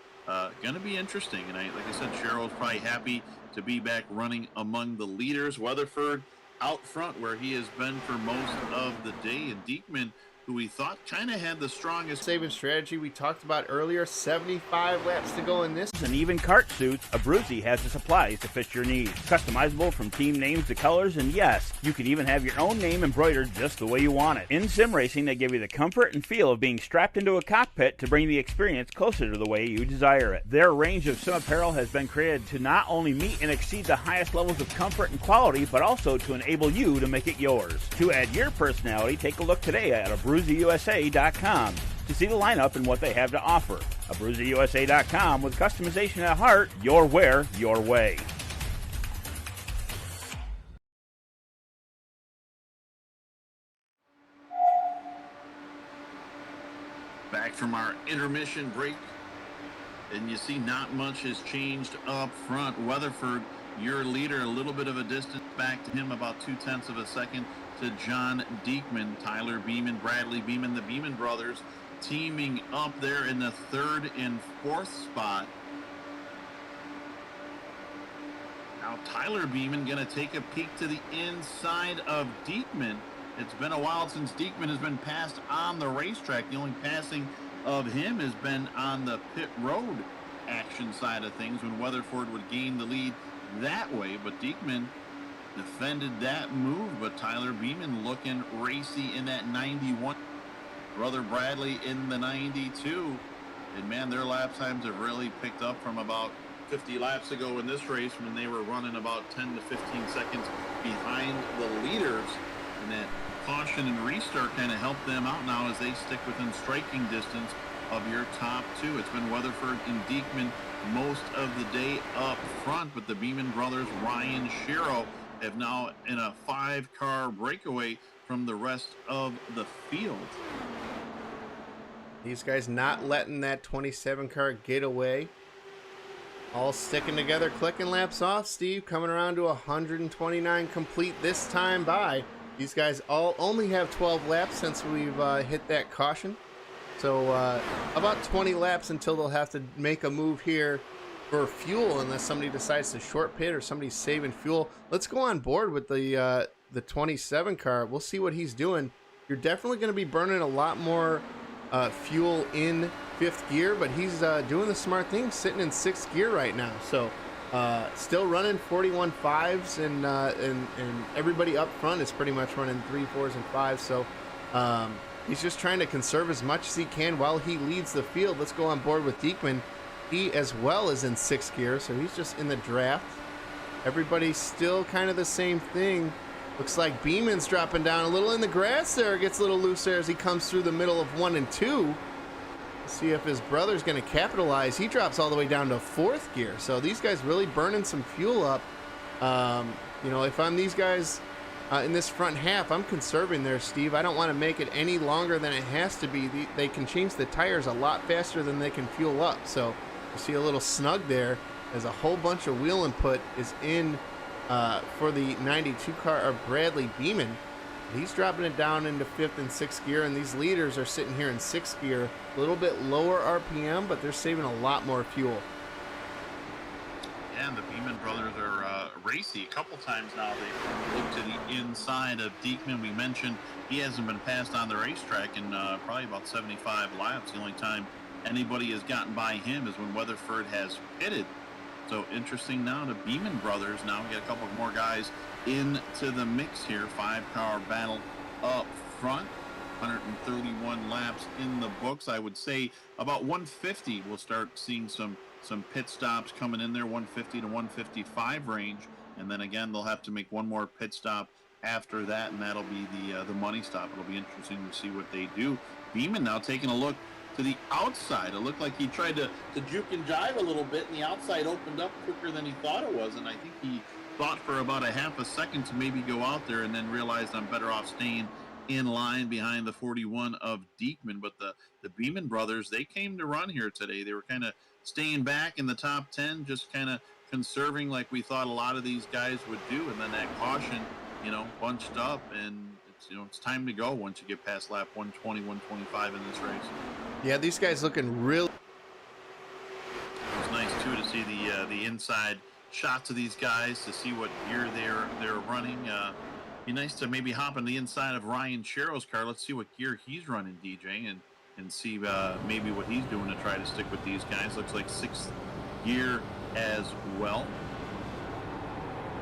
going to be interesting. And like I said, Cheryl's probably happy to be back running among the leaders. Weatherford out front where he has been for most of the day. And Diekman, who we thought kind of had the strongest saving strategy we talked about earlier, 75 laps to go in this. And even kart suits, Abruzzi has the supplies to fit your needs. Customizable from team names to colors, and yes, you can even have your own name embroidered just the way you want it. In sim racing, they give you the comfort and feel of being strapped into a cockpit to bring the experience closer to the way you desire it. Their range of sim apparel has been created to not only meet and exceed the highest levels of comfort and quality, but also to enable you to make it yours. To add your personality, take a look today at AbruziUSA.com to see the lineup and what they have to offer. AbruziUSA.com, with customization at heart, your wear, your way. Back from our intermission break, and you see not much has changed up front. Weatherford, your leader, a little bit of a distance back to him, about 0.2 of a second to John Diekman. Tyler Beeman, Bradley Beeman, the Beeman brothers teaming up there in the 3rd and 4th spot. Now Tyler Beeman going to take a peek to the inside of Diekman. It's been a while since Diekman has been passed on the racetrack. The only passing of him has been on the pit road action side of things when Weatherford would gain the lead that way, but Diekman defended that move. But Tyler Beeman looking racy in that 91. Brother Bradley in the 92. And man, their lap times have really picked up from about 50 laps ago in this race when they were running about 10 to 15 seconds behind the leaders. And that caution and restart kind of helped them out now as they stick within striking distance of your top 2. It's been Weatherford and Diekman most of the day up front, but the Beeman brothers, Ryan Shiro, have now in a 5-car breakaway from the rest of the field. These guys not letting that 27-car get away. All sticking together, clicking laps off. Steve coming around to 129 complete this time by. These guys all only have 12 laps since we've hit that caution. So about 20 laps until they'll have to make a move here for fuel, unless somebody decides to short pit or somebody's saving fuel. Let's go on board with the 27 car. We'll see what he's doing. You're definitely going to be burning a lot more fuel in 5th gear, but he's doing the smart thing, sitting in 6th gear right now. So still running 41 5s, and everybody up front is pretty much running 3 4s and 5s. So he's just trying to conserve as much as he can while he leads the field. Let's go on board with Diekman. He as well is in 6th gear, so he's just in the draft. Everybody's still kind of the same thing. Looks like Beeman's dropping down a little in the grass there. Gets a little loose there as he comes through the middle of 1 and 2. See if his brother's going to capitalize. He drops all the way down to 4th gear. So these guys really burning some fuel up. You know, if I'm these guys in this front half, I'm conserving there, Steve. I don't want to make it any longer than it has to be. They can change the tires a lot faster than they can fuel up. So you see a little snug there as a whole bunch of wheel input is in for the 92 car of Bradley Beeman. He's dropping it down into 5th and 6th gear, and these leaders are sitting here in 6th gear. A little bit lower RPM, but they're saving a lot more fuel. Yeah, and the Beeman brothers are racy. A couple times now they've looked to the inside of Diekman. We mentioned he hasn't been passed on the racetrack in probably about 75 laps. The only time anybody has gotten by him is when Weatherford has pitted. So interesting now, the Beeman brothers now get a couple more guys into the mix here. 5-car battle up front. 131 laps in the books. I would say about 150 we'll start seeing some pit stops coming in there, 150 to 155 range, and then again they'll have to make one more pit stop after that, and that'll be the money stop. It'll be interesting to see what they do. Beeman now taking a look to the outside. It looked like he tried to juke and jive a little bit, and the outside opened up quicker than he thought it was, and I think he thought for about a half a second to maybe go out there, and then realized I'm better off staying in line behind the 41 of Diekman. But the Beeman brothers, they came to run here today. They were kind of staying back in the top 10, just kind of conserving like we thought a lot of these guys would do, and then that caution, you know, bunched up, and it's time to go once you get past lap 120, 125 in this race. Yeah, these guys looking real. It was nice too to see the inside shots of these guys, to see what gear they're running. Be nice to maybe hop on the inside of Ryan Sherrill's car. Let's see what gear he's running, DJ, and see maybe what he's doing to try to stick with these guys. Looks like 6th gear as well.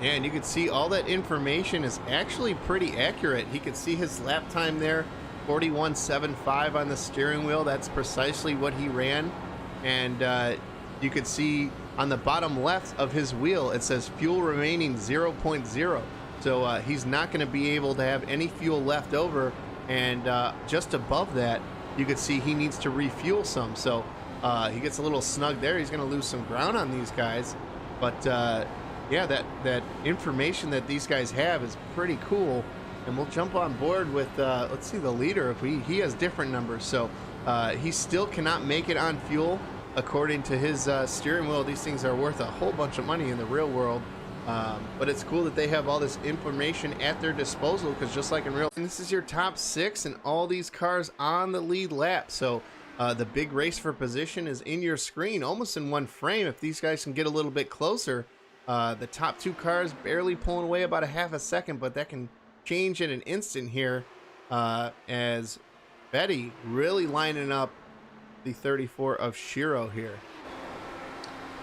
Yeah, and you can see all that information is actually pretty accurate. He could see his lap time there, 41.75 on the steering wheel. That's precisely what he ran. And you could see on the bottom left of his wheel, it says fuel remaining 0.0. So he's not going to be able to have any fuel left over. And just above that, you could see he needs to refuel some. So he gets a little snug there. He's going to lose some ground on these guys. But yeah, that information that these guys have is pretty cool. And we'll jump on board with, let's see, the leader. If he has different numbers. So he still cannot make it on fuel. According to his steering wheel, these things are worth a whole bunch of money in the real world. But it's cool that they have all this information at their disposal, because just like in real, and this is your top 6 and all these cars on the lead lap. So the big race for position is in your screen almost in one frame. If these guys can get a little bit closer, the top 2 cars barely pulling away about a half a second, but that can change in an instant here as Betty really lining up the 34 of Shiro here.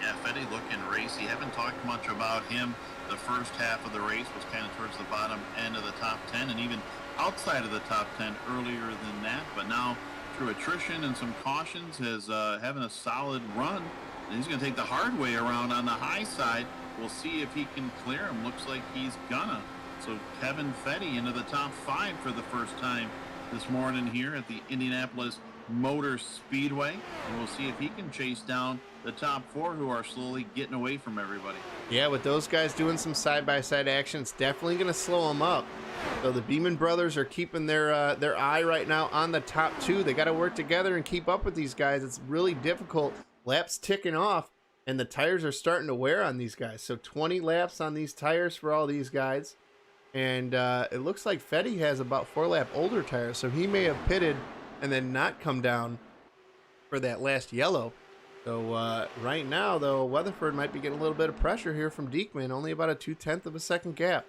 Yeah, Fetty looking racy. Haven't talked much about him. The first half of the race was kind of towards the bottom end of the top 10, and even outside of the top 10 earlier than that. But now, through attrition and some cautions, is having a solid run. And he's going to take the hard way around on the high side. We'll see if he can clear him. Looks like he's gonna. So Kevin Fetty into the top 5 for the first time this morning here at the Indianapolis Motor Speedway, and we'll see if he can chase down the top 4 who are slowly getting away from everybody. Yeah, with those guys doing some side-by-side action, it's definitely going to slow them up. So the Beeman brothers are keeping their eye right now on the top 2. They got to work together and keep up with these guys. It's really difficult. Laps ticking off, and the tires are starting to wear on these guys. So 20 laps on these tires for all these guys. And it looks like Fetty has about 4 lap older tires, so he may have pitted and then not come down for that last yellow. So right now, though, Weatherford might be getting a little bit of pressure here from Diekman, only about a 0.2 of a second gap.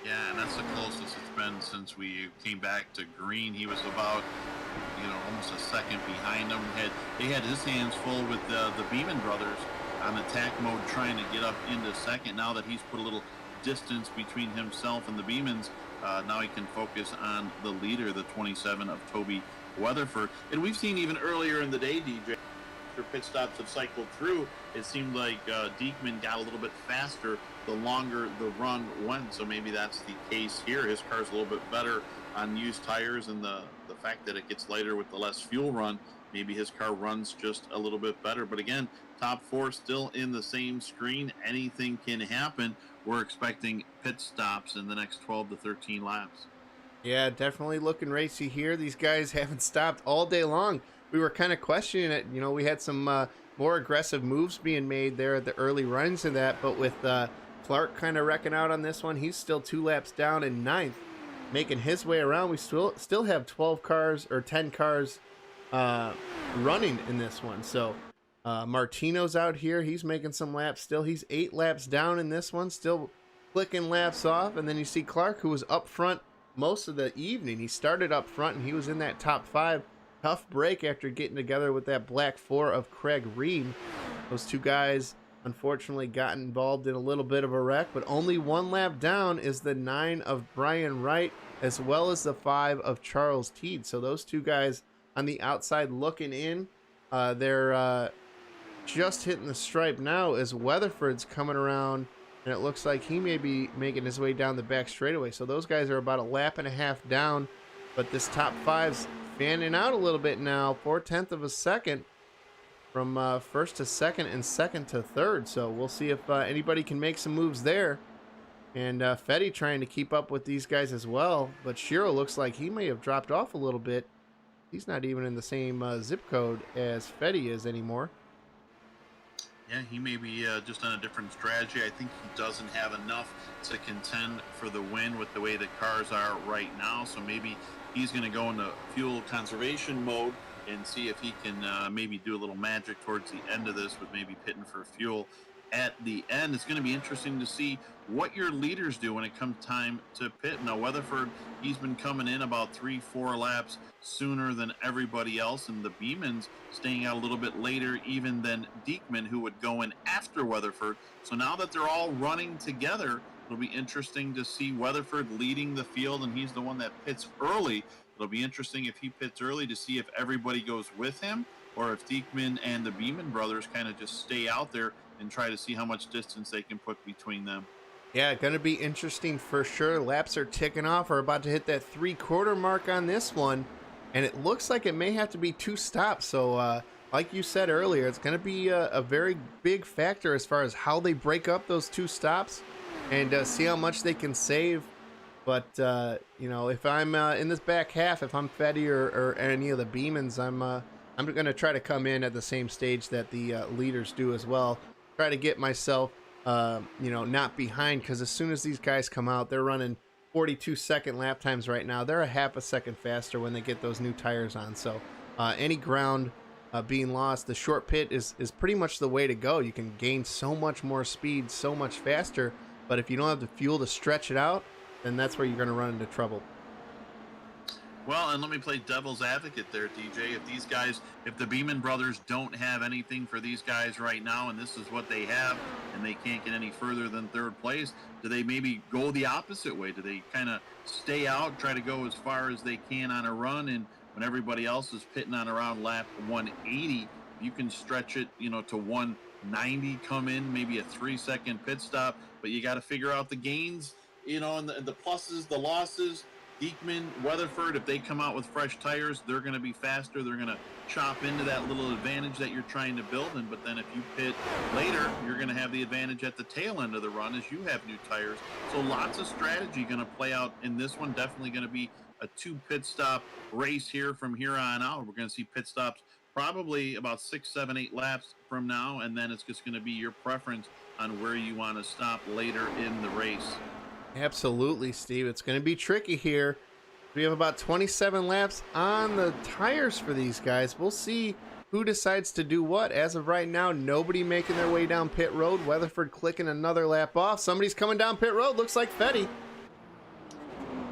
Yeah, and that's the closest it's been since we came back to green. He was about, almost a second behind him. They had his hands full with the Beeman brothers on attack mode trying to get up into second. Now that he's put a little distance between himself and the Beemans, now he can focus on the leader, the 27 of Toby Weatherford. And we've seen even earlier in the day, DJ, after pit stops have cycled through, it seemed like Diekman got a little bit faster the longer the run went. So maybe that's the case here. His car's a little bit better on used tires, and the fact that it gets lighter with the less fuel run, maybe his car runs just a little bit better. But again, top four still in the same screen. Anything can happen. We're expecting pit stops in the next 12 to 13 laps. Yeah, definitely looking racy here. These guys haven't stopped all day long. We were kind of questioning it. We had some more aggressive moves being made there at the early runs of that, but with Clark kind of wrecking out on this one, he's still 2 laps down in 9th, making his way around. We still have 12 cars or 10 cars running in this one. So Martino's out here. He's making some laps still. He's 8 laps down in this one, still flicking laps off. And then you see Clark, who was up front most of the evening. He started up front, and he was in that top 5. Tough break after getting together with that black 4 of Craig Ream. Those two guys unfortunately got involved in a little bit of a wreck, but only 1 lap down is the 9 of Brian Wright, as well as the 5 of Charles Teed. So those two guys on the outside looking in, they're just hitting the stripe now as Weatherford's coming around, and it looks like he may be making his way down the back straightaway. So those guys are about a lap and a half down, but this top 5's fanning out a little bit now, 0.4 of a second from first to second and second to third. So we'll see if anybody can make some moves there. And Fetty trying to keep up with these guys as well. But Shiro looks like he may have dropped off a little bit. He's not even in the same zip code as Fetty is anymore. Yeah, he may be just on a different strategy. I think he doesn't have enough to contend for the win with the way the cars are right now. So maybe he's going to go into fuel conservation mode and see if he can maybe do a little magic towards the end of this with maybe pitting for fuel at the end. It's going to be interesting to see what your leaders do when it comes time to pit. Now, Weatherford, he's been coming in about 3-4 laps sooner than everybody else, and the Beemans staying out a little bit later even than Diekman, who would go in after Weatherford. So now that they're all running together, it'll be interesting to see Weatherford leading the field, and he's the one that pits early. It'll be interesting if he pits early to see if everybody goes with him, or if Diekman and the Beeman brothers kind of just stay out there and try to see how much distance they can put between them. Yeah, going to be interesting for sure. Laps are ticking off. We're about to hit that 3/4 mark on this one, and it looks like it may have to be 2 stops. So like you said earlier, it's going to be a very big factor as far as how they break up those 2 stops and see how much they can save. But if I'm in this back half, if I'm Fetty or any of the Beemans, I'm going to try to come in at the same stage that the leaders do as well. Try to get myself not behind, because as soon as these guys come out, they're running 42-second lap times right now. They're a half a second faster when they get those new tires on. So any ground being lost, the short pit is pretty much the way to go. You can gain so much more speed so much faster, but if you don't have the fuel to stretch it out, then that's where you're going to run into trouble. Well, and let me play devil's advocate there, DJ. If the Beeman brothers don't have anything for these guys right now, and this is what they have, and they can't get any further than 3rd place, do they maybe go the opposite way? Do they kind of stay out, try to go as far as they can on a run, and when everybody else is pitting on around lap 180, you can stretch it, to 190, come in, maybe a 3-second pit stop, but you got to figure out the gains, and the pluses, the losses. Diekman, Weatherford, if they come out with fresh tires, they're going to be faster. They're going to chop into that little advantage that you're trying to build in. But then if you pit later, you're going to have the advantage at the tail end of the run as you have new tires. So lots of strategy going to play out in this one. Definitely going to be a 2 pit stop race here from here on out. We're going to see pit stops probably about 6, 7, 8 laps from now. And then it's just going to be your preference on where you want to stop later in the race. Absolutely, Steve. It's going to be tricky here. We have about 27 laps on the tires for these guys. We'll see who decides to do what. As of right now, nobody making their way down pit road. Weatherford clicking another lap off. Somebody's coming down pit road. Looks like Fetty.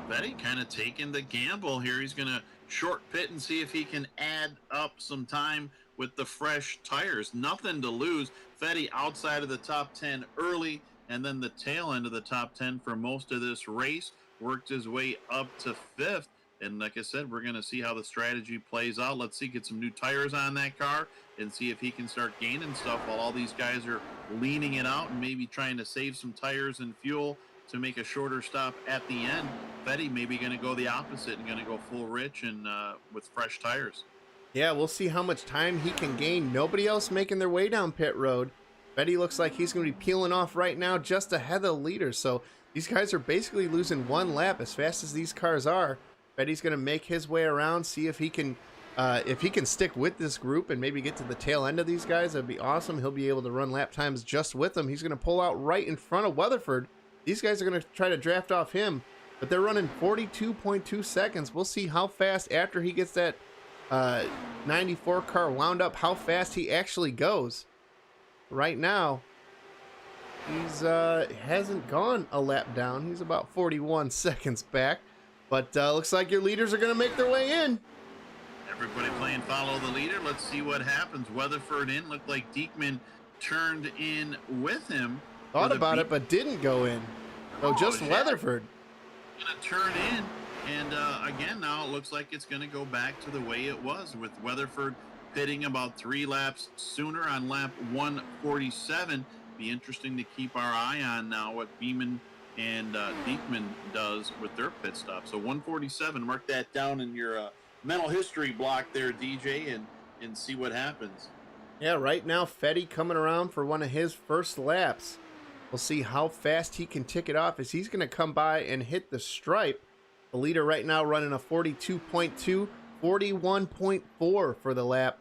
Fetty kind of taking the gamble here. He's going to short pit and see if he can add up some time with the fresh tires. Nothing to lose. Fetty outside of the top 10 early, and then the tail end of the top 10 for most of this race. Worked his way up to 5th. And like I said, we're going to see how the strategy plays out. Let's see, get some new tires on that car and see if he can start gaining stuff while all these guys are leaning it out and maybe trying to save some tires and fuel to make a shorter stop at the end. Fetty maybe going to go the opposite and going to go full rich and with fresh tires. Yeah, we'll see how much time he can gain. Nobody else making their way down pit road. Fetty looks like he's going to be peeling off right now just ahead of the leader. So these guys are basically losing one lap as fast as these cars are. Fetty's going to make his way around, see if he can stick with this group and maybe get to the tail end of these guys. That'd be awesome. He'll be able to run lap times just with them. He's going to pull out right in front of Weatherford. These guys are going to try to draft off him, but they're running 42.2 seconds. We'll see how fast after he gets that 94 car wound up, how fast he actually goes. Right now, he's hasn't gone a lap down. He's about 41 seconds back. But looks like your leaders are going to make their way in. Everybody playing follow the leader. Let's see what happens. Weatherford in. Looked like Diekman turned in with him. Thought about it, but didn't go in. So just Weatherford. Going to turn in. And again, now it looks like it's going to go back to the way it was with Weatherford pitting about 3 laps sooner on lap 147. Be interesting to keep our eye on now what Beeman and Diekman does with their pit stop. So 147, mark that down in your mental history block there, DJ, and see what happens. Yeah, right now Fetty coming around for one of his first laps. We'll see how fast he can tick it off as he's going to come by and hit the stripe. The leader right now running a 42.2, 41.4 for the lap,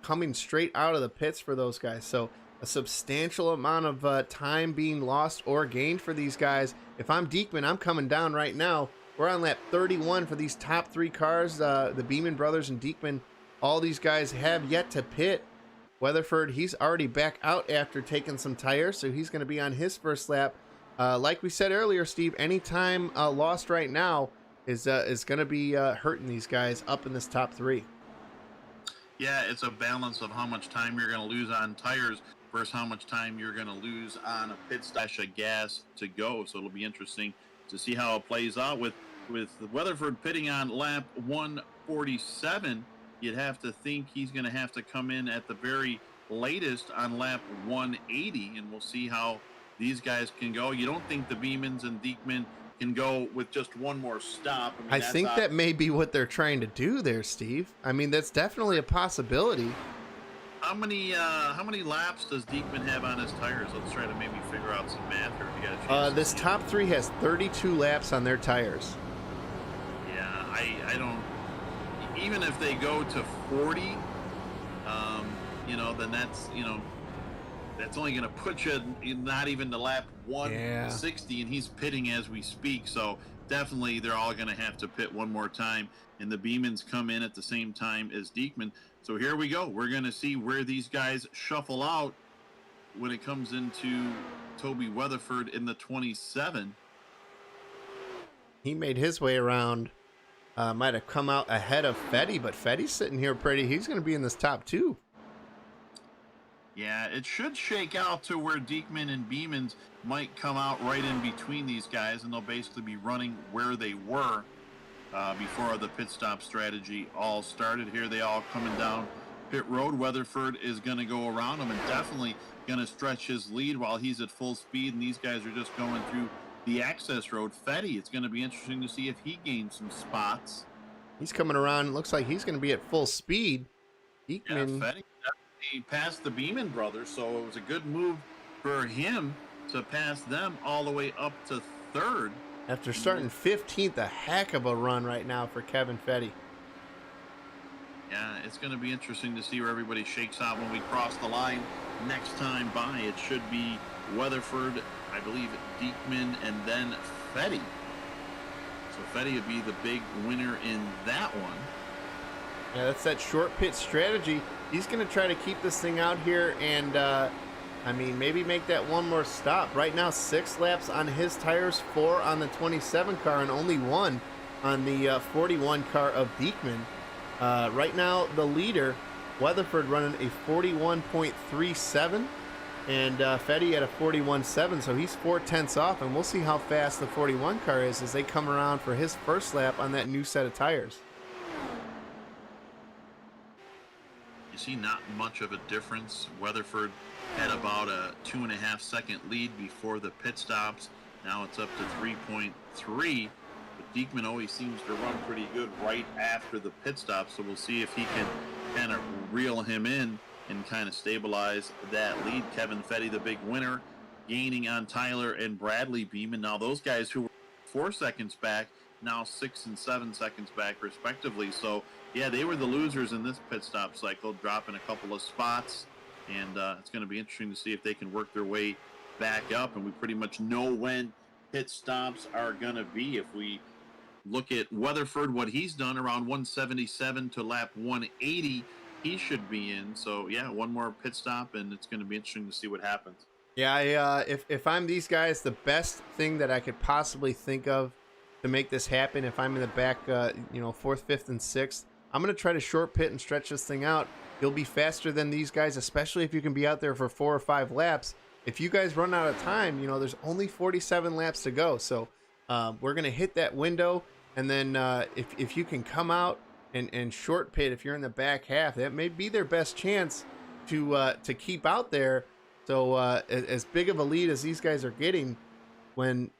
coming straight out of the pits for those guys. So a substantial amount of time being lost or gained for these guys. If I'm Diekman, I'm coming down right now. We're on lap 31 for these top 3 cars. The Beeman brothers and Diekman, all these guys have yet to pit. Weatherford, he's already back out after taking some tires, so he's going to be on his first lap. Like we said earlier, Steve, any time lost right now is going to be hurting these guys up in this top 3. Yeah, it's a balance of how much time you're going to lose on tires versus how much time you're going to lose on a pit stash of gas to go. So it'll be interesting to see how it plays out. With Weatherford pitting on lap 147, you'd have to think he's going to have to come in at the very latest on lap 180, and we'll see how these guys can go. You don't think the Beemans and Diekman can go with just one more stop? I think that may be what they're trying to do there, Steve. I mean, that's definitely a possibility. How many laps does Diekman have on his tires? Let's try to maybe figure out some math here. If you got a chance this top 3 has 32 laps on their tires. Yeah, I don't. Even if they go to 40, then that's only going to put you not even to lap 160, and he's pitting as we speak. So definitely they're all going to have to pit one more time, and the Beemans come in at the same time as Diekman. So here we go. We're going to see where these guys shuffle out when it comes into Toby Weatherford in the 27. He made his way around. Might have come out ahead of Fetty, but Fetty's sitting here pretty. He's going to be in this top 2. Yeah, it should shake out to where Diekman and Beemans might come out right in between these guys, and they'll basically be running where they were before the pit stop strategy all started. Here they all coming down pit road. Weatherford is going to go around them and definitely going to stretch his lead while he's at full speed, and these guys are just going through the access road. Fetty, it's going to be interesting to see if he gains some spots. He's coming around. It looks like he's going to be at full speed. Yeah, Fetty definitely passed the Beeman brothers, so it was a good move for him to pass them all the way up to 3rd. After starting 15th, a heck of a run right now for Kevin Fetty. Yeah, it's going to be interesting to see where everybody shakes out when we cross the line next time by. It should be Weatherford, I believe, Diekman, and then Fetty. So Fetty would be the big winner in that one. Yeah, that's that short pit strategy. He's going to try to keep this thing out here and, I mean, maybe make that one more stop. Right now, 6 laps on his tires, 4 on the 27 car, and only 1 on the 41 car of Diekman. Right now, the leader, Weatherford, running a 41.37, and Fetty at a 41.7, so he's 4/10 off, and we'll see how fast the 41 car is as they come around for his first lap on that new set of tires. You see not much of a difference. Weatherford had about a 2.5 second lead before the pit stops. Now it's up to 3.3. But Diekman always seems to run pretty good right after the pit stop. So we'll see if he can kind of reel him in and kind of stabilize that lead. Kevin Fetty, the big winner, gaining on Tyler and Bradley Beeman. Now those guys who were 4 seconds back, now 6 and 7 seconds back respectively. So yeah, they were the losers in this pit stop cycle, dropping a couple of spots, and it's going to be interesting to see if they can work their way back up. And we pretty much know when pit stops are going to be. If we look at Weatherford, what he's done around 177 to lap 180, he should be in. So yeah, one more pit stop, and it's going to be interesting to see what happens. Yeah, if I'm these guys, the best thing that I could possibly think of to make this happen, if I'm in the back, 4th, 5th, and 6th, I'm going to try to short pit and stretch this thing out. You'll be faster than these guys, especially if you can be out there for 4 or 5 laps. If you guys run out of time, there's only 47 laps to go. So we're going to hit that window. And then if you can come out and short pit, if you're in the back half, that may be their best chance to keep out there. So as big of a lead as these guys are getting, when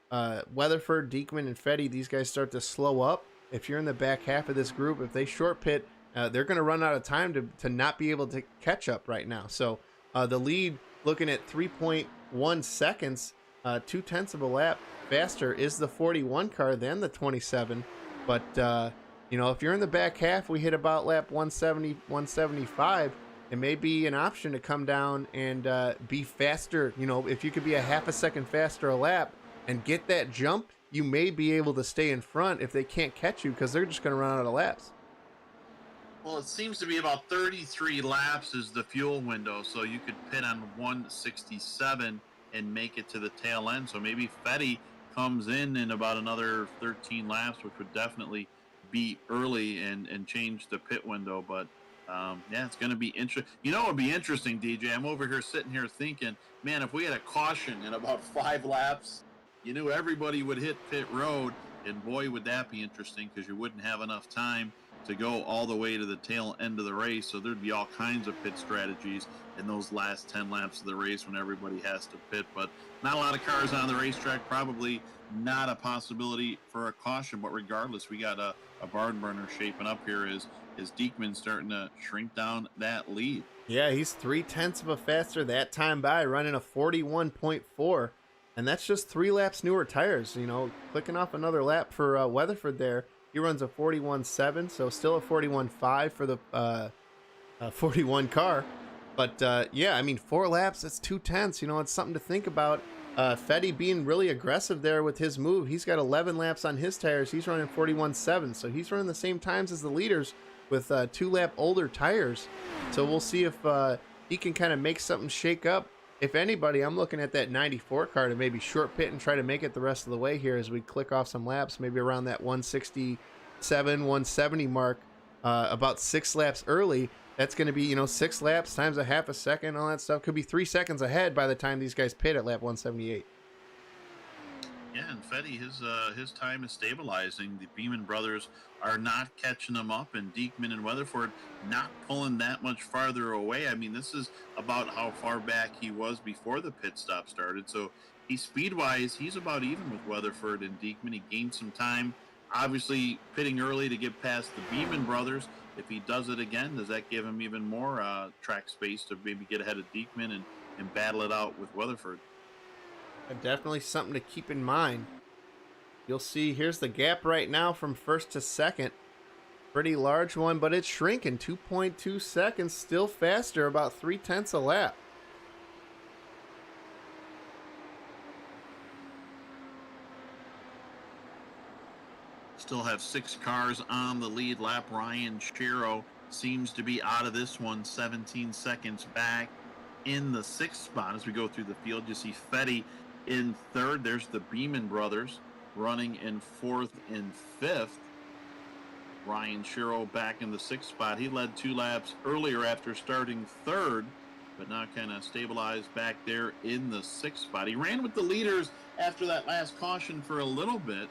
Weatherford, Diekman, and Fetty, these guys start to slow up, if you're in the back half of this group, if they short pit, they're going to run out of time to not be able to catch up right now. So the lead, looking at 3.1 seconds, 2/10 of a lap faster, is the 41 car than the 27. But, if you're in the back half, we hit about lap 170, 175. It may be an option to come down and be faster. If you could be a half a second faster a lap and get that jump, you may be able to stay in front if they can't catch you, because they're just going to run out of laps. Well, it seems to be about 33 laps is the fuel window, so you could pit on 167 and make it to the tail end. So maybe Fetty comes in about another 13 laps, which would definitely be early and change the pit window. But yeah, it's going to be interesting. It would be interesting, DJ. I'm over here sitting here thinking, man, if we had a caution in about 5 laps, everybody would hit pit road, and boy, would that be interesting, because you wouldn't have enough time to go all the way to the tail end of the race. So there'd be all kinds of pit strategies in those last 10 laps of the race when everybody has to pit. But not a lot of cars on the racetrack, probably not a possibility for a caution. But regardless, we got a barn burner shaping up here as Diekman starting to shrink down that lead. Yeah, he's 3/10 of a faster that time by, running a 41.4. And that's just 3 laps newer tires. Clicking off another lap for Weatherford there. He runs a 41.7, so still a 41.5 for the 41 car. But yeah, 4 laps, that's 2/10. It's something to think about. Fetty being really aggressive there with his move. He's got 11 laps on his tires. He's running 41.7, so he's running the same times as the leaders with 2 lap older tires. So we'll see if he can kind of make something shake up. If anybody, I'm looking at that 94 car to maybe short pit and try to make it the rest of the way here as we click off some laps, maybe around that 167, 170 mark, about 6 laps early. That's going to be, 6 laps times a half a second, all that stuff. Could be 3 seconds ahead by the time these guys pit at lap 178. Yeah, and Fetty, his time is stabilizing. The Beeman brothers are not catching them up, and Diekman and Weatherford not pulling that much farther away. This is about how far back he was before the pit stop started. So speed-wise, he's about even with Weatherford and Diekman. He gained some time, obviously pitting early to get past the Beeman brothers. If he does it again, does that give him even more track space to maybe get ahead of Diekman and battle it out with Weatherford? And definitely something to keep in mind. You'll see here's the gap right now from first to second. Pretty large one, but it's shrinking. 2.2 seconds, still faster, about 3/10 a lap. Still have 6 cars on the lead lap. Ryan Shero seems to be out of this one, 17 seconds back in the 6th spot. As we go through the field, you see Fetty in 3rd. There's the Beeman brothers running in 4th and 5th. Ryan Shero back in the 6th spot. He led 2 laps earlier after starting 3rd, but now kind of stabilized back there in the 6th spot. He ran with the leaders after that last caution for a little bit,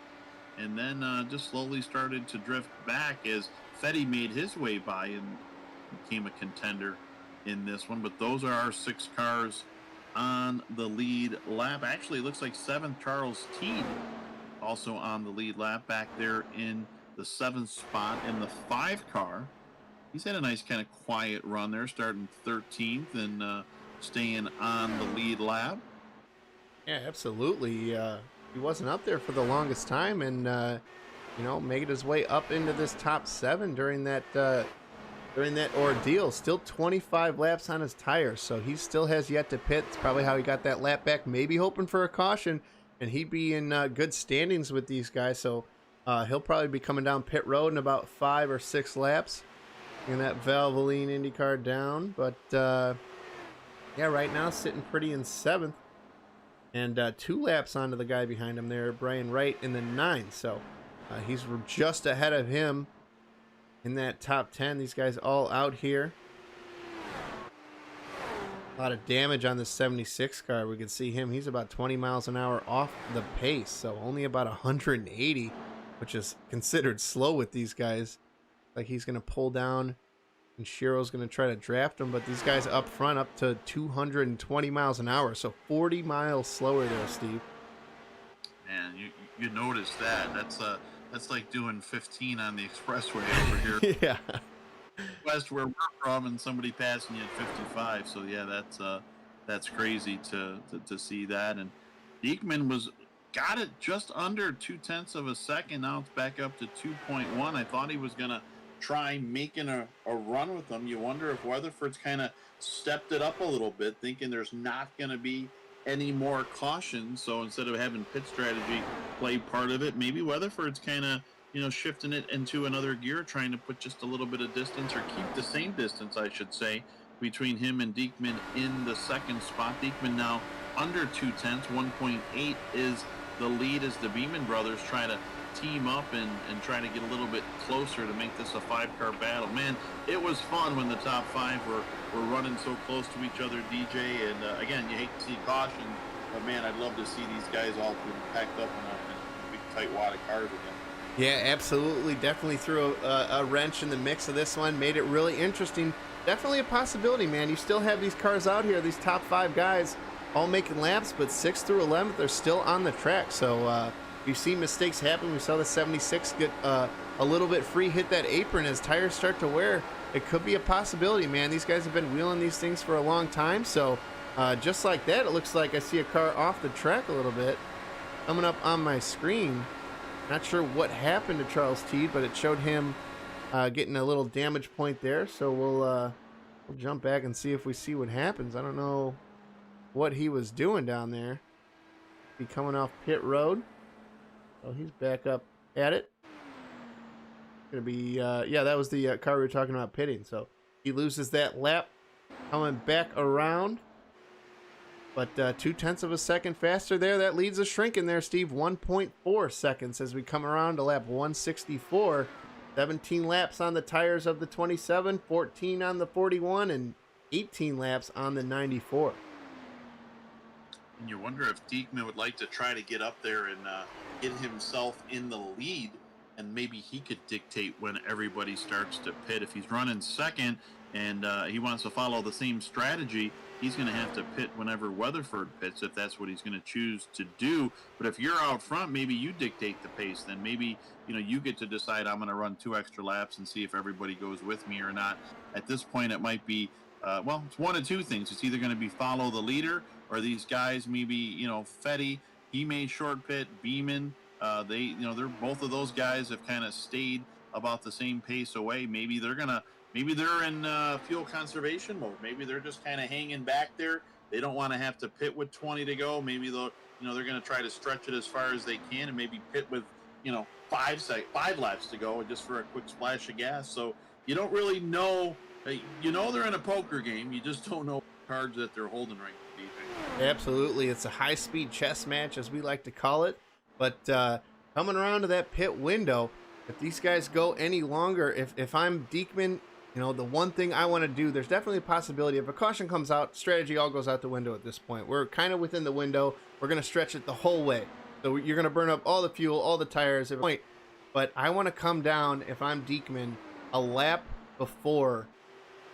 and then just slowly started to drift back as Fetty made his way by and became a contender in this one. But those are our 6 cars on the lead lap. Actually, it looks like 7th Charles Teed also on the lead lap back there in the 7th spot. In the 5 car, he's had a nice kind of quiet run there, starting 13th and staying on the lead lap. Yeah, absolutely. He wasn't up there for the longest time, and made his way up into this top 7 during that ordeal. Still 25 laps on his tires, so he still has yet to pit. It's probably how he got that lap back, maybe hoping for a caution, and he'd be in good standings with these guys. So he'll probably be coming down pit road in about 5 or 6 laps. And that Valvoline IndyCar down, but yeah, right now sitting pretty in 7th. And 2 laps onto the guy behind him there, Brian Wright, in the 9th. So he's just ahead of him in that top 10. These guys all out here. A lot of damage on the 76 car. We can see him. He's about 20 miles an hour off the pace. So only about 180, which is considered slow with these guys. Like he's going to pull down, and Shero's going to try to draft him, but these guys up front up to 220 miles an hour, so 40 miles slower there, Steve. Man, you notice that. That's like doing 15 on the expressway over here. Yeah. West where we're from, and somebody passing you at 55. So yeah, that's crazy to see that. And Diekman got it just under 0.2 of a second. Now it's back up to 2.1. I thought he was gonna try making a run with them. You wonder if Weatherford's kind of stepped it up a little bit, thinking there's not going to be any more caution. So instead of having pit strategy play part of it, maybe Weatherford's kind of shifting it into another gear, trying to put just a little bit of distance, or keep the same distance, I should say, between him and Diekman in the 2nd spot. Diekman now under 0.2. 1.8 is the lead as the Beeman brothers try to team up and try to get a little bit closer to make this a 5-car battle. Man, it was fun when the top 5 were running so close to each other, DJ. And again, you hate to see caution, but man, I'd love to see these guys all packed up in a big tight wad of cars again. Yeah, absolutely. Definitely threw a wrench in the mix of this one. Made it really interesting. Definitely a possibility, man. You still have these cars out here, these top 5 guys all making laps, but 6th through 11th, they're still on the track. So you've seen mistakes happen. We saw the 76 get a little bit free, hit that apron as tires start to wear. It could be a possibility, man. These guys have been wheeling these things for a long time. So just like that, it looks like I see a car off the track a little bit coming up on my screen. Not sure what happened to Charles Teed, but it showed him getting a little damage point there. So we'll jump back and see if we see what happens. I don't know what he was doing down there. He coming off pit road. Oh, he's back up at it. Gonna be yeah, that was the car we were talking about pitting. So he loses that lap, coming back around, but 0.2 of a second faster there. That leads a shrinking there, Steve. 1.4 seconds as we come around to lap 164. 17 laps on the tires of the 27, 14 on the 41, and 18 laps on the 94. And you wonder if Diekman would like to try to get up there and get himself in the lead, and maybe he could dictate when everybody starts to pit. If he's running 2nd and he wants to follow the same strategy, he's going to have to pit whenever Weatherford pits, if that's what he's going to choose to do. But if you're out front, maybe you dictate the pace. Then maybe you get to decide, I'm going to run 2 extra laps and see if everybody goes with me or not. At this point, it might be it's one of 2 things. It's either going to be follow the leader, or these guys, maybe, Fetty, he made short pit, Beeman, they're both of those guys have kind of stayed about the same pace away. Maybe they're in fuel conservation mode. Maybe they're just kind of hanging back there. They don't want to have to pit with 20 to go. Maybe they're going to try to stretch it as far as they can, and maybe pit with 5 laps to go, just for a quick splash of gas. So you don't really know. They're in a poker game. You just don't know what cards that they're holding right now, DJ. Absolutely. It's a high-speed chess match, as we like to call it. But coming around to that pit window, if these guys go any longer, if I'm Diekman, the one thing I want to do, there's definitely a possibility if a caution comes out, strategy all goes out the window at this point. We're kind of within the window. We're going to stretch it the whole way. So you're going to burn up all the fuel, all the tires at a point. But I want to come down, if I'm Diekman, a lap before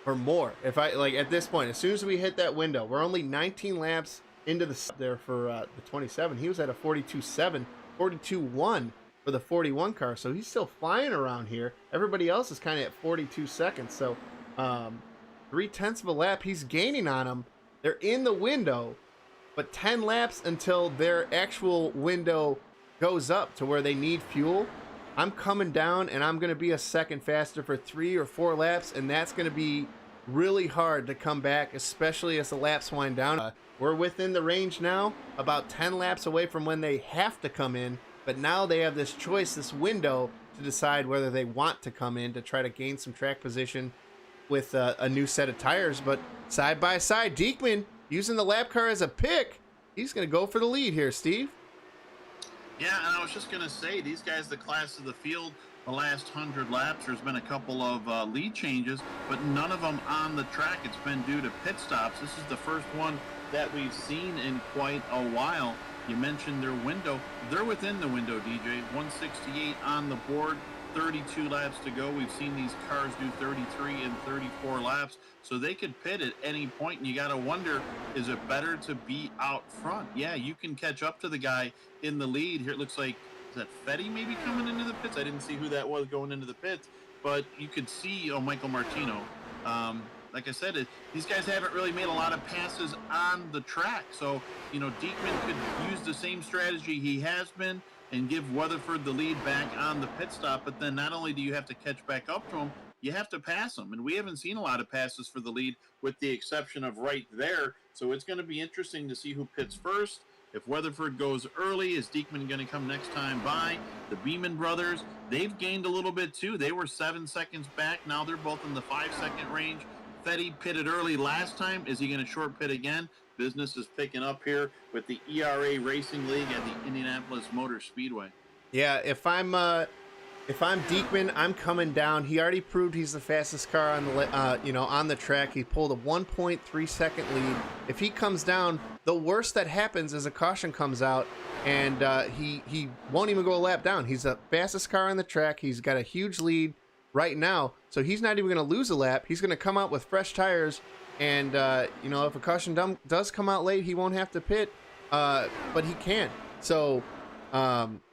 or more. If I, at this point, as soon as we hit that window, we're only 19 laps into there for the 27. He was at a 42.7, 42.1 for the 41 car. So he's still flying around here. Everybody else is kind of at 42 seconds. So 0.3 of a lap, he's gaining on them. They're in the window, but 10 laps until their actual window goes up to where they need fuel. I'm coming down and I'm going to be a second faster for 3 or 4 laps, and that's going to be really hard to come back, especially as the laps wind down. We're within the range now, about 10 laps away from when they have to come in, but now they have this choice, this window, to decide whether they want to come in to try to gain some track position with a new set of tires. But side by side, Diekman using the lap car as a pick. He's going to go for the lead here, Steve. Yeah, and I was just going to say, these guys, the class of the field, the last 100 laps, there's been a couple of lead changes, but none of them on the track. It's been due to pit stops. This is the first one that we've seen in quite a while. You mentioned their window. They're within the window, DJ. 168 on the board, 32 laps to go. We've seen these cars do 33 and 34 laps, so they could pit at any point, and you got to wonder, is it better to be out front? Yeah, you can catch up to the guy in the lead. Here it looks like, is that Fetty maybe coming into the pits? I didn't see who that was going into the pits, but you could see, Michael Martino. Like I said, these guys haven't really made a lot of passes on the track, so, Diekman could use the same strategy he has been and give Weatherford the lead back on the pit stop, but then not only do you have to catch back up to him, you have to pass him, and we haven't seen a lot of passes for the lead with the exception of right there, so it's going to be interesting to see who pits first. If Weatherford goes early, is Diekman going to come next time by? The Beeman brothers, they've gained a little bit too. They were 7 seconds back. Now they're both in the 5-second range. Fetty pitted early last time. Is he going to short pit again? Business is picking up here with the ERA Racing League at the Indianapolis Motor Speedway. Yeah, if I'm Diekman, I'm coming down. He already proved he's the fastest car on the on the track. He pulled a 1.3 second lead. If he comes down, the worst that happens is a caution comes out, and he won't even go a lap down. He's the fastest car on the track. He's got a huge lead right now, so he's not even going to lose a lap. He's going to come out with fresh tires, and if a caution does come out late, he won't have to pit, but he can. So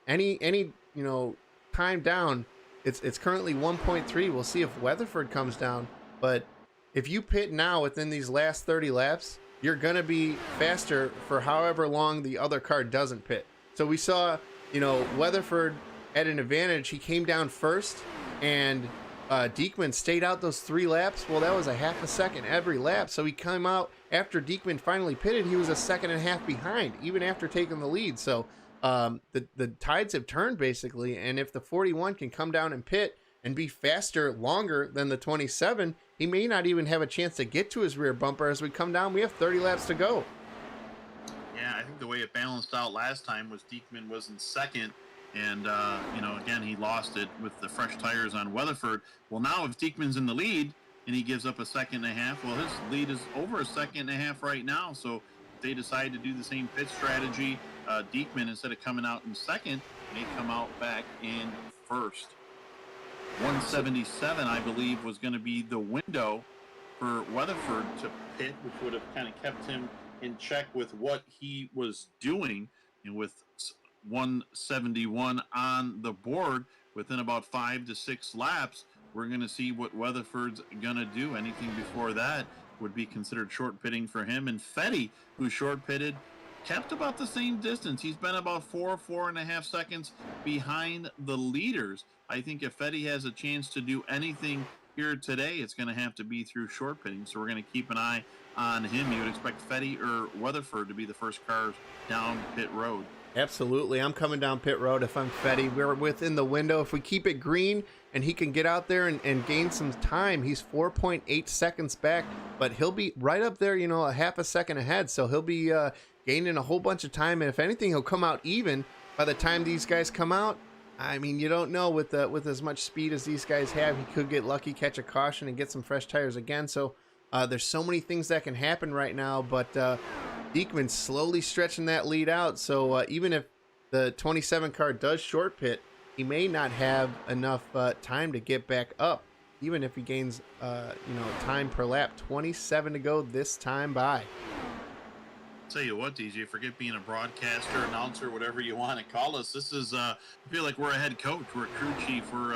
any time down, it's currently 1.3. We'll see if Weatherford comes down, but if you pit now within these last 30 laps, you're going to be faster for however long the other car doesn't pit. So we saw, Weatherford at an advantage. He came down first, and Diekman stayed out those 3 laps. Well, that was a half a second every lap. So he came out after Diekman finally pitted. He was a second and a half behind, even after taking the lead. So the tides have turned basically. And if the 41 can come down and pit and be faster longer than the 27, he may not even have a chance to get to his rear bumper. As we come down, we have 30 laps to go. Yeah, I think the way it balanced out last time was Diekman was in second. And, again, he lost it with the fresh tires on Weatherford. Well, now if Diekman's in the lead and he gives up a second and a half, well, his lead is over a second and a half right now. So if they decide to do the same pit strategy, Diekman, instead of coming out in second, may come out back in first. 177, I believe, was going to be the window for Weatherford to pit, which would have kind of kept him in check with what he was doing, and with 171 on the board within about 5 to 6 laps, we're going to see what Weatherford's going to do. Anything before that would be considered short pitting for him. And Fetty, who short pitted, kept about the same distance. He's been about 4.5 seconds behind the leaders. I think if Fetty has a chance to do anything here today, it's going to have to be through short pitting. So we're going to keep an eye on him. You would expect Fetty or Weatherford to be the first cars down pit road. Absolutely. I'm coming down pit road if I'm Fetty. We're within the window. If we keep it green and he can get out there and gain some time, he's 4.8 seconds back, but he'll be right up there, you know, a half a second ahead. So he'll be gaining a whole bunch of time. And if anything, he'll come out even by the time these guys come out. I mean, you don't know with as much speed as these guys have, he could get lucky, catch a caution, and get some fresh tires again. So there's so many things that can happen right now, but Diekman's slowly stretching that lead out. So even if the 27 car does short pit, he may not have enough time to get back up, even if he gains time per lap. 27 to go this time by. Tell you what, DJ, forget being a broadcaster, announcer, whatever you want to call us. This is, I feel like we're a head coach, we're a crew chief, we're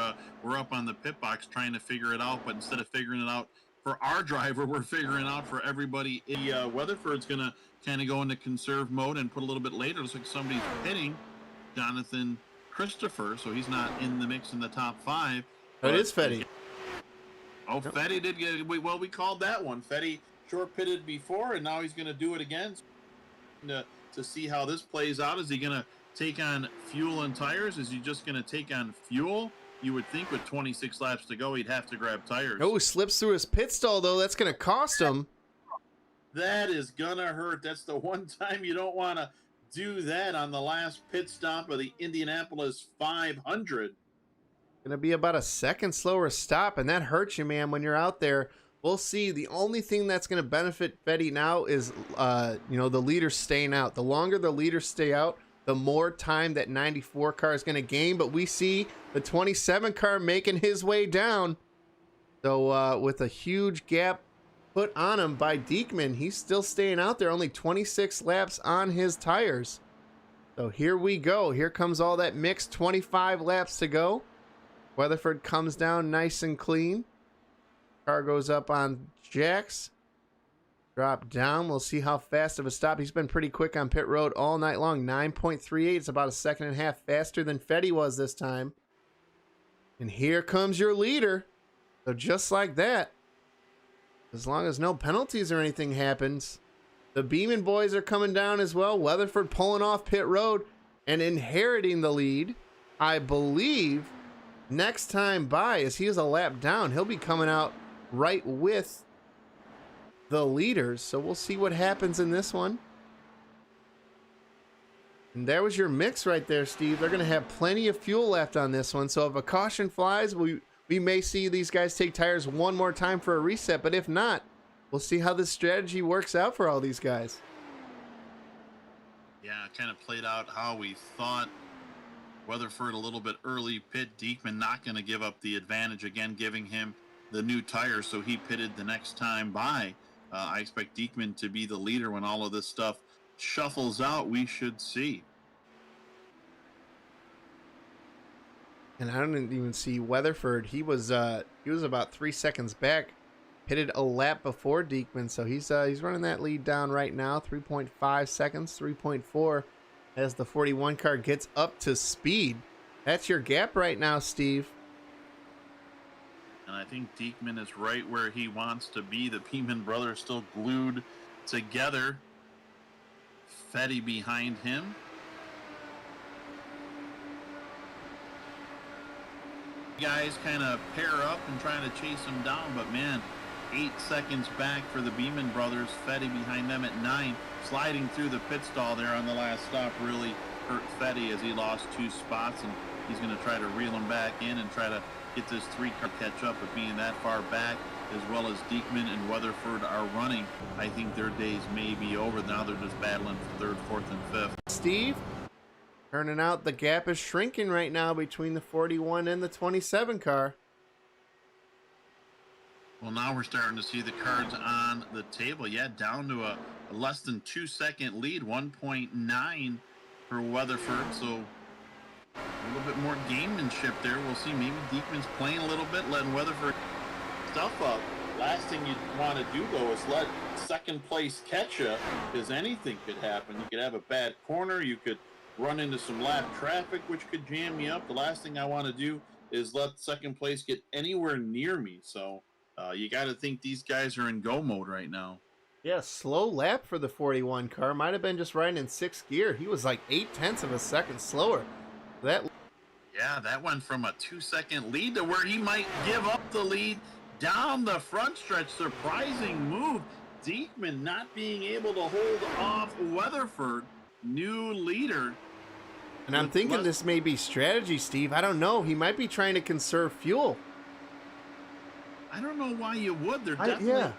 up on the pit box trying to figure it out, but instead of figuring it out for our driver, we're figuring out for everybody. Weatherford's going to kind of go into conserve mode and put a little bit later. Looks like somebody's pitting Jonathan Christopher, so he's not in the mix in the top 5. It is Fetty. Oh, yep. Fetty did get, well, we called that one. Fetty short pitted before, and now he's going to do it again. To see how this plays out. Is he going to take on fuel and tires? Is he just going to take on fuel? You would think with 26 laps to go, he'd have to grab tires. Oh, slips through his pit stall, though. That's going to cost him. That is going to hurt. That's the one time you don't want to do that on the last pit stop of the Indianapolis 500. Going to be about a second slower stop, and that hurts you, man, when you're out there. We'll see. The only thing that's going to benefit Fetty now is, the leaders staying out. The longer the leaders stay out, the more time that 94 car is going to gain. But we see the 27 car making his way down. So with a huge gap put on him by Diekman, he's still staying out there. Only 26 laps on his tires. So here we go. Here comes all that mix. 25 laps to go. Weatherford comes down nice and clean. Car goes up on jacks. Drop down. We'll see how fast of a stop. He's been pretty quick on pit road all night long. 9.38. It's about a second and a half faster than Fetty was this time. And here comes your leader. So just like that, as long as no penalties or anything happens, the Beeman boys are coming down as well. Weatherford pulling off pit road and inheriting the lead. I believe next time by, as he is a lap down, he'll be coming out right with the leaders. So we'll see what happens in this one. And there was your mix right there, Steve. They're going to have plenty of fuel left on this one. So if a caution flies, we may see these guys take tires one more time for a reset. But if not, we'll see how this strategy works out for all these guys. Yeah, it kind of played out how we thought. Weatherford a little bit early pit. Diekman not going to give up the advantage again, giving him the new tires, so he pitted the next time by. I expect Diekman to be the leader when all of this stuff shuffles out. We should see. And I don't even see Weatherford. He was about 3 seconds back, pitted a lap before Diekman, so he's running that lead down right now. 3.5 seconds, 3.4 as the 41 car gets up to speed. That's your gap right now, Steve. And I think Diekman is right where he wants to be. The Beeman brothers still glued together. Fetty behind him. Guys kind of pair up and trying to chase him down, but man, 8 seconds back for the Beeman brothers. Fetty behind them at 9. Sliding through the pit stall there on the last stop really hurt Fetty as he lost 2 spots, and he's going to try to reel him back in and try to get this 3-car catch up. But being that far back, as well as Diekman and Weatherford are running, I think their days may be over. Now they're just battling for 3rd, 4th, and 5th. Steve, turning out the gap is shrinking right now between the 41 and the 27 car. Well, now we're starting to see the cards on the table. Yeah, down to a less than 2 second lead, 1.9 for Weatherford. So a little bit more gamemanship there. We'll see. Maybe Diekman's playing a little bit, letting Weatherford stuff up. Last thing you want to do, though, is let second place catch you, because anything could happen. You could have a bad corner. You could run into some lap traffic, which could jam you up. The last thing I want to do is let second place get anywhere near me. So you got to think these guys are in go mode right now. Yeah, slow lap for the 41 car. Might have been just riding in 6th gear. He was like 0.8 of a second slower. That Yeah, that went from a 2-second lead to where he might give up the lead down the front stretch. Surprising move. Diekman not being able to hold off Weatherford, new leader. and I'm thinking this may be strategy, Steve. I don't know. He might be trying to conserve fuel. I don't know why you would. They're definitely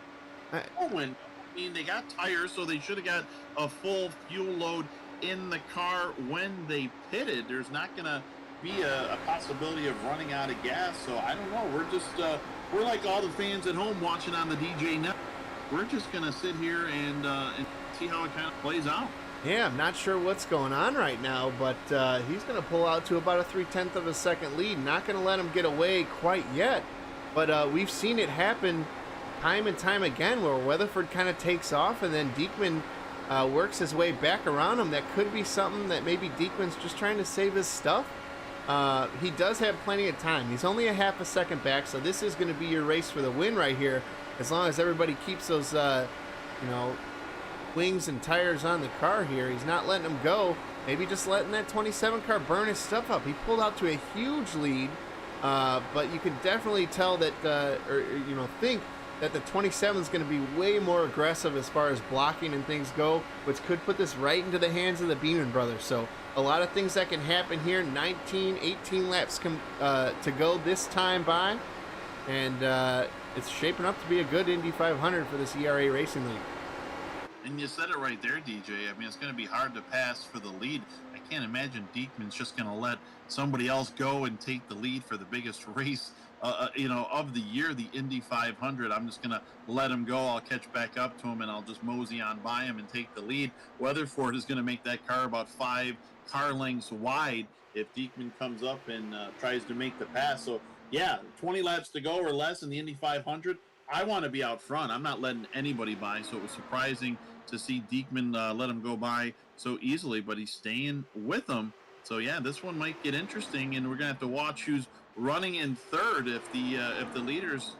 going. I mean, they got tires, so they should have got a full fuel load in the car when they pitted. There's not going to be a possibility of running out of gas. So I don't know. We're just we're like all the fans at home watching on the DJ Network. We're just going to sit here and see how it kind of plays out. Yeah, I'm not sure what's going on right now, but he's going to pull out to about a 0.3 of a second lead. Not going to let him get away quite yet, but we've seen it happen time and time again where Weatherford kind of takes off and then Diekman works his way back around him. That could be something that maybe Diekman's just trying to save his stuff. He does have plenty of time. He's only a 0.5 second back, so this is going to be your race for the win right here. As long as everybody keeps those, wings and tires on the car here. He's not letting them go. Maybe just letting that 27 car burn his stuff up. He pulled out to a huge lead, but you can definitely tell that, think that the 27 is going to be way more aggressive as far as blocking and things go, which could put this right into the hands of the Beeman brothers. So a lot of things that can happen here. 18 laps to go this time by, and it's shaping up to be a good Indy 500 for this ERA Racing League. And you said it right there, DJ. I mean, it's going to be hard to pass for the lead. I can't imagine Diekman's just going to let somebody else go and take the lead for the biggest race, of the year, the Indy 500. I'm just going to let him go. I'll catch back up to him, and I'll just mosey on by him and take the lead. Weatherford is going to make that car about 5 car lengths wide if Diekman comes up and tries to make the pass. So, yeah, 20 laps to go or less in the Indy 500. I want to be out front. I'm not letting anybody by, so it was surprising to see Diekman let him go by so easily, but he's staying with him. So yeah, this one might get interesting, and we're gonna have to watch who's running in third if the leaders,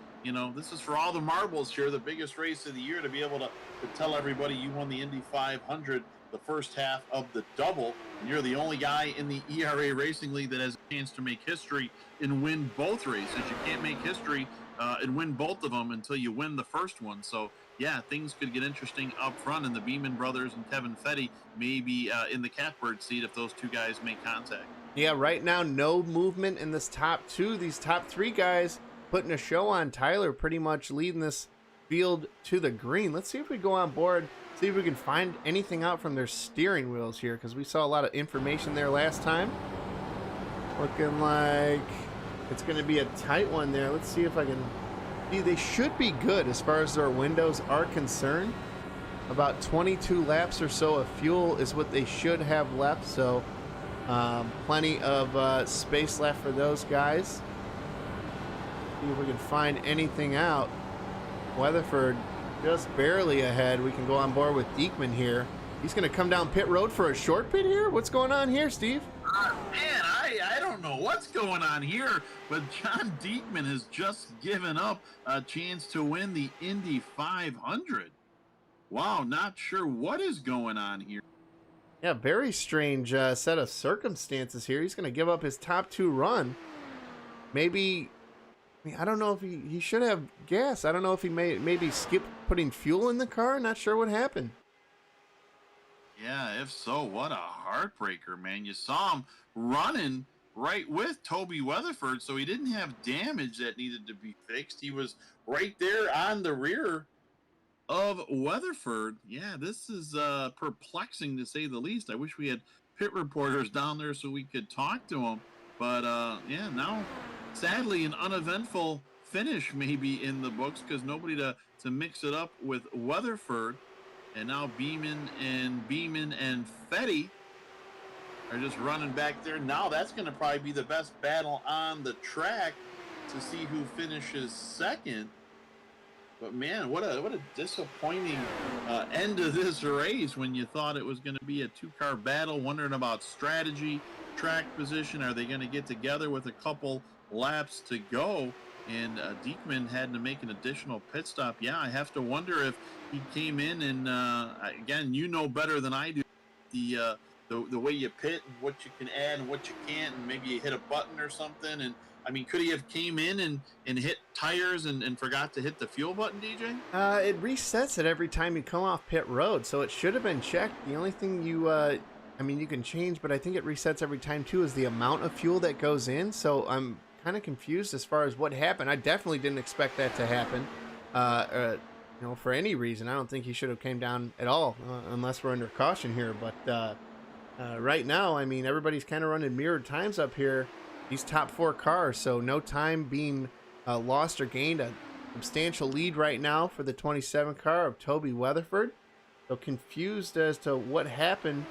this is for all the marbles here, the biggest race of the year, to be able to tell everybody you won the Indy 500, the first half of the double, and you're the only guy in the ERA Racing League that has a chance to make history and win both races. You can't make history and win both of them until you win the first one. So yeah, things could get interesting up front, and the Beeman brothers and Kevin Fetty may be in the catbird seat if those two guys make contact. Yeah, right now, no movement in this top two. These top 3 guys putting a show on. Tyler pretty much leading this field to the green. Let's see if we go on board, see if we can find anything out from their steering wheels here, because we saw a lot of information there last time. Looking like it's going to be a tight one there. Let's see if I can... They should be good as far as their windows are concerned. About 22 laps or so of fuel is what they should have left, so plenty of space left for those guys. See if we can find anything out. Weatherford just barely ahead. We can go on board with Diekman here. He's going to come down pit road for a short pit here? What's going on here, Steve? Man, I don't know what's going on here, but John Diekman has just given up a chance to win the Indy 500. Wow, not sure what is going on here. Yeah, very strange set of circumstances here. He's going to give up his top 2 run. Maybe, I don't know if he should have gas. I don't know if he maybe skipped putting fuel in the car. Not sure what happened. Yeah, if so, what a heartbreaker, man. You saw him running right with Toby Weatherford, so he didn't have damage that needed to be fixed. He was right there on the rear of Weatherford. Yeah, this is perplexing to say the least. I wish we had pit reporters down there so we could talk to them. But, yeah, now, sadly, an uneventful finish maybe in the books because nobody to mix it up with Weatherford. And now Beeman and Fetty are just running back there. Now that's going to probably be the best battle on the track to see who finishes second. But man, what a disappointing end of this race when you thought it was going to be a 2-car battle, wondering about strategy, track position. Are they going to get together with a couple laps to go? and Diekman had to make an additional pit stop. Yeah, I have to wonder if he came in and again, you know better than I do the way you pit and what you can add and what you can't, and maybe you hit a button or something. And I mean, could he have came in and hit tires and forgot to hit the fuel button, DJ? It resets it every time you come off pit road, so it should have been checked. The only thing I mean, you can change, but I think it resets every time too, is the amount of fuel that goes in. So I'm kind of confused as far as what happened. I definitely didn't expect that to happen, you know, for any reason. I don't think he should have came down at all, unless we're under caution here. But right now, I mean, everybody's kind of running mirrored times up here. These top 4 cars, so no time being lost or gained. A substantial lead right now for the 27 car of Toby Weatherford. So confused as to what happened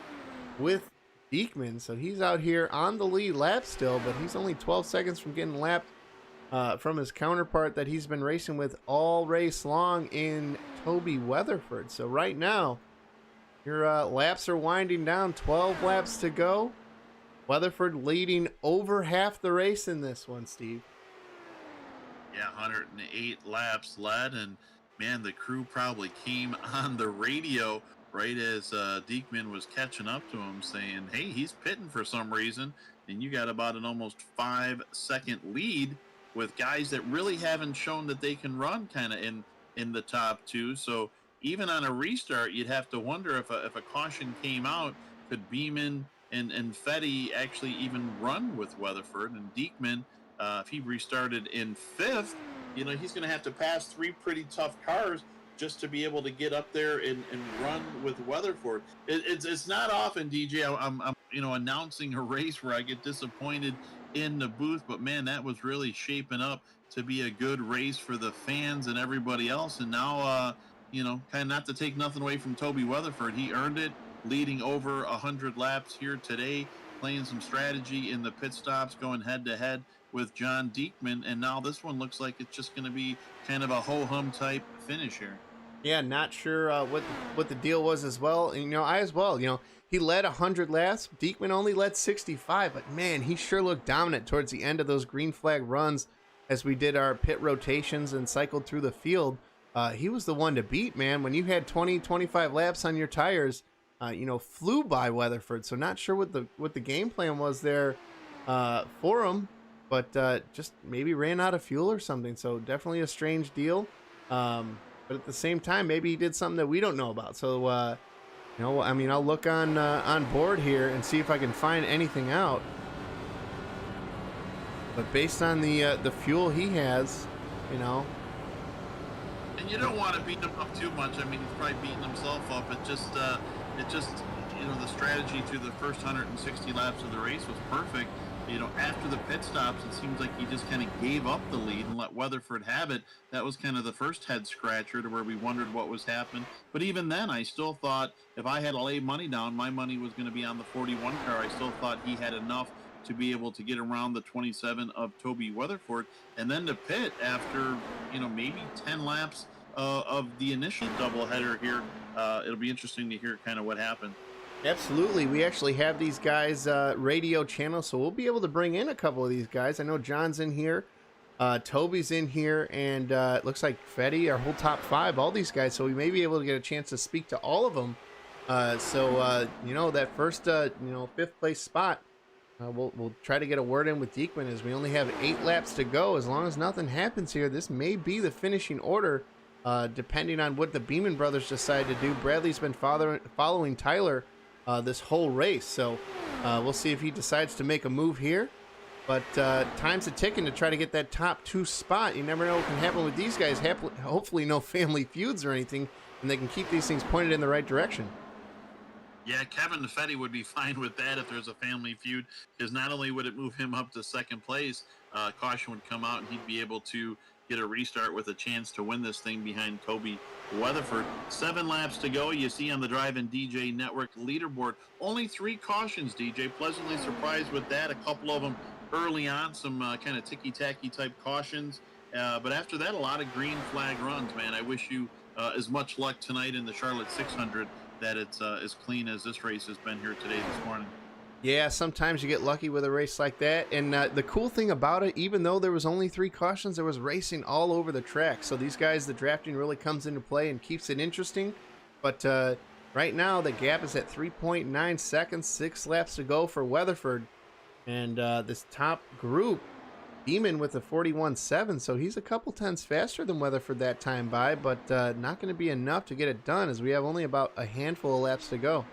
with Diekman. So he's out here on the lead lap still, but he's only 12 seconds from getting lapped from his counterpart that he's been racing with all race long in Toby Weatherford. So right now, your laps are winding down. 12 laps to go. Weatherford leading over half the race in this one, Steve. Yeah, 108 laps led, and man, the crew probably came on the radio right as Diekman was catching up to him, saying, hey, he's pitting for some reason, and you got about an almost 5-second lead with guys that really haven't shown that they can run kind of in the top 2. So even on a restart, you'd have to wonder if a caution came out, could Beeman and Fetty actually even run with Weatherford? And Diekman, if he restarted in 5th, you know, he's going to have to pass 3 pretty tough cars just to be able to get up there and run with Weatherford. It's not often, DJ, I'm you know, announcing a race where I get disappointed in the booth, but man, that was really shaping up to be a good race for the fans and everybody else. And now, you know, kind of not to take nothing away from Toby Weatherford, he earned it, leading over 100 laps here today, playing some strategy in the pit stops, going head to head with John Diekman, and now this one looks like it's just going to be kind of a ho-hum type finish here. Yeah, not sure what the deal was as well. And, you know, I as well, you know, he led 100 laps. Diekman only led 65, but man, he sure looked dominant towards the end of those green flag runs as we did our pit rotations and cycled through the field. He was the one to beat, man. When you had 20, 25 laps on your tires, you know, flew by Weatherford. So not sure what the game plan was there for him, but just maybe ran out of fuel or something. So definitely a strange deal. But at the same time, maybe he did something that we don't know about. So, you know, I mean, I'll look on board here and see if I can find anything out. But based on the fuel he has, you know. And you don't want to beat him up too much. I mean, he's probably beating himself up. It just, you know, the strategy through the first 160 laps of the race was perfect. You know, after the pit stops, it seems like he just kind of gave up the lead and let Weatherford have it. That was kind of the first head scratcher to where we wondered what was happening. But even then, I still thought if I had to lay money down, my money was going to be on the 41 car. I still thought he had enough to be able to get around the 27 of Toby Weatherford. And then to pit after, you know, maybe 10 laps of the initial doubleheader here. It'll be interesting to hear kind of what happened. Absolutely. We actually have these guys radio channels, so we'll be able to bring in a couple of these guys. I know John's in here, Toby's in here, and it looks like Fetty, our whole top 5, all these guys, so we may be able to get a chance to speak to all of them. You know, that first, you know, 5th place spot, we'll try to get a word in with Diekman as we only have 8 laps to go. As long as nothing happens here, this may be the finishing order, depending on what the Beeman brothers decide to do. Bradley's been following Tyler this whole race, so we'll see if he decides to make a move here. But time's a ticking to try to get that top 2 spot. You never know what can happen with these guys. Hopefully no family feuds or anything, and they can keep these things pointed in the right direction. Yeah, Kevin Fetty would be fine with that if there's a family feud, because not only would it move him up to 2nd place, caution would come out and he'd be able to get a restart with a chance to win this thing behind Toby Weatherford. 7 laps to go. You see on the Drive and DJ Network leaderboard, only 3 cautions, DJ. Pleasantly surprised with that. A couple of them early on, some kind of ticky-tacky type cautions. But after that, a lot of green flag runs, man. I wish you as much luck tonight in the Charlotte 600 that it's as clean as this race has been here today this morning. Yeah, sometimes you get lucky with a race like that. And the cool thing about it, even though there was only 3 cautions, there was racing all over the track. So these guys, the drafting really comes into play and keeps it interesting. But right now, the gap is at 3.9 seconds, 6 laps to go for Weatherford. And this top group, Beeman with a 41.7, so he's a couple tenths faster than Weatherford that time by, but not going to be enough to get it done as we have only about a handful of laps to go.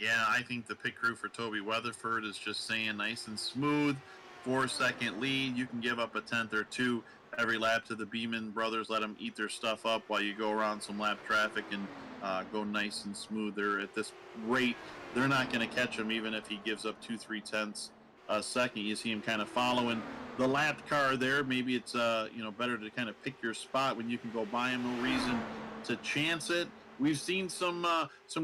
Yeah, I think the pit crew for Toby Weatherford is just saying nice and smooth. 4-second lead. You can give up a tenth or two every lap to the Beeman brothers. Let them eat their stuff up while you go around some lap traffic and go nice and smooth. They're at this rate, they're not going to catch him even if he gives up 2-3 tenths a second. You see him kind of following the lap car there. Maybe it's better to kind of pick your spot when you can go by him. No reason to chance it. We've seen some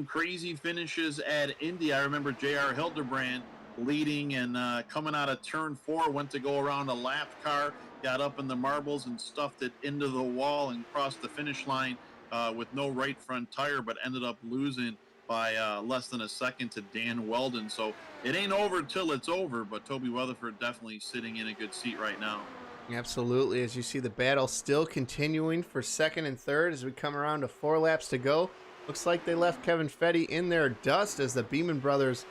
crazy finishes at Indy. I remember J.R. Hildebrand leading and coming out of turn 4, went to go around a lap car, got up in the marbles and stuffed it into the wall and crossed the finish line with no right front tire, but ended up losing by less than a second to Dan Weldon. So it ain't over till it's over, but Toby Weatherford definitely sitting in a good seat right now. Absolutely. As you see, the battle still continuing for second and third as we come around to 4 laps to go. Looks like they left Kevin Fetty in their dust as the Beeman brothers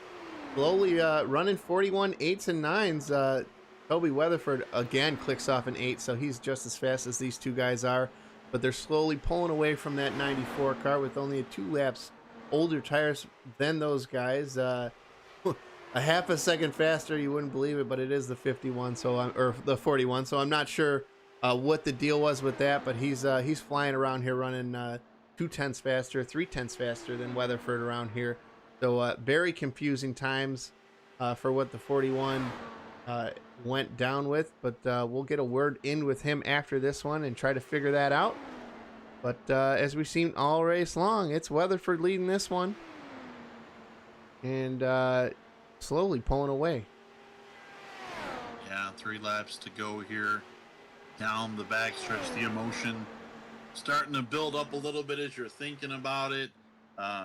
slowly running 41 8s and 9s. Toby Weatherford again clicks off an 8, so he's just as fast as these two guys are. But they're slowly pulling away from that 94 car with only 2 laps older tires than those guys. A half a second faster, you wouldn't believe it, but it is the 51, or the 41. So I'm not sure what the deal was with that, but he's flying around here running 2 tenths faster, 3 tenths faster than Weatherford around here. So very confusing times for what the 41 went down with, but we'll get a word in with him after this one and try to figure that out. But as we've seen all race long, it's Weatherford leading this one. And slowly pulling away. Yeah, 3 laps to go here down the backstretch. The emotion starting to build up a little bit as you're thinking about it.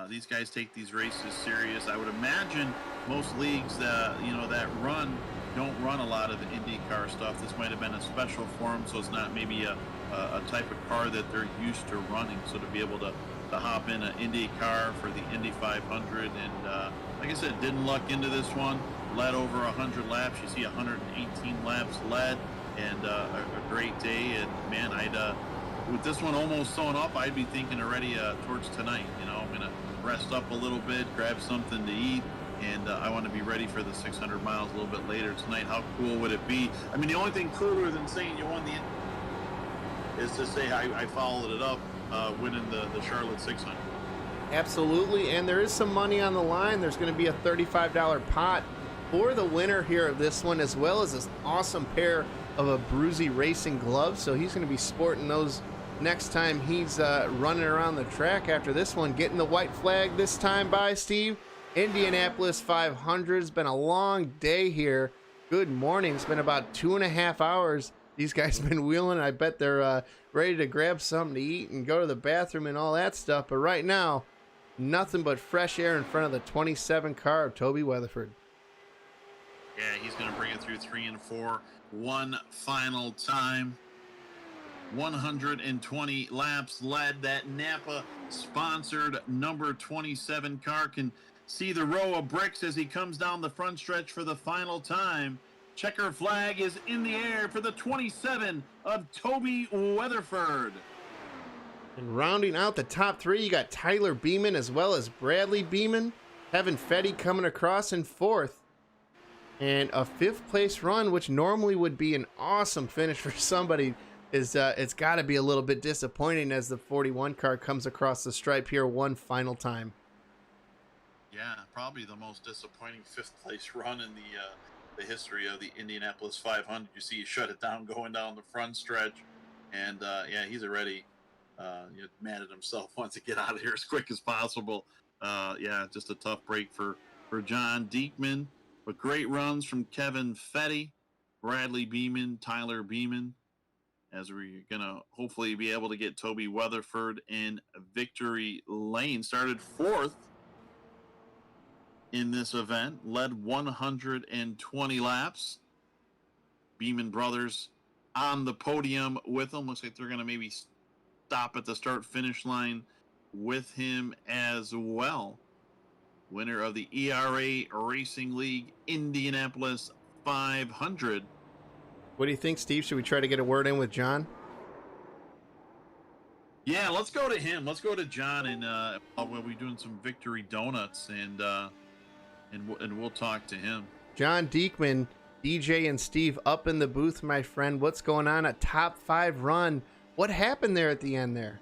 These guys take these races serious. I would imagine most leagues that run don't run a lot of the IndyCar stuff. This might have been a special for them, so it's not maybe a type of car that they're used to running. So to be able to hop in an IndyCar for the Indy 500 and like I said, didn't luck into this one. Led over 100 laps. You see 118 laps led, and a great day. And man, with this one almost sewn up, I'd be thinking already towards tonight. I'm gonna rest up a little bit, grab something to eat, and I want to be ready for the 600 miles a little bit later tonight. How cool would it be? I mean, the only thing cooler than saying you won the Indy is to say I followed it up winning the Charlotte 600. Absolutely, and there is some money on the line. There's going to be a $35 pot for the winner here of this one, as well as this awesome pair of a Bruzy Racing gloves. So he's going to be sporting those next time he's running around the track after this one. Getting the white flag this time by Steve. Indianapolis 500. It's been a long day here. Good morning. It's been about 2.5 hours. These guys have been wheeling. I bet they're ready to grab something to eat and go to the bathroom and all that stuff. But right now, nothing but fresh air in front of the 27 car of Toby Weatherford. Yeah, he's going to bring it through 3 and 4 one final time. 120 laps led. That Napa sponsored number 27 car can see the row of bricks as he comes down the front stretch for the final time. Checker flag is in the air for the 27 of Toby Weatherford. And rounding out the top 3, you got Tyler Beeman as well as Bradley Beeman. Kevin Fetty coming across in 4th. And a 5th place run, which normally would be an awesome finish for somebody, is it's got to be a little bit disappointing as the 41 car comes across the stripe here one final time. Yeah, probably the most disappointing 5th place run in the history of the Indianapolis 500. You see, he shut it down going down the front stretch, and yeah, he's already mad at himself, wants to get out of here as quick as possible. Yeah, just a tough break for John Diekman, but great runs from Kevin Fetty, Bradley Beeman, Tyler Beeman, as we're gonna hopefully be able to get Toby Weatherford in victory lane. Started 4th in this event, led 120 laps. Beeman brothers on the podium with him. Looks like they're going to maybe stop at the start-finish line with him as well. Winner of the ERA Racing League Indianapolis 500. What do you think, Steve? Should we try to get a word in with John? Yeah, let's go to him. Let's go to John, and we'll be doing some victory donuts, and we'll talk to him. John Diekman, DJ and Steve up in the booth, my friend. What's going on? A top 5 run. What happened there at the end there?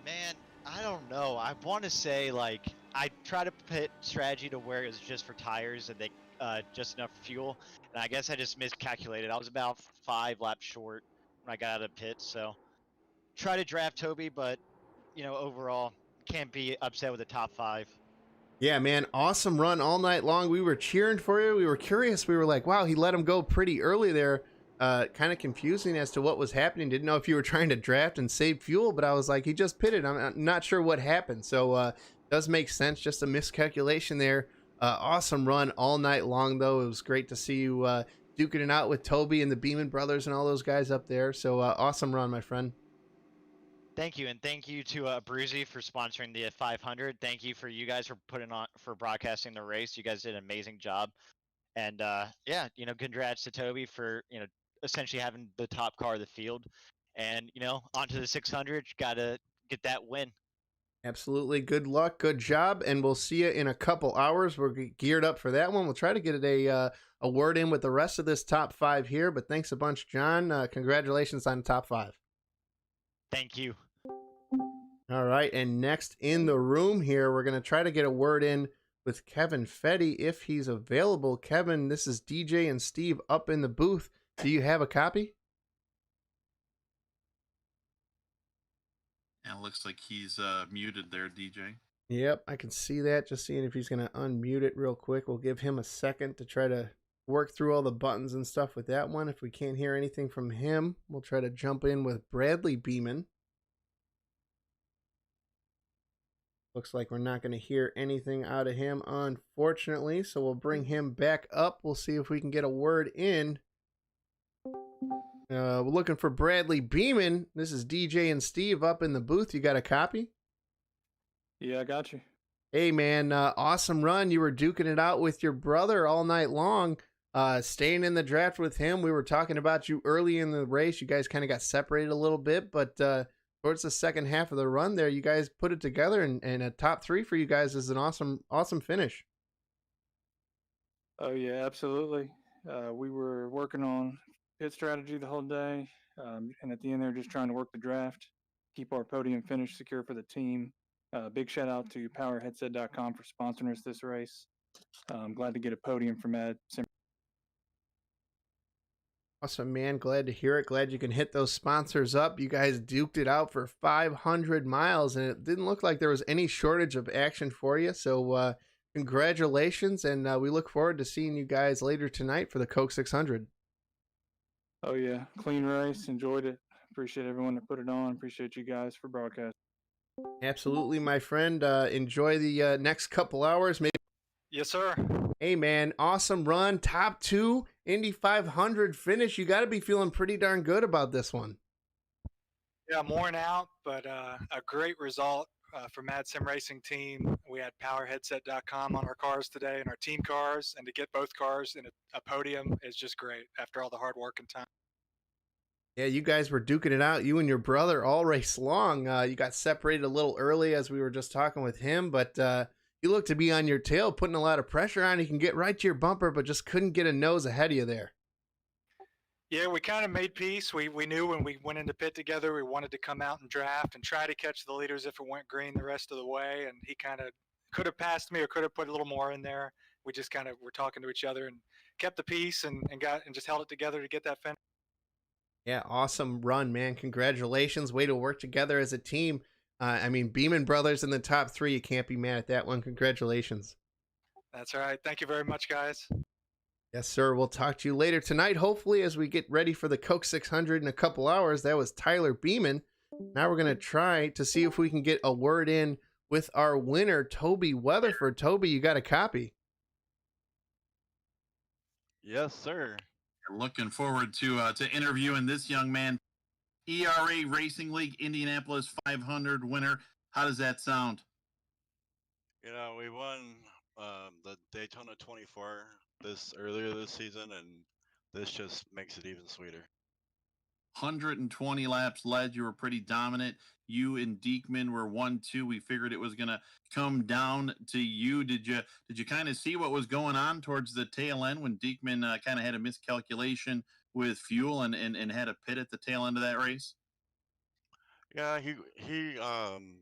Man, I don't know. I want to say, like, I try to pit strategy to where it was just for tires and they just enough fuel, and I guess I just miscalculated. I was about 5 laps short when I got out of the pit, so try to draft Toby, but overall can't be upset with the top 5. Yeah, man, awesome run all night long. We were cheering for you. We were curious. We were like, wow, he let him go pretty early there. Kind of confusing as to what was happening. Didn't know if you were trying to draft and save fuel, but I was like, he just pitted. I'm not sure what happened. So does make sense. Just a miscalculation there. Awesome run all night long, though. It was great to see you duking it out with Toby and the Beeman brothers and all those guys up there. So awesome run, my friend. Thank you, and thank you to Bruzy for sponsoring the 500. Thank you for you guys for broadcasting the race. You guys did an amazing job. And yeah, congrats to Toby for essentially having the top car of the field. And onto the 600. Got to get that win. Absolutely. Good luck. Good job. And we'll see you in a couple hours. We're geared up for that one. We'll try to get a word in with the rest of this top 5 here. But thanks a bunch, John. Congratulations on the top 5. Thank you. All right. And next in the room here, we're going to try to get a word in with Kevin Fetty if he's available. Kevin, this is DJ and Steve up in the booth. Do you have a copy? And it looks like he's muted there, DJ. Yep, I can see that. Just seeing if he's going to unmute it real quick. We'll give him a second to try to work through all the buttons and stuff with that one. If we can't hear anything from him, we'll try to jump in with Bradley Beeman. Looks like we're not going to hear anything out of him, unfortunately. So we'll bring him back up. We'll see if we can get a word in. We're looking for Bradley Beeman. This is DJ and Steve up in the booth. You got a copy? Yeah, I got you. Hey, man, awesome run. You were duking it out with your brother all night long, staying in the draft with him. We were talking about you early in the race. You guys kind of got separated a little bit, but towards the second half of the run there, you guys put it together, and a top 3 for you guys is an awesome finish. Oh, yeah, absolutely. We were working on pit strategy the whole day, and at the end there, just trying to work the draft, keep our podium finish secure for the team. Big shout out to powerheadset.com for sponsoring us this race. I'm glad to get a podium from Ed. Awesome, man. Glad to hear it. Glad you can hit those sponsors up. You guys duked it out for 500 miles, and it didn't look like there was any shortage of action for you. So congratulations, and we look forward to seeing you guys later tonight for the Coke 600. Oh, yeah. Clean race. Enjoyed it. Appreciate everyone that put it on. Appreciate you guys for broadcasting. Absolutely, my friend. Enjoy the next couple hours. Maybe. Yes, sir. Hey, man. Awesome run. Top 2 Indy 500 finish. You got to be feeling pretty darn good about this one. Yeah, I'm worn out, but a great result for Mad Sim Racing team. We had powerheadset.com on our cars today and our team cars, and to get both cars in a podium is just great after all the hard work and time. Yeah, you guys were duking it out, you and your brother, all race long. You got separated a little early as we were just talking with him, but you look to be on your tail, putting a lot of pressure on. You can get right to your bumper, but just couldn't get a nose ahead of you there. Yeah, we kind of made peace. We knew when we went into pit together, we wanted to come out and draft and try to catch the leaders if it went green the rest of the way. And he kind of could have passed me or could have put a little more in there. We just kind of were talking to each other and kept the peace and just held it together to get that finish. Yeah, awesome run, man. Congratulations. Way to work together as a team. I mean, Beeman brothers in the top 3. You can't be mad at that one. Congratulations. That's all right. Thank you very much, guys. Yes, sir. We'll talk to you later tonight, hopefully, as we get ready for the Coke 600 in a couple hours. That was Tyler Beeman. Now we're going to try to see if we can get a word in with our winner, Toby Weatherford. Toby, you got a copy. Yes, sir. Looking forward to interviewing this young man. ERA Racing League Indianapolis 500 winner. How does that sound? You know, we won the Daytona 24 earlier this season, and this just makes it even sweeter. 120 laps led. You were pretty dominant. You and Diekman were 1-2. We figured it was going to come down to you. Did you kind of see what was going on towards the tail end when Diekman kind of had a miscalculation with fuel and had a pit at the tail end of that race? Yeah, he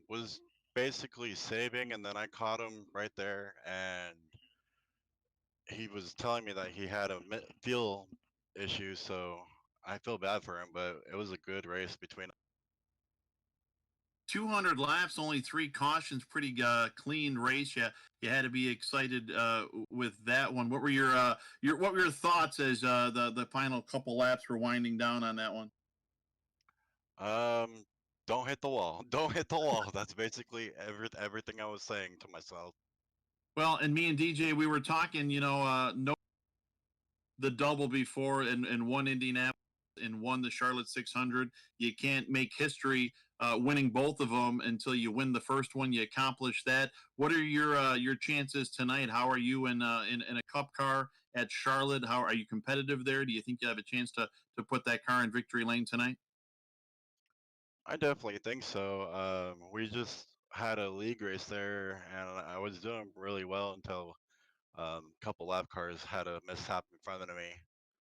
was basically saving, and then I caught him right there, and he was telling me that he had a fuel issue, so I feel bad for him, but it was a good race between 200 laps, only 3 cautions, pretty clean race. You had to be excited with that one. What were your thoughts as the final couple laps were winding down on that one? Don't hit the wall. Don't hit the wall. That's basically everything I was saying to myself. Well, and me and DJ, we were talking, no, the double before and won Indianapolis and won the Charlotte 600. You can't make history winning both of them until you win the first one. You accomplish that. What are your chances tonight? How are you in a Cup car at Charlotte? How are you competitive there? Do you think you have a chance to put that car in victory lane tonight? I definitely think so. We just had a league race there, and I was doing really well until a couple lap cars had a mishap in front of me.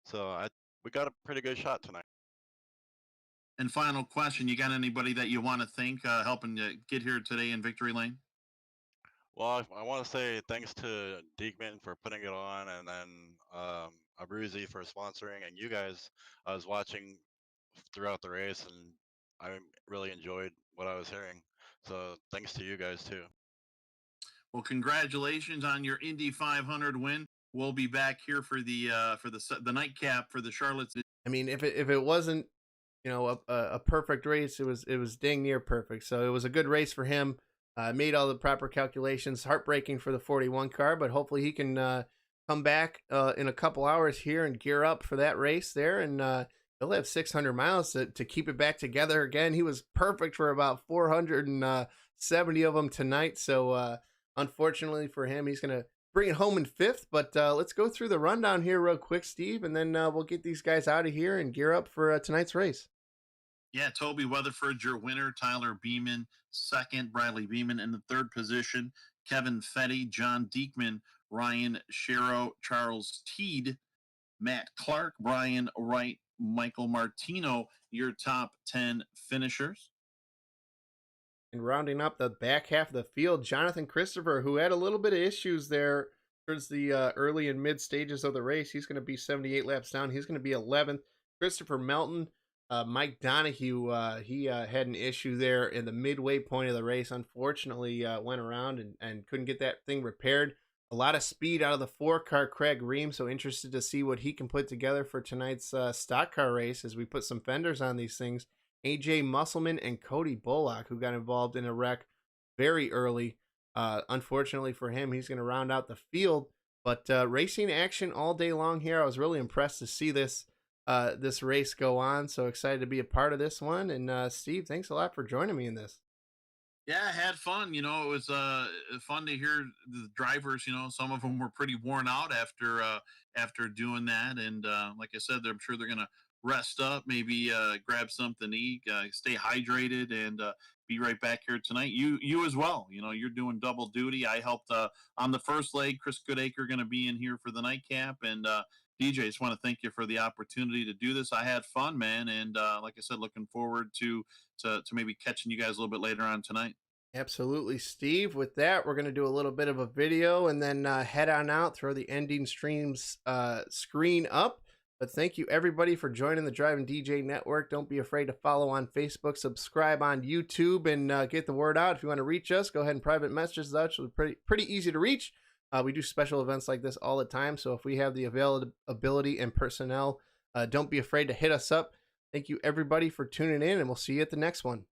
So we got a pretty good shot tonight. And final question, you got anybody that you want to thank helping you get here today in victory lane? Well, I want to say thanks to Diekman for putting it on, and then Abruzzi for sponsoring, and you guys. I was watching throughout the race, and I really enjoyed what I was hearing. So thanks to you guys too. Well, congratulations on your Indy 500 win. We'll be back here for the nightcap for the Charlottes. I mean, if it wasn't, a perfect race, it was dang near perfect. So it was a good race for him. Made all the proper calculations. Heartbreaking for the 41 car, but hopefully he can come back in a couple hours here and gear up for that race there, and he'll have 600 miles to keep it back together again. He was perfect for about 470 of them tonight. So unfortunately for him, he's going to bring it home in 5th. But let's go through the rundown here real quick, Steve, and then we'll get these guys out of here and gear up for tonight's race. Yeah, Toby Weatherford, your winner. Tyler Beeman, 2nd. Bradley Beeman in the 3rd position. Kevin Fetty, John Diekman, Ryan Sherrow, Charles Teed, Matt Clark, Brian Wright, Michael Martino, your top 10 finishers. And rounding up the back half of the field, Jonathan Christopher, who had a little bit of issues there towards the early and mid stages of the race. He's going to be 78 laps down. He's going to be 11th. Christopher Melton, Mike Donahue, he had an issue there in the midway point of the race. Unfortunately, went around and couldn't get that thing repaired. A lot of speed out of the 4-car Craig Ream, so interested to see what he can put together for tonight's stock car race as we put some fenders on these things. AJ Musselman and Cody Bullock, who got involved in a wreck very early. Unfortunately for him, he's going to round out the field. But racing action all day long here. I was really impressed to see this race go on. So excited to be a part of this one. And Steve, thanks a lot for joining me in this. Yeah, I had fun. It was fun to hear the drivers. Some of them were pretty worn out after doing that. And like I said, I'm sure they're going to rest up, maybe grab something to eat, stay hydrated, and be right back here tonight. You as well. You're doing double duty. I helped on the first leg. Chris Goodacre going to be in here for the nightcap, and DJ, just want to thank you for the opportunity to do this. I had fun, man, and like I said, looking forward to maybe catching you guys a little bit later on tonight. Absolutely, Steve. With that, we're going to do a little bit of a video and then head on out, throw the ending streams screen up. But thank you, everybody, for joining the Driving DJ Network. Don't be afraid to follow on Facebook, subscribe on YouTube, and get the word out. If you want to reach us, go ahead and private message us. It's pretty easy to reach. We do special events like this all the time, so if we have the availability and personnel, don't be afraid to hit us up. Thank you, everybody, for tuning in, and we'll see you at the next one.